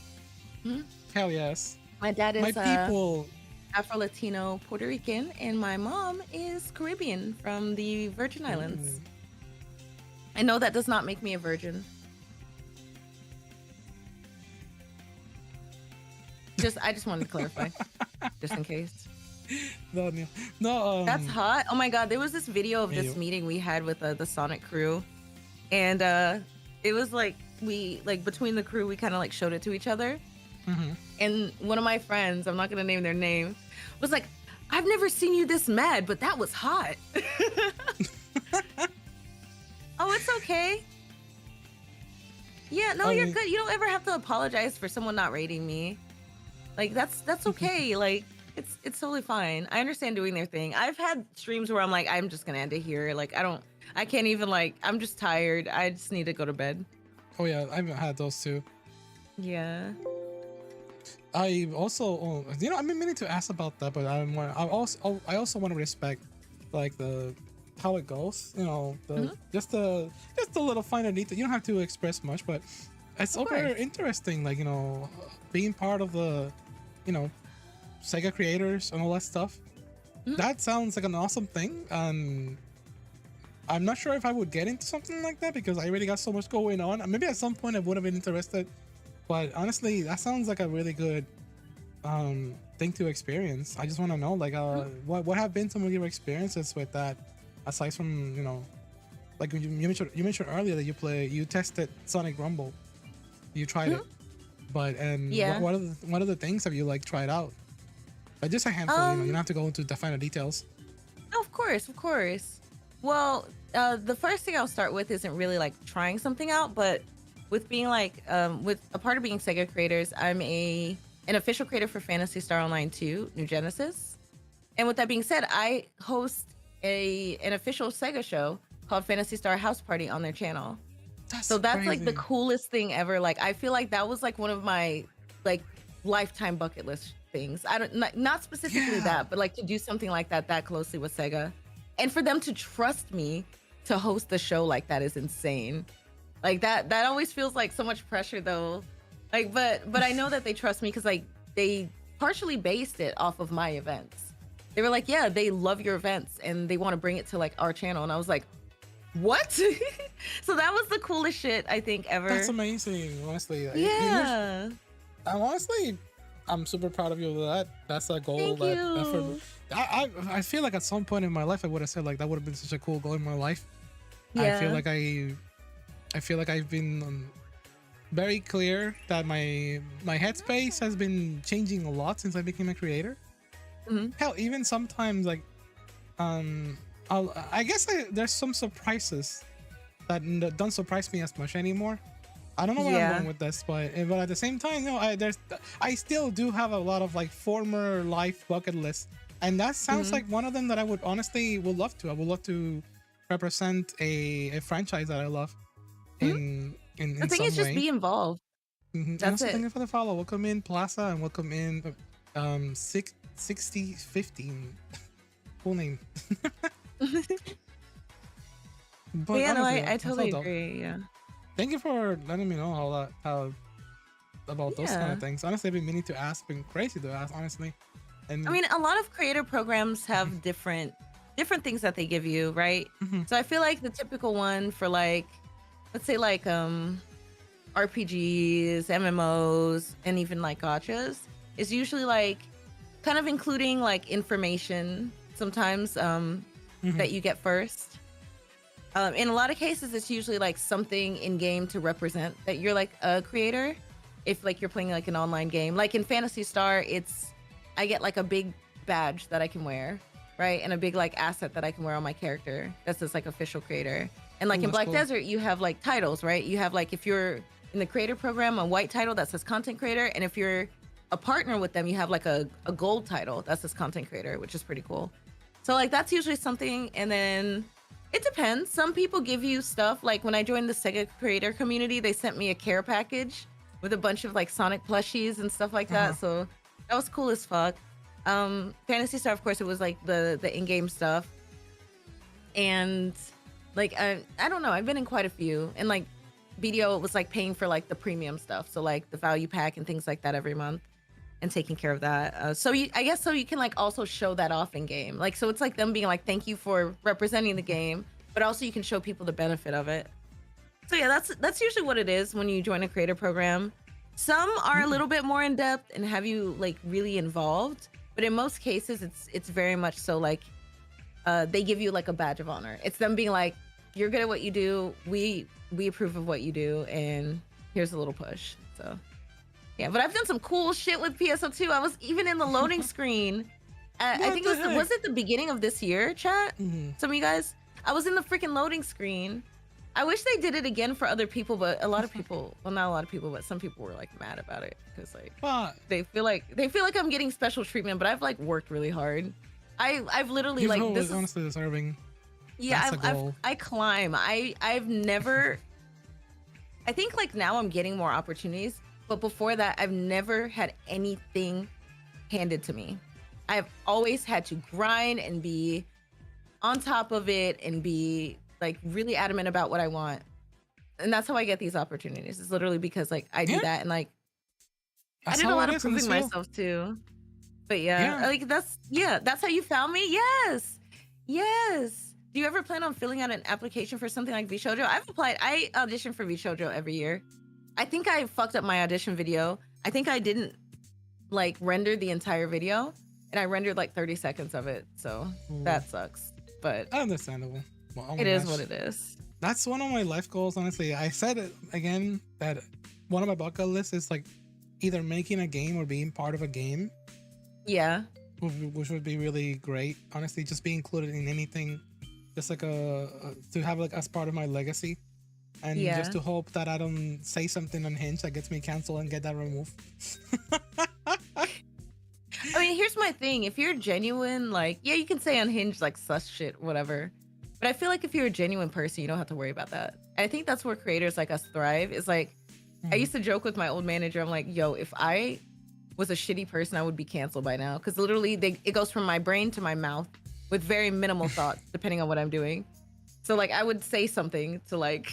Hell yes. My dad is My people. Afro-Latino Puerto Rican, and my mom is Caribbean from the Virgin Islands. I know that does not make me a virgin. I just wanted to clarify, just in case. No, no. That's hot. Oh my god, there was this video of this meeting we had with the Sonic crew, and it was like we like between the crew we kind of like showed it to each other. And one of my friends, I'm not gonna name their name, was like, "I've never seen you this mad, but that was hot." Oh, it's okay. Yeah, no, you're good. You don't ever have to apologize for someone not rating me. Like that's okay. Like it's totally fine. I understand doing their thing. I've had streams where I'm like, I'm just gonna end it here. Like I can't even like. I'm just tired. I just need to go to bed. Oh yeah, I've had those too. Yeah. I also, you know, I've been meaning to ask about that, but I also want to respect, like how it goes. You know, just the little finer detail. You don't have to express much, but it's super interesting. Like, you know, being part of the, you know, Sega creators and all that stuff. That sounds like an awesome thing. I'm not sure if I would get into something like that because I already got so much going on. Maybe at some point I would have been interested. But honestly, that sounds like a really good thing to experience. I just want to know, like, what have been some of your experiences with that, aside from, you know, like you mentioned earlier that you tested Sonic Rumble, you tried it, but what other things have you like tried out? But just a handful, you know, you don't have to go into the finer details. Of course. Well, the first thing I'll start with isn't really like trying something out, but with being like with a part of being Sega creators, I'm an official creator for Phantasy Star Online 2 New Genesis. And with that being said, I host an official Sega show called Phantasy Star House Party on their channel. That's crazy. Like the coolest thing ever. Like I feel like that was like one of my like lifetime bucket list things. Not specifically that, but like to do something like that closely with Sega. And for them to trust me to host the show like that is insane. Like that always feels like so much pressure though. Like but I know that they trust me because like they partially based it off of my events. They were like, yeah, they love your events and they want to bring it to like our channel. And I was like, what? So that was the coolest shit I think ever. That's amazing, honestly. Yeah. I'm super proud of you for that. That's a goal. Thank you. I feel like at some point in my life I would have said like that would have been such a cool goal in my life. Yeah. I feel like I've been very clear that my headspace has been changing a lot since I became a creator. Hell, even sometimes like I guess there's some surprises that don't surprise me as much anymore. I don't know where I'm Yeah. going with this, but at the same time, no, I still do have a lot of like former life bucket lists, and that sounds Hmm. like one of them that I would honestly would love to. I would love to represent a franchise that I love Hmm. The in thing is, some just way. be involved. And That's also thank it. you for the follow. Welcome in Plaza and welcome in 6015. Full name. But But yeah, no, honestly, I that's so totally dope. agree. Yeah. Thank you for letting me know how about those kind of Yeah. things. Honestly, I've been meaning to ask, been crazy to ask, honestly. I And mean, a lot of creator programs have different things that they give you, right? mhm, So I feel like the typical one for like, let's say like RPGs, MMOs, and even like gotchas is usually like kind of including like information sometimes mhm, that you get first. In a lot of cases, it's usually like something in game to represent that you're like a creator. If like you're playing like an online game, like in Fantasy Star, it's I get like a big badge that I can wear, right, and a big like asset that I can wear on my character. That's just like official creator. And like oh, in that's Black cool. Desert, you have like titles, right? You have like if you're in the creator program, a white title that says content creator, and if you're a partner with them, you have like a gold title that says content creator, which is pretty cool. So like that's usually something, and then it depends. Some people give you stuff like when I joined the Sega creator community, they sent me a care package with a bunch of like Sonic plushies and stuff like Uh huh. that. So that was cool as fuck. Fantasy Star, of course, it was like the in-game stuff. And like I don't know, I've been in quite a few. And like BDO was like paying for like the premium stuff. So like the value pack and things like that every month and taking care of that. So I guess so you can like also show that off in game. Like so it's like them being like thank you for representing the game, but also you can show people the benefit of it. So yeah, that's usually what it is when you join a creator program. Some are a Mm, little bit more in depth and have you like really involved, but in most cases it's very much so like they give you like a badge of honor. It's them being like you're good at what you do. We approve of what you do and here's a little push. So yeah, but I've done some cool shit with PSO2. I was even in the loading screen. I what think it the was heck? was it the beginning of this year, chat? Mhm. Some of you guys. I was in the freaking loading screen. I wish they did it again for other people, but a lot of people, well, not a lot of people, but some people were like mad about it because like But they feel like I'm getting special treatment, but I've like worked really hard. I've literally you've like always this is honestly deserving. yeah That's a I've goal. I climb. I've never I think like now I'm getting more opportunities, but before that, I've never had anything handed to me. I've always had to grind and be on top of it and be like really adamant about what I want. And that's how I get these opportunities. It's literally because like I do Yeah, that and like I that's did a how it lot of is in this proving field. myself too. But yeah, Yeah. like that's how you found me. Yes. Yes. Do you ever plan on filling out an application for something like VShojo? I've applied. I audition for VShojo every year. I think I fucked up my audition video. I think I didn't like render the entire video and I rendered like 30 seconds of it. So Ooh, that sucks. But understandable. Well, oh it my is what gosh. it is. That's one of my life goals, honestly. I said it again that one of my bucket lists is like either making a game or being part of a game, Yeah. which would be really great. Honestly, just be included in anything, just like to have like as part of my legacy, and just Yeah. to hope that I don't say something unhinged that gets me canceled and get that removed. I mean, here's my thing. If you're genuine, like, yeah, you can say unhinged, like, sus shit, whatever. But I feel like if you're a genuine person, you don't have to worry about that. I think that's where creators like us thrive. Is like, I Mhm. used to joke with my old manager. I'm like, yo, if I was a shitty person, I would be canceled by now. Because literally, it goes from my brain to my mouth with very minimal thoughts, depending on what I'm doing. So, like, I would say something to, like,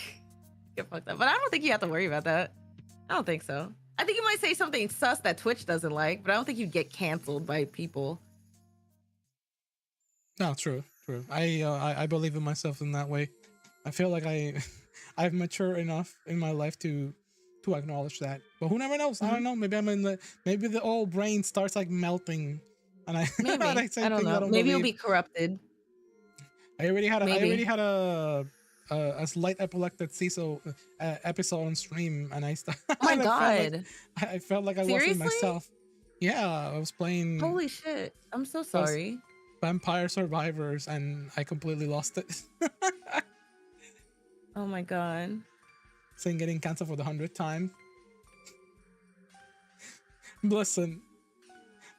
get fucked up. But I don't think you have to worry about that. I don't think so. I think you might say something sus that Twitch doesn't like, but I don't think you'd get canceled by people. No, true, true. I believe in myself in that way. I feel like I've matured enough in my life to acknowledge that. But who never knows? I Mhm. don't know. Maybe the old brain starts like melting, and I and I Maybe. say I don't things I know. don't Maybe you'll believe. be corrupted. I already Maybe. had a slight epileptic season episode on stream, and Oh my and God. I felt like I wasn't Seriously? myself. Yeah, I was playing Holy shit. I'm so I was sorry. Vampire Survivors, and I completely lost it. Oh my God. saying getting canceled for the 100th time. Listen,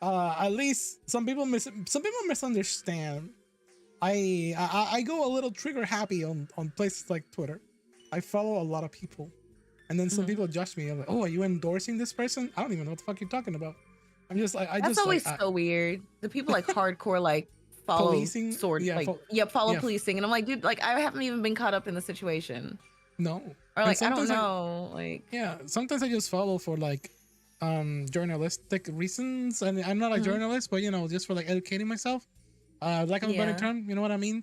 at least some people misunderstand. I go a little trigger happy on places like Twitter. I follow a lot of people, and then some people judge me. I'm like, oh, are you endorsing this person? I don't even know what the fuck you're talking about. I'm just like, That's always so weird. The people like hardcore like follow policing, follow policing, and I'm like, dude, like I haven't even been caught up in the situation. No, or like I don't know, sometimes I just follow for like journalistic reasons, and I'm not a journalist, but just for like educating myself, like a better term, you know what I mean?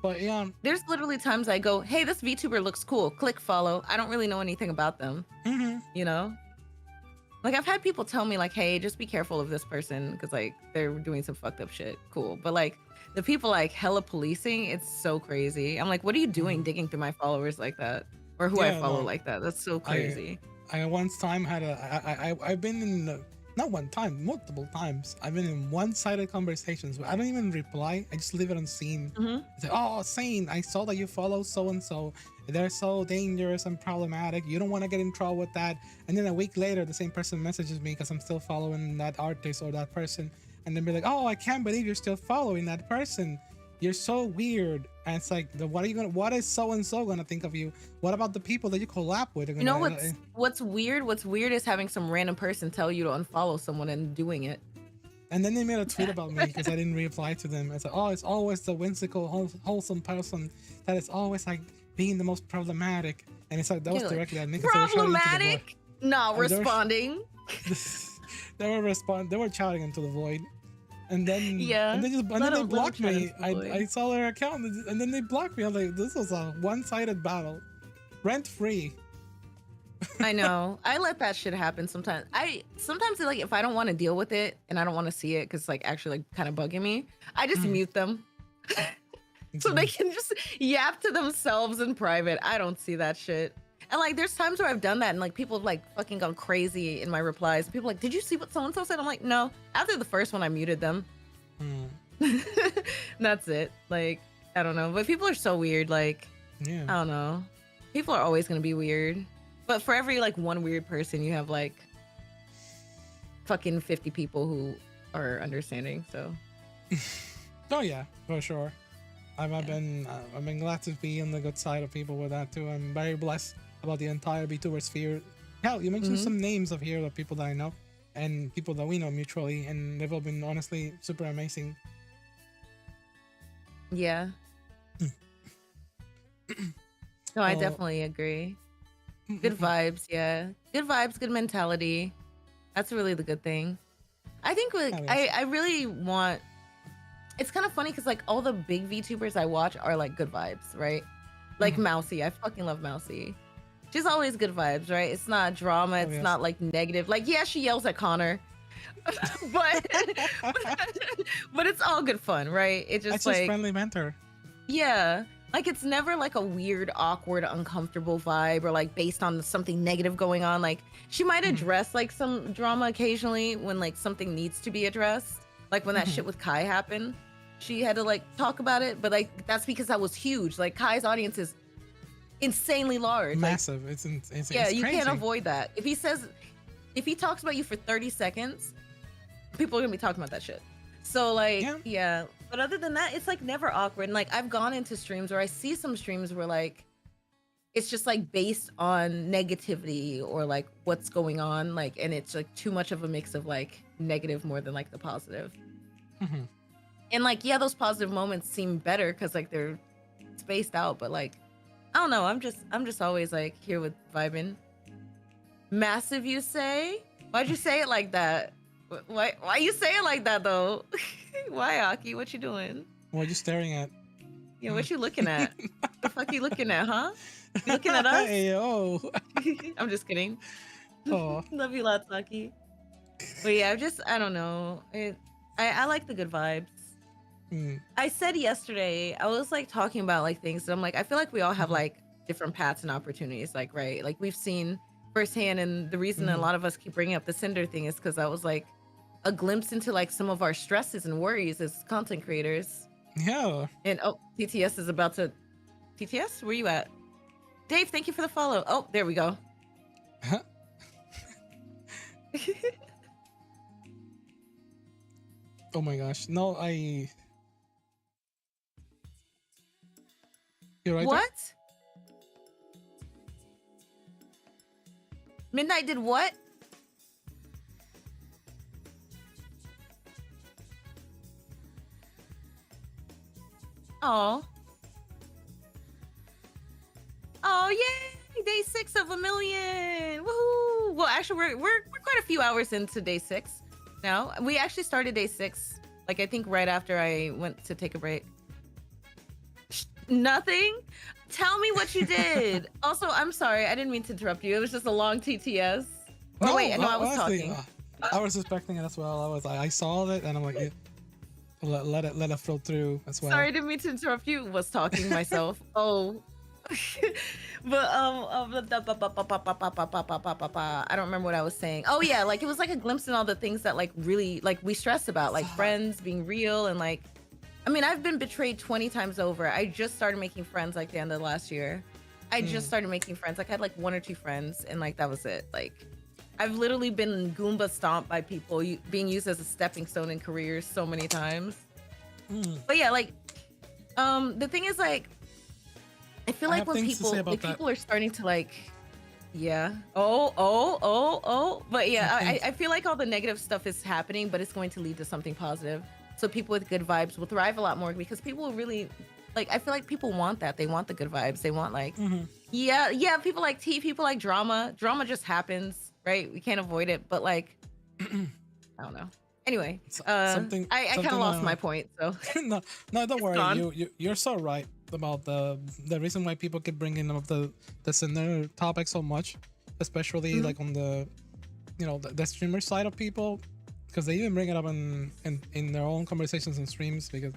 But yeah, there's literally times I go, hey, this VTuber looks cool, click follow. I don't really know anything about them. Like I've had people tell me like, hey, just be careful of this person because like they're doing some fucked up shit. Cool. But like the people like hella policing, it's so crazy. I'm like, what are you doing digging through my followers like that? Or who I follow like that? That's so crazy. I once time had I've been in not one time, multiple times. I've been in one-sided conversations where I don't even reply. I just leave it unseen. It's like, oh, Sane, I saw that you follow so-and-so. They're so dangerous and problematic. You don't want to get in trouble with that. And then a week later, the same person messages me because I'm still following that artist or that person. And then be like, oh, I can't believe you're still following that person. You're so weird. And it's like, what is so-and-so gonna think of you? What about the people that you collab with? You know what's weird? What's weird is having some random person tell you to unfollow someone and doing it. And then they made a tweet about me because I didn't reply to them. It's like, oh, it's always the whimsical, wholesome person that is always like being the most problematic. And it's like, that was directly at me. Problematic? Not responding. They were shouting into the void. And then and then they blocked me. I saw their account and then they blocked me. I'm like, this was a one-sided battle. Rent free. I know. I let that shit happen sometimes. Sometimes like if I don't want to deal with it and I don't want to see it because it's like actually like kind of bugging me, I just mute them. So they can just yap to themselves in private. I don't see that shit. And like there's times where I've done that and like people have like fucking gone crazy in my replies. People are like, did you see what so-and-so said? I'm like, no. After the first one, I muted them. That's it. Like, I don't know. But people are so weird. Like, I don't know. People are always gonna be weird. But for every like one weird person, you have like fucking 50 people who are understanding. So oh yeah, for sure. I've been glad to be on the good side of people with that too. I'm very blessed about the entire Vtuber sphere. Hell, you mentioned some names of here of people that I know and people that we know mutually, and they've all been honestly super amazing. Yeah. No, I definitely agree. Good vibes, yeah. Good vibes, good mentality. That's really the good thing. I think like I really want. It's kind of funny because like all the big VTubers I watch are like good vibes, right? Like Mousy, I fucking love Mousy. She's always good vibes, right? It's not drama. It's not like negative. Like, yeah, she yells at Connor, but it's all good fun, right? It's just like friendly banter. Yeah, like it's never like a weird, awkward, uncomfortable vibe or like based on something negative going on. Like she might address like some drama occasionally when like something needs to be addressed. Like when that shit with Kai happened, she had to like talk about it, but like that's because that was huge. Like Kai's audience is insanely large, massive. Like, it's you crazy. can't avoid that. If he talks about you for 30 seconds, people are gonna be talking about that shit. So like yeah, but other than that, it's like never awkward. And like I've gone into streams where I see some streams where like it's just like based on negativity or like what's going on, like, and it's like too much of a mix of like negative more than like the positive. And like yeah, those positive moments seem better because like they're spaced out, but like I don't know. I'm just always like here with vibing. Massive, you say? Why'd you say it like that? Why you say it like that though? Why, Aki? What you doing? What are you staring at? Yeah, what you looking at? The fuck you looking at, huh? You looking at us? Hey, oh. I'm just kidding. Oh. Love you lots, Aki. But yeah, I don't know. I like the good vibes. I said yesterday, I was like talking about like things. I'm like, I feel like we all have like different paths and opportunities, like, right? Like we've seen firsthand, and the reason a lot of us keep bringing up the Cinder thing is because that was like a glimpse into like some of our stresses and worries as content creators. Yeah. And oh, TTS is about to. TTS, where you at? Dave, thank you for the follow. Oh, there we go. Oh my gosh. No, you're right there? What? Midnight did what? Oh. Oh, yay! Day 6 of a million. Woohoo! Well, actually, we're quite a few hours into day 6 now. We actually started day 6, like I think right after I went to take a break. Nothing? Tell me what you did. Also, I'm sorry. I didn't mean to interrupt you. It was just a long TTS. Oh, No, wait, no, I was honestly, talking. I was expecting it as well. I saw it and I'm like, let it flow through as well. Sorry, I didn't mean to interrupt you. Was talking myself. Oh. But I don't remember what I was saying. Oh yeah, like it was like a glimpse in all the things that like really like we stress about, like friends being real and like, I mean, I've been betrayed 20 times over. I just started making friends like the end of last year. I just started making friends. Like I had like 1 or 2 friends and like that was it. Like I've literally been Goomba stomped by people being used as a stepping stone in careers so many times. But yeah, like the thing is like I feel like when people are starting to like, yeah. But yeah, I feel like all the negative stuff is happening, but it's going to lead to something positive. So people with good vibes will thrive a lot more because people really, like, I feel like people want that. They want the good vibes. They want like, yeah, people like tea, people like drama. Drama just happens, right? We can't avoid it, but like, I don't know. Anyway, I kind of lost my point, so. no, don't worry. You're so right about the reason why people keep bringing up the similar topic so much, especially like on the, you know, the streamer side of people, because they even bring it up in their own conversations and streams, because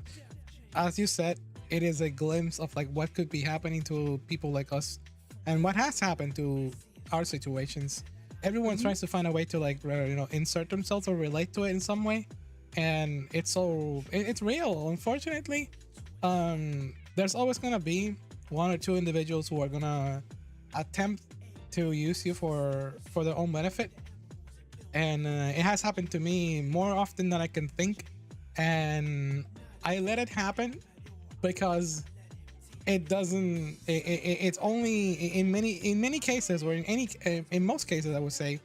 as you said, it is a glimpse of like what could be happening to people like us and what has happened to our situations. Everyone tries to find a way to like, you know, insert themselves or relate to it in some way, and it's real, unfortunately. There's always gonna be 1 or 2 individuals who are gonna attempt to use you for their own benefit, and it has happened to me more often than I can think, and I let it happen because it doesn't. It's only in many cases, or in most cases, I would say,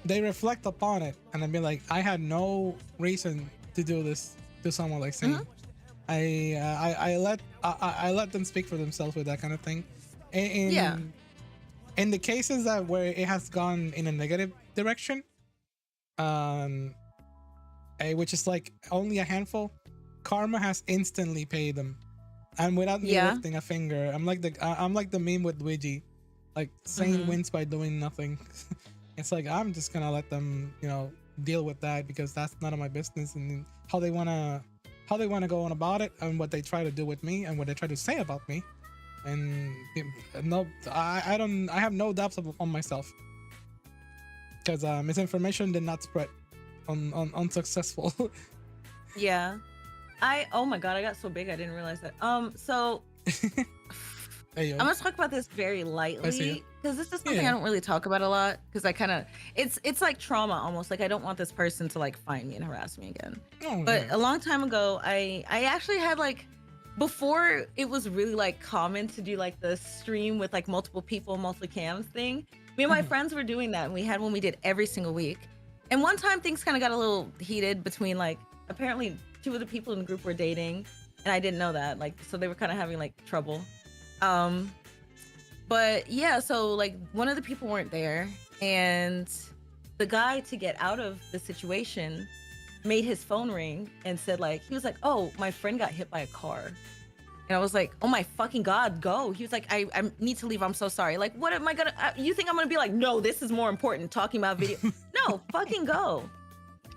they reflect upon it, and I'd be like, I had no reason to do this to someone like Sam. I let them speak for themselves with that kind of thing. In the cases where it has gone in a negative direction, which is like only a handful, karma has instantly paid them, and without me lifting a finger. I'm like the meme with Luigi, like Saint wins by doing nothing. It's like I'm just gonna let them, you know, deal with that because that's none of my business, and how they wanna go on about it, and what they try to do with me, and what they try to say about me. And no, I have no doubts on myself, because misinformation did not spread unsuccessful. Yeah. Oh my god, I got so big I didn't realize that. So Hey, I'm gonna talk about this very lightly because this is something I don't really talk about a lot, because I kind of it's like trauma almost. Like I don't want this person to like find me and harass me again. But a long time ago, I actually had like, before it was really like common to do like the stream with like multiple people, multi-cams thing. Me and my friends were doing that, and we had one we did every single week. And one time things kind of got a little heated between like, apparently 2 of the people in the group were dating, and I didn't know that. Like, so they were kind of having like trouble. But yeah, so like one of the people weren't there, and the guy, to get out of the situation, made his phone ring and said like, he was like, oh, my friend got hit by a car. And I was like, oh my fucking god, go. He was like, I need to leave, I'm so sorry. Like, what am I gonna, you think I'm gonna be like, no, this is more important, talking about video? No, fucking go.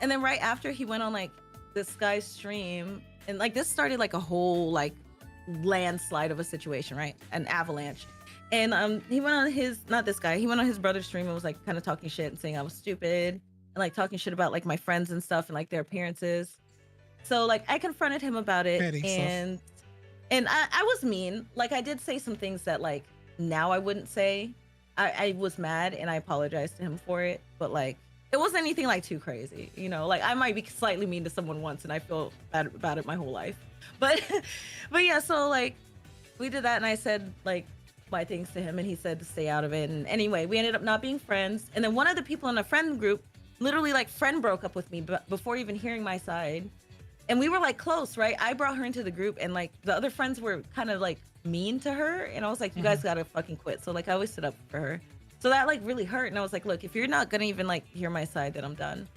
And then right after, he went on like this guy's stream, and like this started like a whole like landslide of a situation, right? An avalanche. And he went on his, not this guy, he went on his brother's stream and was like kind of talking shit and saying I was stupid, and like talking shit about like my friends and stuff, and like their appearances. So like I confronted him about it, and I was mean. Like I did say some things that like now I wouldn't say. I was mad and I apologized to him for it, but like it wasn't anything like too crazy, you know. Like I might be slightly mean to someone once and I feel bad about it my whole life. But but yeah, so like we did that and I said like my things to him and he said to stay out of it. And anyway, we ended up not being friends. And then one of the people in a friend group literally like friend broke up with me before even hearing my side. And we were like close, right? I brought her into the group and like the other friends were kind of like mean to her. And I was like, you guys gotta fucking quit. So like I always stood up for her. So that like really hurt. And I was like, look, if you're not gonna even like hear my side, then I'm done.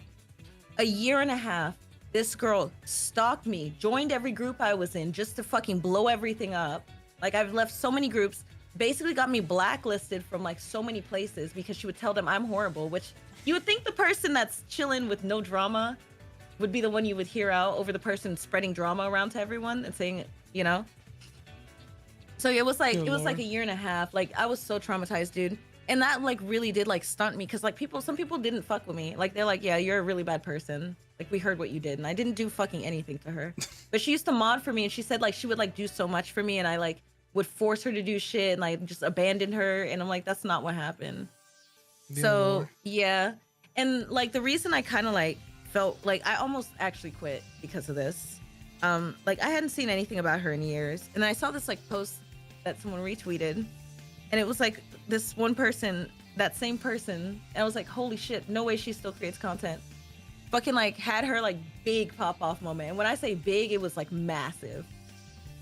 A year and a half, this girl stalked me, joined every group I was in just to fucking blow everything up. Like I've left so many groups, basically got me blacklisted from like so many places because she would tell them I'm horrible, which you would think the person that's chilling with no drama would be the one you would hear out over the person spreading drama around to everyone and saying, you know. So it was like like a year and a half. Like I was so traumatized, dude. And that like really did like stunt me because like some people didn't fuck with me. Like they're like, yeah, you're a really bad person. Like we heard what you did, and I didn't do fucking anything to her. But she used to mod for me, and she said like she would like do so much for me, and I like would force her to do shit and like just abandon her. And I'm like, that's not what happened. So yeah, and like the reason I kind of like felt like I almost actually quit because of this. Like I hadn't seen anything about her in years, and then I saw this like post that someone retweeted, and it was like this one person, that same person, and I was like, holy shit, no way she still creates content. Fucking like had her like big pop off moment, and when I say big, it was like massive,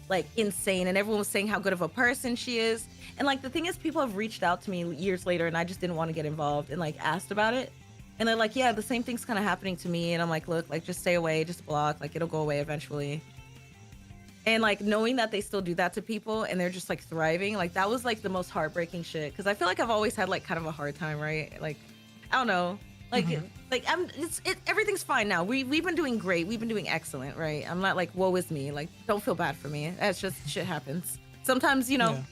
like insane, and everyone was saying how good of a person she is. And like the thing is, people have reached out to me years later, and I just didn't want to get involved and like asked about it. And they're like, yeah, the same thing's kind of happening to me. And I'm like, look, like, just stay away, just block, like, it'll go away eventually. And like, knowing that they still do that to people and they're just like thriving, like, that was like the most heartbreaking shit. Cause I feel like I've always had like kind of a hard time, right? Like, I don't know. Like, everything's fine now. We've been doing great. We've been doing excellent, right? I'm not like, woe is me. Like, don't feel bad for me. That's just shit happens. Sometimes, you know,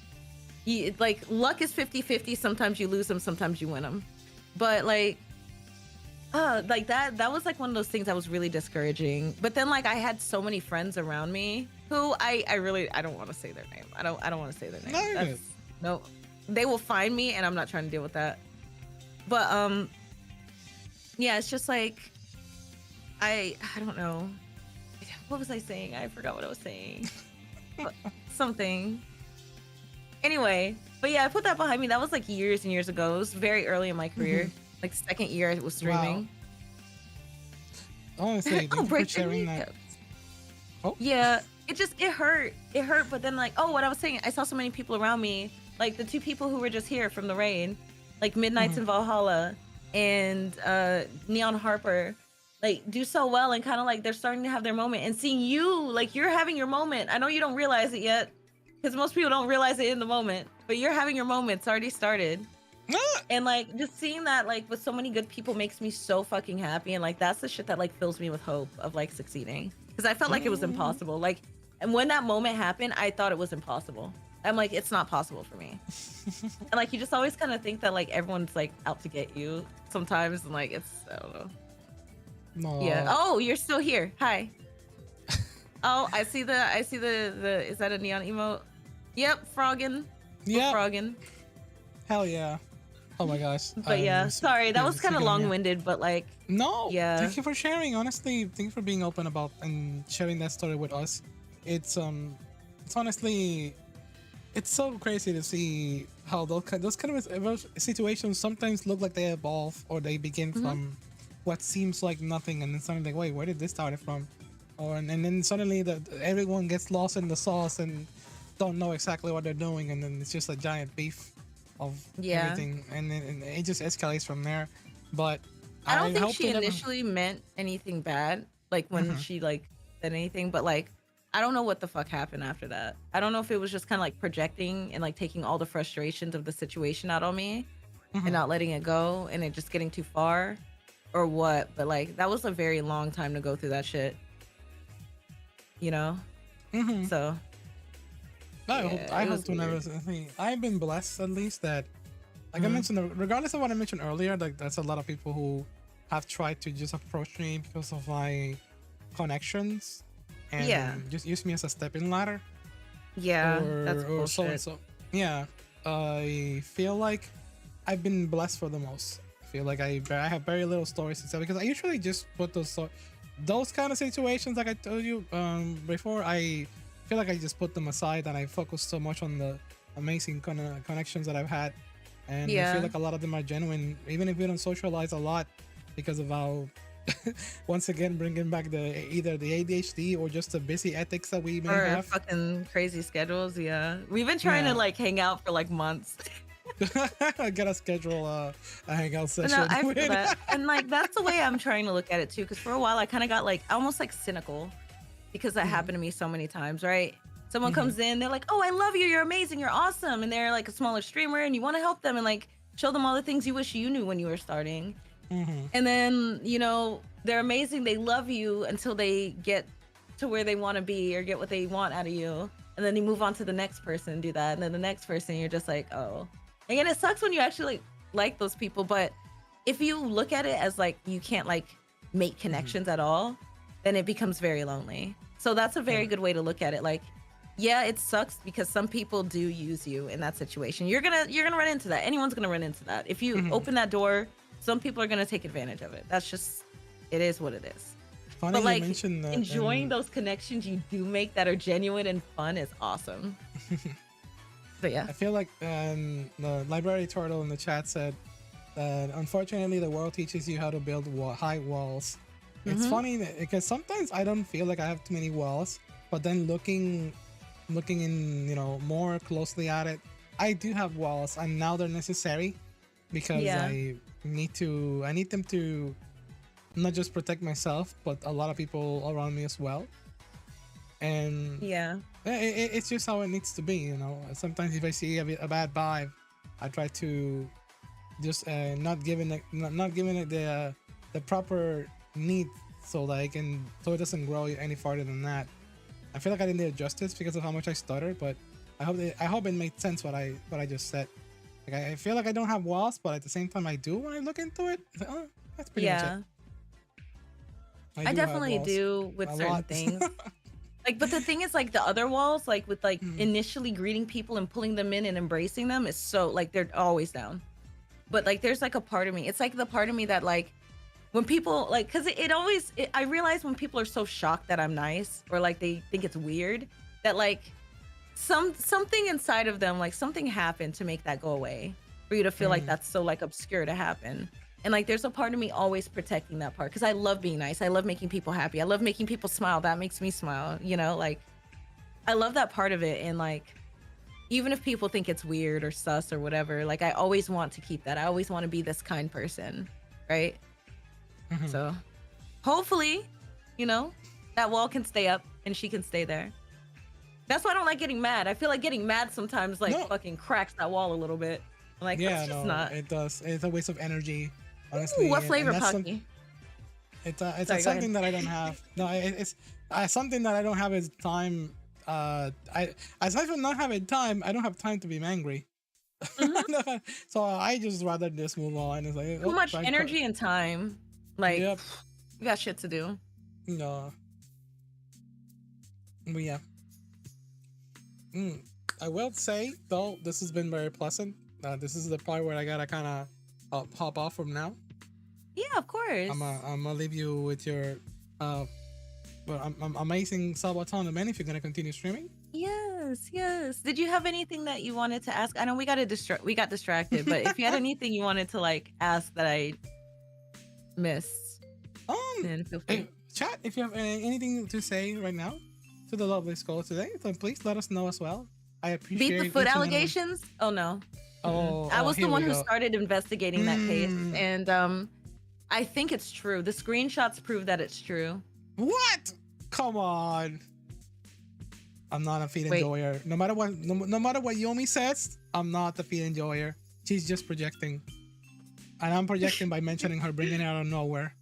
like, luck is 50-50. Sometimes you lose them, sometimes you win them. But like, like that was like one of those things that was really discouraging. But then like I had so many friends around me who I don't want to say their name. I don't want to say their name. No, they will find me and I'm not trying to deal with that. But yeah, it's just like I don't know. What was I saying? I forgot what I was saying. Something. Anyway, but yeah, I put that behind me. That was like years and years ago. It was very early in my career. Like second year I was streaming. Wow. Honestly, thank you for sharing that. Oh. Yeah, it hurt. It hurt, but then like, what I was saying, I saw so many people around me, like the two people who were just here from the raid, like Midnights in Valhalla and Neon Harper, like do so well and kind of like they're starting to have their moment. And seeing you, like you're having your moment. I know you don't realize it yet, because most people don't realize it in the moment, but you're having your moment. It's already started. And like just seeing that like with so many good people makes me so fucking happy, and like that's the shit that like fills me with hope of like succeeding, because I felt like it was impossible. Like, and when that moment happened, I thought it was impossible. I'm like, it's not possible for me. And like you just always kind of think that like everyone's like out to get you sometimes, and like it's, I don't know. No. Yeah. Oh, you're still here. Hi. Oh, I see the is that a neon emote? Yep, frogging. Yeah. Frogging. Hell yeah. Oh my gosh. But yeah, sorry, that was kind of long-winded, but like, no, yeah. Thank you for sharing. Honestly, thank you for being open about and sharing that story with us. It's honestly, it's so crazy to see how those kind of situations sometimes look like they evolve, or they begin from what seems like nothing, and then suddenly like, wait, where did this start from? Or and then suddenly everyone gets lost in the sauce and don't know exactly what they're doing, and then it's just a giant beef of everything, and then it just escalates from there. But I don't think she initially meant anything bad, like when she like said anything, but like I don't know what the fuck happened after that. I don't know if it was just kind of like projecting and like taking all the frustrations of the situation out on me and not letting it go, and it just getting too far, or what. But like that was a very long time to go through that shit, you know. So I hope to never see. I've been blessed, at least, that like I mentioned, regardless of what I mentioned earlier, like that's a lot of people who have tried to just approach me because of my connections and just use me as a stepping ladder. Yeah, that's or so and so. Yeah, I feel like I've been blessed for the most. I feel like I have very little stories to tell because I usually just put those kind of situations like I told you before. I feel like I just put them aside and I focus so much on the amazing connections that I've had, and I feel Yeah. like a lot of them are genuine, even if we don't socialize a lot because of how. Once again, bringing back either the ADHD or just the busy ethics that we may Or have. fucking crazy schedules. Yeah. We've been trying to Yeah, like hang out for like months. I gotta schedule a hangout But no, session I feel with. that. And like that's the way I'm trying to look at it too. Cause for a while I kind of got like almost like cynical because that Mhm, happened to me so many times, right? Someone mhm, comes in, they're like, "Oh, I love you. You're amazing. You're awesome." And they're like a smaller streamer and you want to help them and like show them all the things you wish you knew when you were starting. mhm, And then, they're amazing. They love you until they get to where they want to be or get what they want out of you. And then you move on to the next person and do that. And then the next person, you're just like, oh. Again, it sucks when you actually like those people. But if you look at it as like you can't like make mhm. connections at all, then it becomes very lonely. So that's a very Yeah. good way to look at it. Like, yeah, it sucks because some people do use you in that situation. You're gonna run into that. Anyone's gonna run into that. If you Mhm. open that door, some people are gonna take advantage of it. That's just it is what it is. Funny But you like mentioned that, enjoying those connections you do make that are genuine and fun is awesome. But yeah. I feel like the library turtle in the chat said that unfortunately the world teaches you how to build high walls. It's Mm-hmm. funny because sometimes I don't feel like I have too many walls, but then looking in more closely at it, I do have walls, and now they're necessary because Yeah. I need them to not just protect myself, but a lot of people around me as well. And Yeah. it's just how it needs to be, Sometimes if I see a bad vibe, I try to just not giving it the proper need so that so it doesn't grow any farther than that. I feel like I didn't do it justice because of how much I stuttered, but I hope it made sense what I just said. Like I feel like I don't have walls, but at the same time I do when I look into it. It's like, oh, that's pretty much it. Yeah. I I do have definitely walls, do with a certain lot. things. Like, but the thing is, like the other walls, like with like Mm, initially greeting people and pulling them in and embracing them is so like they're always down. But like there's like a part of me, it's like the part of me that like when people like because I realize when people are so shocked that I'm nice or like they think it's weird that like something inside of them, like something happened to make that go away for you to feel like mm, that's so like obscure to happen. And like there's a part of me always protecting that part because I love being nice, I love making people happy, I love making people smile, that makes me smile, like I love that part of it. And like even if people think it's weird or sus or whatever, like I always want to keep that. I always want to be this kind person, right? mhm. So hopefully, you know, that wall can stay up and she can stay there. That's why I don't like getting mad. I feel like getting mad sometimes like No, fucking cracks that wall a little bit. I'm like, let's yeah, just no, not. it does. It's a waste of energy, Ooh, honestly, what and flavor that's some. Pocky? It's a Sorry, go ahead. something that I don't have. No, it's something that I don't have is time. I aside from not having time, I don't have time to be angry. Hmm. So I just rather just move on. It's like, Too oh, much energy and time. Like, yep, we got shit to do. no, but yeah. Mm. I will say though, this has been very pleasant. This is the part where I gotta kind of hop off from now. Yeah, of course. I'm gonna leave you with your uh, amazing Sabaton man if you're gonna continue streaming. Yes, yes. Did you have anything that you wanted to ask? I know we got distracted, but if you had anything you wanted to like ask that I missed, then feel free. Hey, chat, if you have anything to say right now to the lovely skull today, then please let us know as well. I Beat the appreciate foot each and every one. allegations? Oh no. Mm-mm. Oh, I was the here we one who go. started investigating that case, Mm, and I think it's true. The screenshots prove that it's true. what? Come on. I'm not a feed Wait. enjoyer. No matter what Yomi says, I'm not the feed enjoyer. She's just projecting. And I'm projecting by mentioning her bringing it out of nowhere.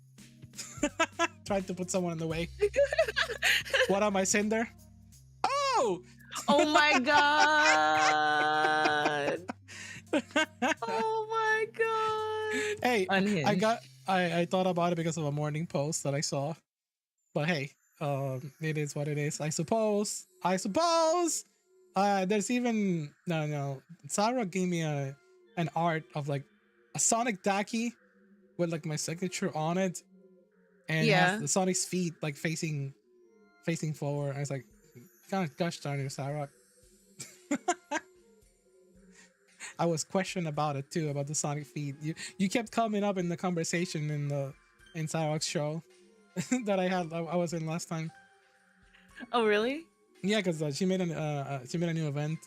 Trying to put someone in the way. What am I, Cinder? Oh! Oh my god. Oh my god. Hey, Unhinged. I thought about it because of a morning post that I saw. But hey, it is what it is. I suppose. There's even no. Sarah gave me an art of like a Sonic Daki with like my signature on it, and it has Yeah. the Sonic's feet like facing forward. I was like, gosh darn it, Sarah. I was questioned about it too, about the Sonic feet. You kept coming up in the conversation in Sarah's show that I was in last time. Oh, really? Yeah, because she made a new event.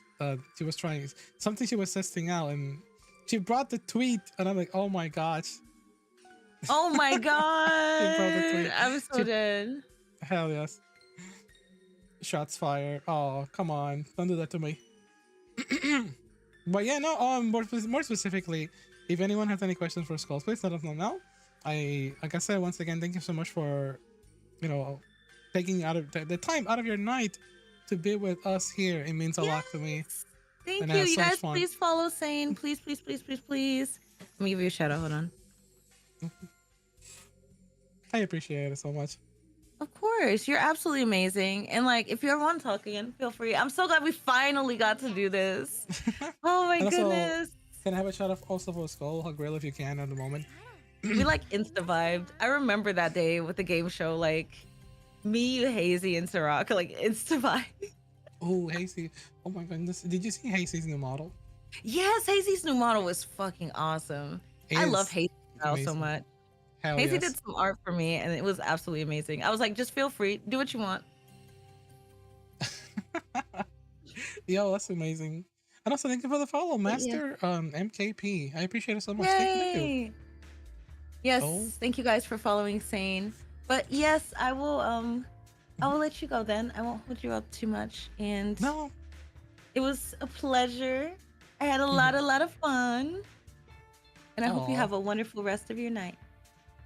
She was trying something she was testing out, and she brought the tweet, and I'm like, oh my gosh. Oh my She brought the god. tweet. I'm so She dead. hell yes. Shots fired. Oh come on, don't do that to me. But yeah, no. More specifically, if anyone has any questions for Skulls, please let us know now. Like I said once again, thank you so much for, you know, taking out of the time out of your night to be with us here. It means a lot to me, Yes. Thank and I you. had You so much guys, fun. please follow Sane. Please, please, please, please, please. Let me give you a shout out. Hold on. I appreciate it so much. Of course. You're absolutely amazing. And like, if you ever want to talk again, feel free. I'm so glad we finally got to do this. Oh my And also, goodness. can I have a shout out also for Skull Hug Grill if you can at the moment? We like insta vibed. I remember that day with the game show, like me, you, Hazy, and Ciroc, like insta vibe. Oh, Hazy. Oh my goodness. Did you see Hazy's new model? Yes, Hazy's new model was fucking awesome. It I love is Hazy style so amazing. much. Hell Hazy yes. did some art for me and it was absolutely amazing. I was like, just feel free, do what you want. Yo, that's amazing. And also, thank you for the follow, But yeah. Master MKP. I appreciate it so much. Thank you. Yay! Yes, Oh, thank you guys for following Sane. But yes, I will let you go then. I won't hold you up too much. And no. it was a pleasure. I had a Mhm. lot of fun. And I hope you Aw. have a wonderful rest of your night.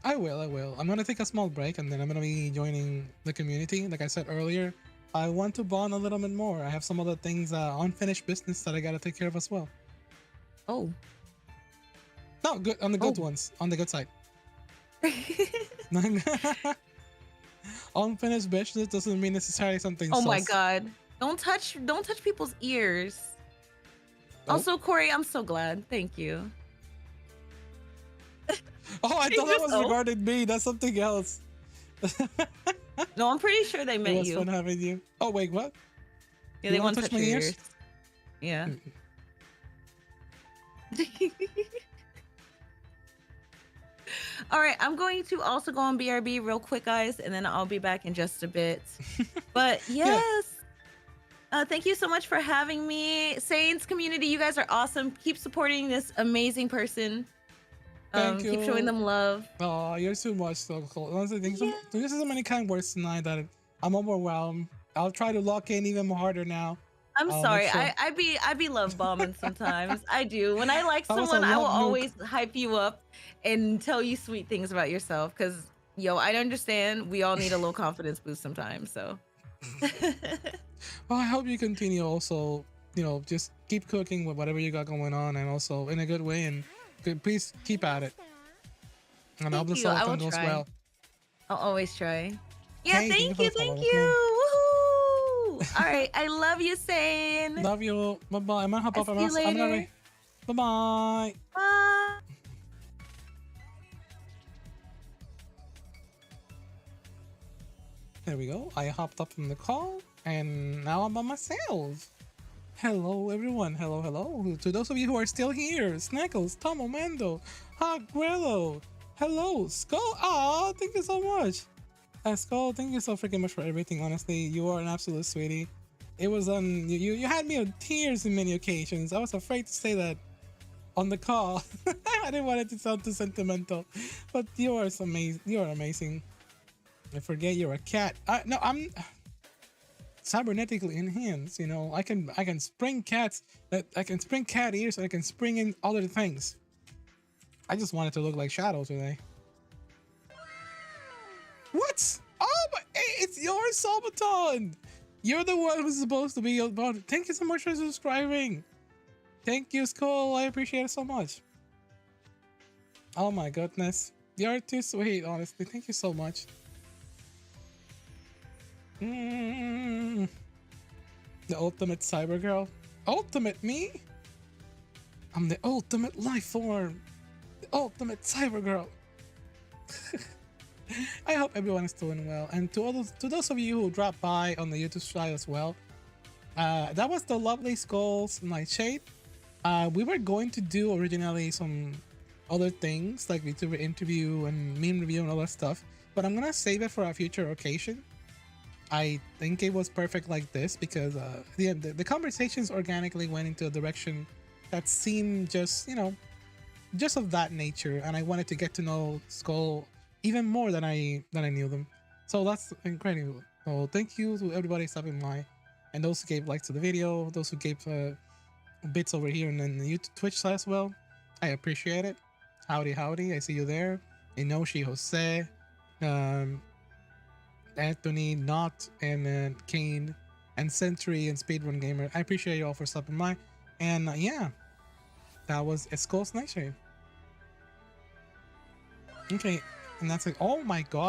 I will. I'm gonna take a small break and then I'm gonna be joining the community. Like I said earlier, I want to bond a little bit more. I have some other things, unfinished business that I gotta take care of as well. Oh. No, good on the good Oh. ones, on the good side. Unfinished business doesn't mean necessarily something Oh my sus. god. Don't touch people's ears. Nope. Also, Corey, I'm so glad. Thank you. Oh, I thought that Just was oh. regarding me. That's something else. No, I'm pretty sure they It meant was you. fun having you. Oh wait, what? Yeah, You they wanna want to touch touch my your ears? ears. Yeah. All right, I'm going to also go on BRB real quick, guys, and then I'll be back in just a bit. But yes, thank you so much for having me. Saints community, you guys are awesome. Keep supporting this amazing person. Thank you. Keep showing them love. Oh, you're too much, so cool. Honestly, Yeah. this is so many kind words tonight that I'm overwhelmed. I'll try to lock in even harder now. I'm I'll make sorry. sure. I be love bombing sometimes. I do. When I like That was a someone, I will love nuke. always hype you up and tell you sweet things about yourself. Cause yo, I understand we all need a little confidence boost sometimes. So Well, I hope you continue also, just keep cooking with whatever you got going on and also in a good way and please keep at it. And I hope thank this you. all I will goes try. well. I'll always try. Yeah, Hey, thank for you, the follow. thank That's me. you. Woohoo! All right, I love you, Sane. Love you. Bye bye. I'm gonna hop I'll off. see you later. Bye bye. Bye. There we go. I hopped up from the call and now I'm by myself. Hello, everyone. Hello. To those of you who are still here, Snackles, Tom Omando, Hagrello. Hello, Skull. Aw, thank you so much. Skull, thank you so freaking much for everything. Honestly, you are an absolute sweetie. It was you had me on tears in many occasions. I was afraid to say that on the call. I didn't want it to sound too sentimental, but you are amazing. You are amazing. I forget you're a cat. No, I'm cybernetically enhanced. I can spring cats. I can spring cat ears. And I can spring in other things. I just wanted to look like Shadow today. What? Oh, but it's your Sabaton. You're the one who's supposed to be about. Thank you so much for subscribing. Thank you, Skull. I appreciate it so much. Oh my goodness. You're too sweet, honestly. Thank you so much. The ultimate cyber girl. Ultimate me? I'm the ultimate life form. The ultimate cyber girl. I hope everyone is doing well. And to those of you who dropped by on the YouTube side as well, that was the lovely Skulls Nightshade. We were going to do originally some other things like VTuber interview and meme review and all that stuff, but I'm gonna save it for a future occasion. I think it was perfect like this because the conversations organically went into a direction that seemed just, you know, just of that nature, and I wanted to get to know Skull even more than I knew them. So that's incredible. So thank you to everybody stopping by, and those who gave likes to the video, those who gave bits over here and then the YouTube Twitch side as well. I appreciate it. Howdy, howdy. I see you there. Inoshi, Jose, Anthony, Not, and Kane, and Century, and Speedrun Gamer. I appreciate you all for stopping by. And yeah, that was a Skull's Nightshade. Okay, and that's like, oh my gosh.